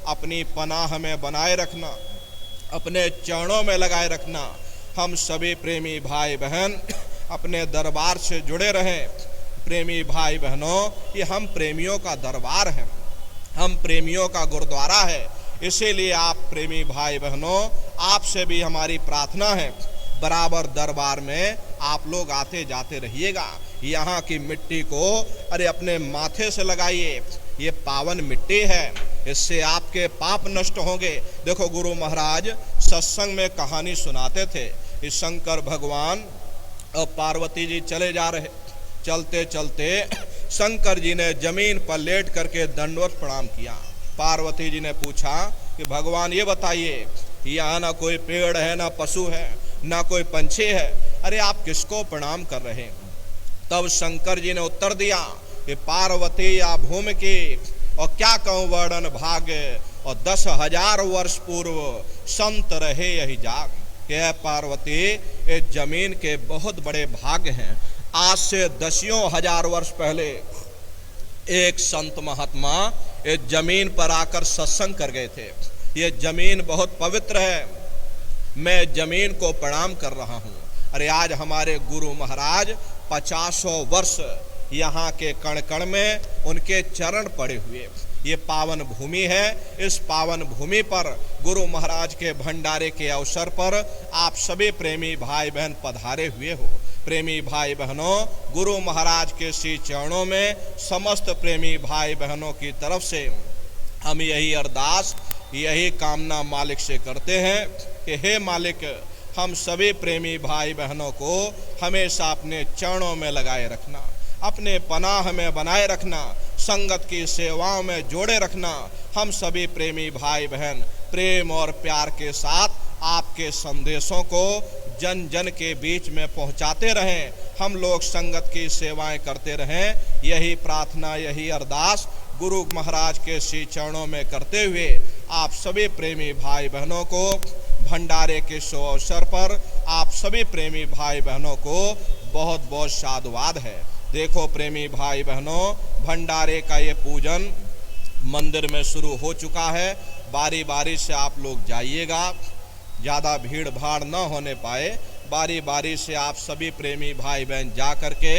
अपनी पनाह में बनाए रखना, अपने चरणों में लगाए रखना। हम सभी प्रेमी भाई बहन अपने दरबार से जुड़े रहें। प्रेमी भाई बहनों, ये हम प्रेमियों का दरबार है, हम प्रेमियों का गुरुद्वारा है। इसीलिए आप प्रेमी भाई बहनों, आपसे भी हमारी प्रार्थना है, बराबर दरबार में आप लोग आते जाते रहिएगा। यहाँ की मिट्टी को अरे अपने माथे से लगाइए, ये पावन मिट्टी है, इससे आपके पाप नष्ट होंगे। देखो गुरु महाराज सत्संग में कहानी सुनाते थे, इस शंकर भगवान और पार्वती जी चले जा रहे, चलते चलते शंकर जी ने जमीन पर लेट करके दंडवत प्रणाम किया। पार्वती जी ने पूछा कि भगवान ये बताइए, यहाँ ना कोई पेड़ है, ना पशु है, ना कोई पंछी है, अरे आप किसको प्रणाम कर रहे हैं? तब शंकर जी ने उत्तर दिया कि पार्वती या भूमि की और क्या कहूँ वर्णन भाग्य, और 10,000 वर्ष पूर्व संत रहे यही जाग। कि पार्वती, ये जमीन के बहुत बड़े भाग्य हैं। आज से 10,000 वर्ष पहले एक संत महात्मा इस जमीन पर आकर सत्संग कर गए थे। ये जमीन बहुत पवित्र है, मैं जमीन को प्रणाम कर रहा हूँ। अरे आज हमारे गुरु महाराज 50 वर्ष यहाँ के कण कण में उनके चरण पड़े हुए। ये पावन भूमि है। इस पावन भूमि पर गुरु महाराज के भंडारे के अवसर पर आप सभी प्रेमी भाई बहन पधारे हुए हो। प्रेमी भाई बहनों, गुरु महाराज के श्री चरणों में समस्त प्रेमी भाई बहनों की तरफ से हम यही अरदास, यही कामना मालिक से करते हैं कि हे मालिक, हम सभी प्रेमी भाई बहनों को हमेशा अपने चरणों में लगाए रखना, अपने पनाह में बनाए रखना, संगत की सेवाओं में जोड़े रखना। हम सभी प्रेमी भाई बहन प्रेम और प्यार के साथ आपके संदेशों को जन जन के बीच में पहुंचाते रहें। हम लोग संगत की सेवाएं करते रहें, यही प्रार्थना, यही अरदास गुरु महाराज के श्री चरणों में करते हुए आप सभी प्रेमी भाई बहनों को भंडारे के शुभ अवसर पर आप सभी प्रेमी भाई बहनों को बहुत बहुत साधुवाद है। देखो प्रेमी भाई बहनों, भंडारे का ये पूजन मंदिर में शुरू हो चुका है। बारी बारी से आप लोग जाइएगा, ज़्यादा भीड़ भाड़ न होने पाए, बारी बारी से आप सभी प्रेमी भाई बहन जा करके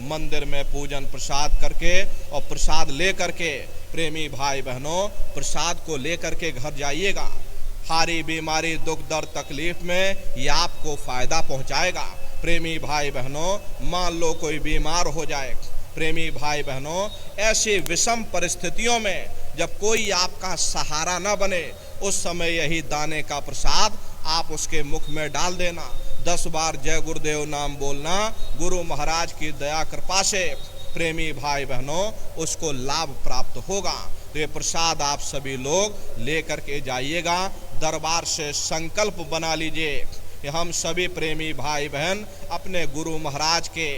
मंदिर में पूजन प्रसाद करके और प्रसाद ले करके, प्रेमी भाई बहनों प्रसाद को ले करके घर जाइएगा। हारी बीमारी दुख दर्द तकलीफ में ये आपको फायदा पहुंचाएगा। प्रेमी भाई बहनों, मान लो कोई बीमार हो जाए, प्रेमी भाई बहनों ऐसी विषम परिस्थितियों में जब कोई आपका सहारा न बने, उस समय यही दाने का प्रसाद आप उसके मुख में डाल देना। 10 बार जय गुरुदेव नाम बोलना, गुरु महाराज की दया कृपा से प्रेमी भाई बहनों उसको लाभ प्राप्त होगा। तो ये प्रसाद आप सभी लोग लेकर के जाइएगा। दरबार से संकल्प बना लीजिए कि हम सभी प्रेमी भाई बहन अपने गुरु महाराज के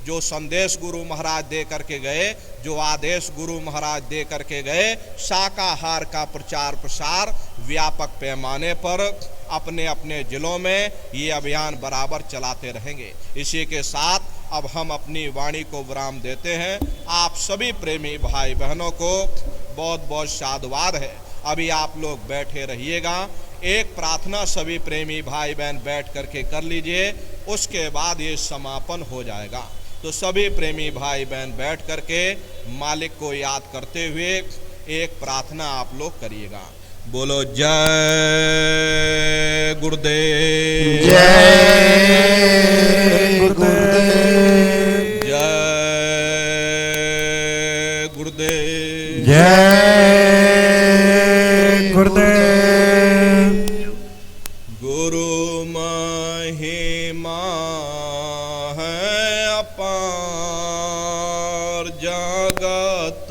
जो संदेश गुरु महाराज दे करके गए, जो आदेश गुरु महाराज दे करके गए, शाकाहार का प्रचार प्रसार व्यापक पैमाने पर अपने अपने जिलों में ये अभियान बराबर चलाते रहेंगे। इसी के साथ अब हम अपनी वाणी को विराम देते हैं। आप सभी प्रेमी भाई बहनों को बहुत बहुत साधुवाद है। अभी आप लोग बैठे रहिएगा, एक प्रार्थना सभी प्रेमी भाई बहन बैठ करके कर लीजिए, उसके बाद ये समापन हो जाएगा। तो सभी प्रेमी भाई बहन बैठ करके मालिक को याद करते हुए एक प्रार्थना आप लोग करिएगा। बोलो जय गुरुदेव, जय गुरुदेव, जय गुरुदेव, जय गुरुदेव। गुरु महिमा है अपार जगत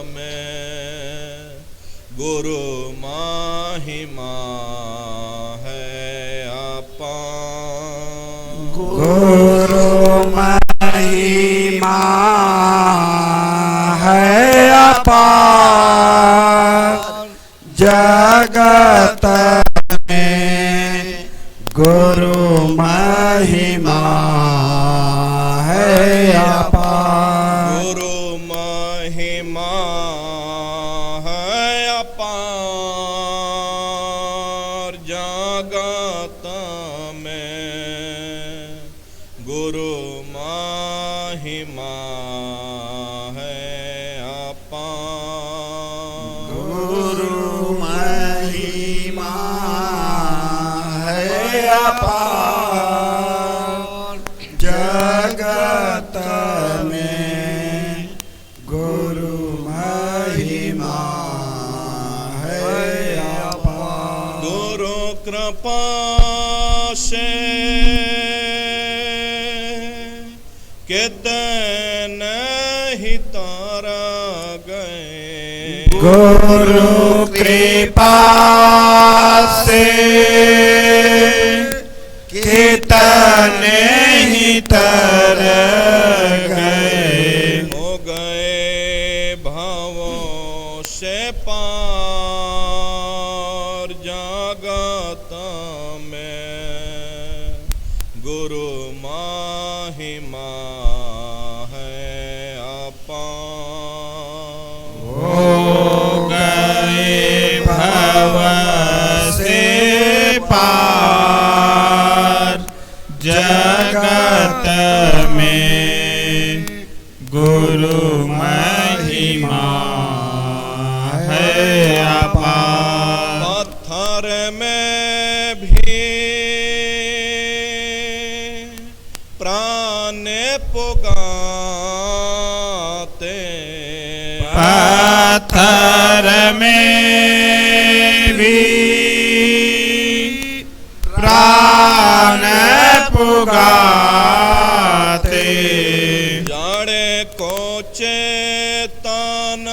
में, गुरु महिमा है अपार, गुरु महिमा है अपार जगत में, गुरु महिमा है अपार, गुरु महिमा है अपार जगत में, गुरु महिमा है अपार, गुरु महिमा है अपार जगत में, गुरु महिमा है अपार। गुरु कृपा से कितने ही तारा गए, गुरु कृपा से कितने ही तर गए, हो गए भावों से पार जगत में, गुरु महिमा है अपार, हो गए भव से पार जगत में गुरु महिमा है अपार। पत्थर में भी प्राण पुगाते, पत्थर में भी प्राण पुगाते, जड़ को चेतन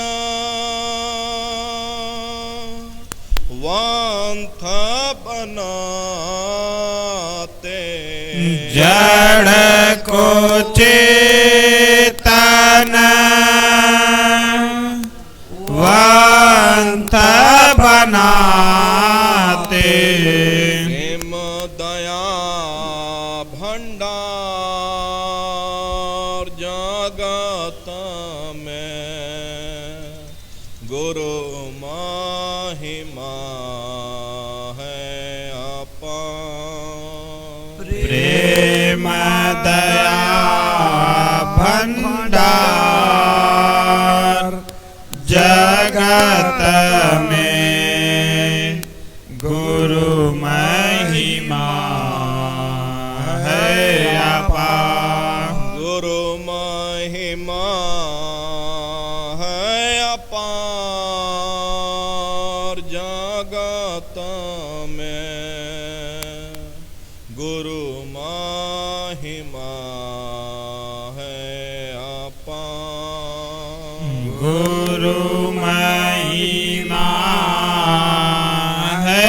वांथ बनाते, जड़ को चेतन वंत बनाते, प्रेम दया भंडार जगत में गुरु महिमा है अपार। प्रेम दया भंडार जगत में गुरु महिमा है अपार। गुरु महिमा है अपार जगत में, गुरु महिमा है अपार। गुरु महिमा है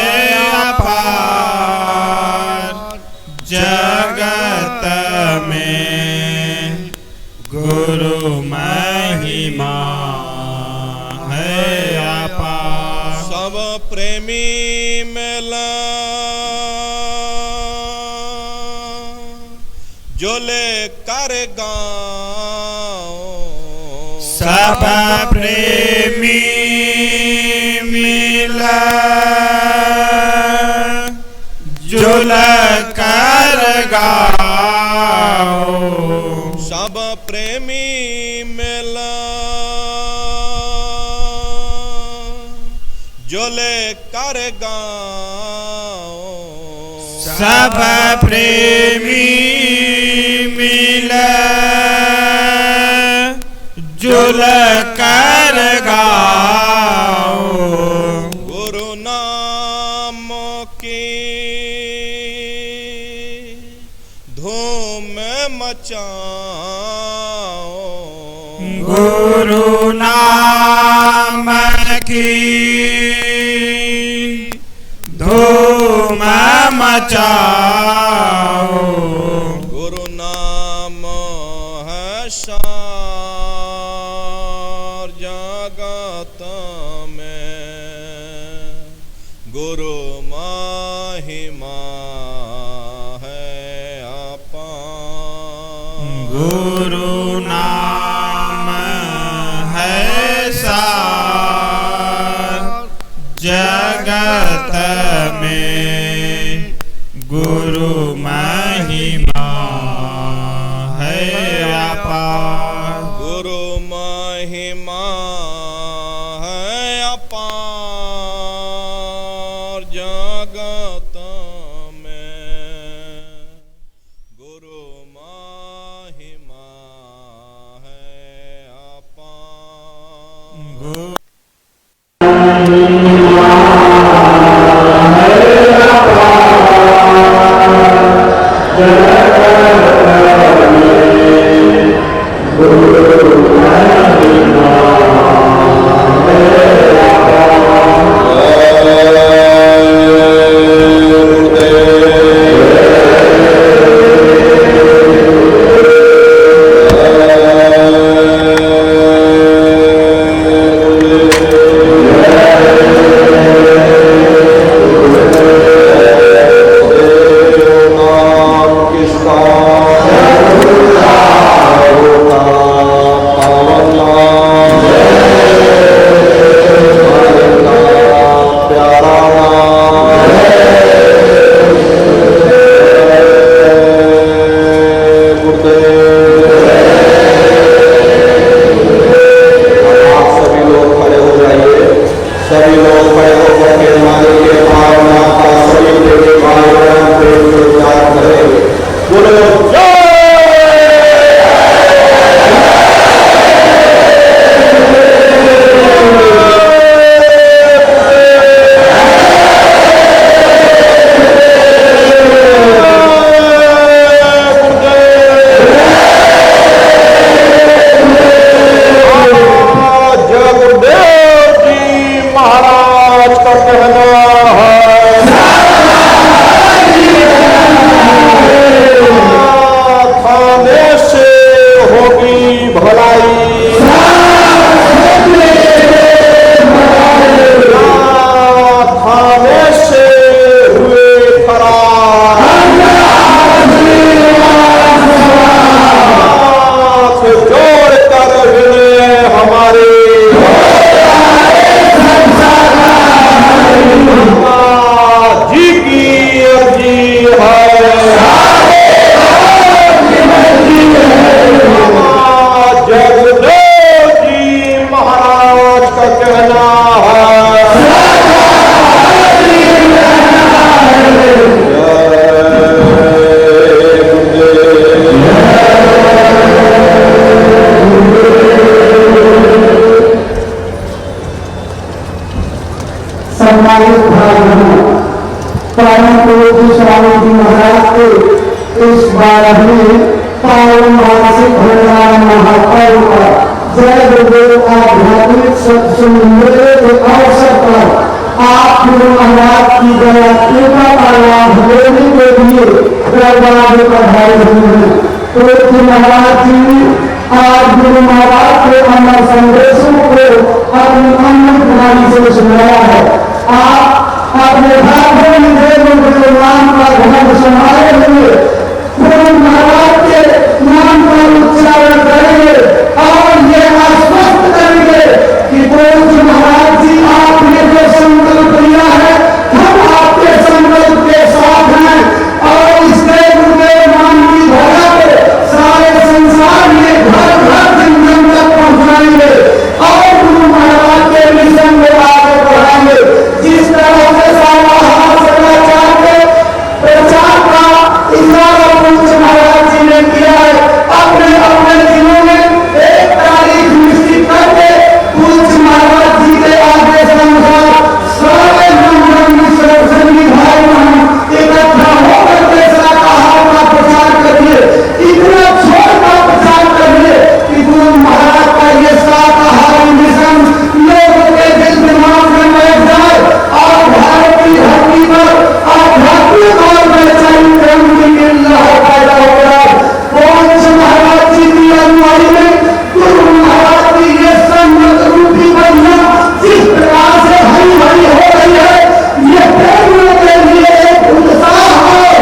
अपार जगत में, गुरु महिमा है अपार। सब प्रेमी मिला जो ले कर गाओ, सब प्रेमी मिला जुल कर गाओ, सब प्रेमी मिला जो ले कर गाओ, सब प्रेमी मिला जुल कर गाओ, गुरु नाम की धूम मचाओ, गुरु नाम की धूम मचाओ, गुरु नाम है सार जगत में, गुरु महिमा है अपार। गुरु नाम है सार जगत में, गुरु महिमा है अपार। गुरु महिमा है अपार जगत में, गुरु महिमा है अपार। किसका पूज्य स्वामी जी महाराज के इस 12वें पावन मासिक भंडारा महापर्व का जय गुरुदेव आध्यात्मिक सत्संग मेले के अवसर पर आप गुरु महाराज की दया कृपा का लाभ लेने के लिए दरबार में पधारे हुए हैं। पूज्य महाराज जी आज गुरु महाराज के अमर संदेशों को अपनी अमृत वाणी से सुनाया है। आप अपने भाग्य में गुरु नाम का धर्म संभाले हुए गुरु महाराज के नाम का उच्चारण करेंगे और ये आश्वस्त करेंगे कि पूज्य महाराज जी आपने जो संकल्प लिया है हम आपके संकल्प के साथ हैं और इसके गुरुदेव नाम की धरा पे सारे संसार में घर घर जन जन तक पहुंचाएंगे और गुरु महाराज के मिशन को आगे बढ़ाएंगे। जिस तरह से सारा सदाचार के प्रचार का इशारा पूज्य महाराज जी ने किया है अपने अपने दिनों में एक तारीख निश्चित करके पूज्य महाराज जी के आदेश अनुसार सारे संगी भाई बहन इकट्ठा होकर के शाकाहार का प्रचार करिए, इतना छोड़ का प्रचार करिए कि गुरु महाराज का ये शाकाहारी मिशन लोगों के दिल दिमाग में बैठ जाए और भारत की धरती पर आध्यात्मिक और वैचारिक क्रांति की लहर पैदा हो जाए। पूज्य महाराज जी की अगुवाई में गुरु महाराज की ये संगत रूपी बनिया जिस प्रकार से हरी भरी हो रही है ये प्रेमियों के लिए एक उत्साह है।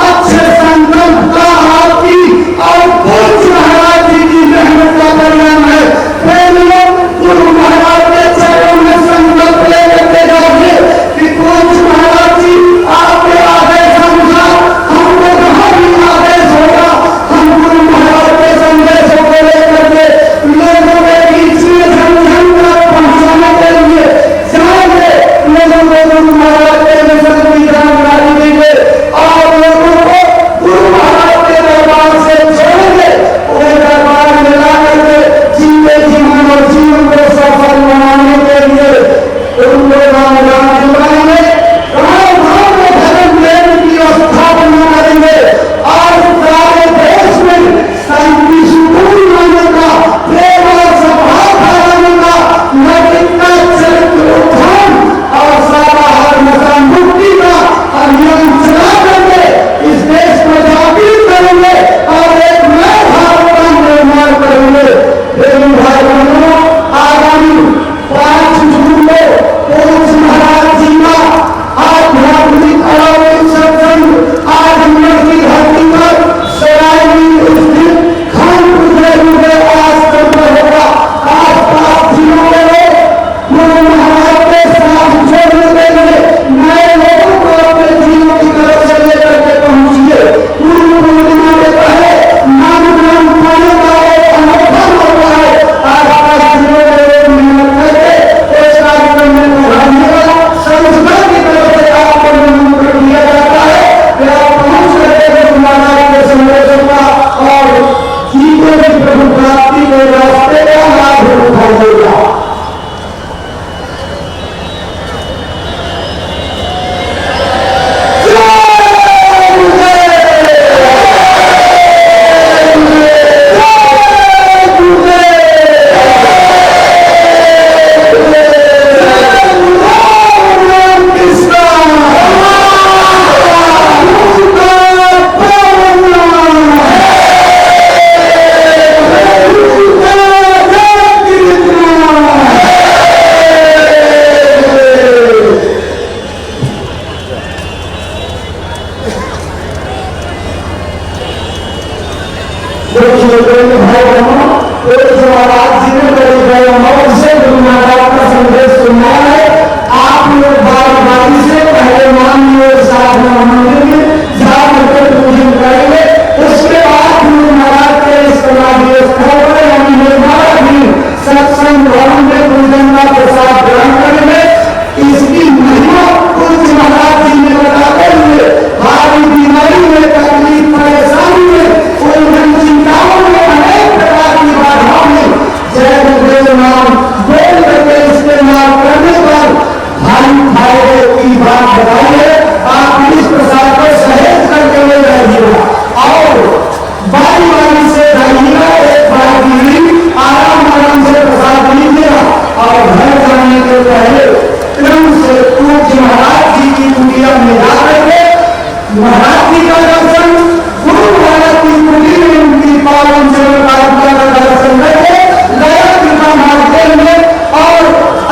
अच्छे संकल्प का आपकी और पूज्य महाराज जी की मेहनत का परिणाम है। प्रेमियों गुरु महाराज के चरणों में संकल्प लेकर जाइए कि पूज्य महाराज जी आपके आदेश अनुसार हमको जहां भी आदेश होगा हम गुरु महाराज के संदेशों को लेकर के लोगों के बीच में जन तक पहुंचाने के लिए जाएंगे। लोगों को गुरु महाराज के मिशन की जानकारी देंगे और लोगों को गुरु महाराज के दरबार से छोड़ेंगे उन्हें दरबार में ला करके जीते जीवन और जीवन को सफल बनाने के लिए उनको राम राम जुड़ाएंगे। गाँव गाँव में धर्म प्रेम की स्थापना करेंगे और सारे देश में शांति सुकून लाने का प्रेम और सद्भाव फैलाने का नैतिकता चरित्र उत्थान और सारा नशा मुक्ति का अभियान चला करके इस देश को जागृत करेंगे और एक नए भारत का निर्माण करेंगे। प्रेमी भाई बहनों आगामी 5 जून को पूज्य महाराज जी का आध्यात्मिक अलौकिक सत्संग आजमगढ़ की धरती पर सरायनी स्थित खानपुर आश्रम में होगा। आसपास जिलों के लोग गुरु महाराज के साथ जोड़ने के लिए नए लोगों को अपने जीवन की तरफ से लेकर के पहुंचिए। गुरु पूर्णिमा के पहले नाम पाने का एक अनोखा मौका है। आसपास जिलों के लोग मेहनत करके इस कार्यक्रम में पहुंचने का संस्था की तरफ से आपको निमंत्रण दिया जाता है कि आप पहुंच करके गुरु महाराज के संदेशों का और जीवन की प्रभु प्राप्ति के रास्ते का लाभ उठाइएगा। सत्संग भवन में पूजन का प्रसाद ग्रहण करेंगे। इसकी महिमा पूज्य महाराज जी ने बताते हुए भारी बीमारी में तकलीफ परेशानी में उलझन चिंताओं में अनेक प्रकार की बाधाओं में जय गुरुदेव नाम बोल करके इस्तेमाल करने महाराज जी का दर्शन, गुरु महाराज की कुटी में उनकी पावन चरण पादुका का दर्शन करके नया कृपा मांगते हुए और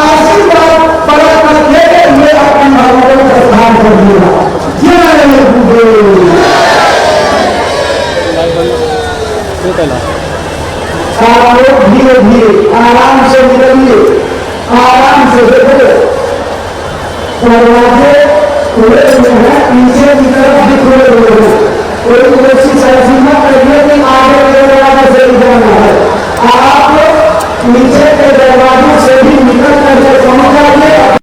आशीर्वाद बड़ा करते हुए अपने भावों को प्रस्थान कर दिया। जय गुरुदेव। आप लोग धीरे धीरे आराम से निकलिए, आराम से देखो दरवाजे खुले हुए हैं, पीछे की तरफ भी खुले हुए हैं। कोई कोशिश ऐसी न करिए कि आगे के दरवाजे से निकलना है। आप नीचे के दरवाजे से भी निकल करके पहुंच जाइए।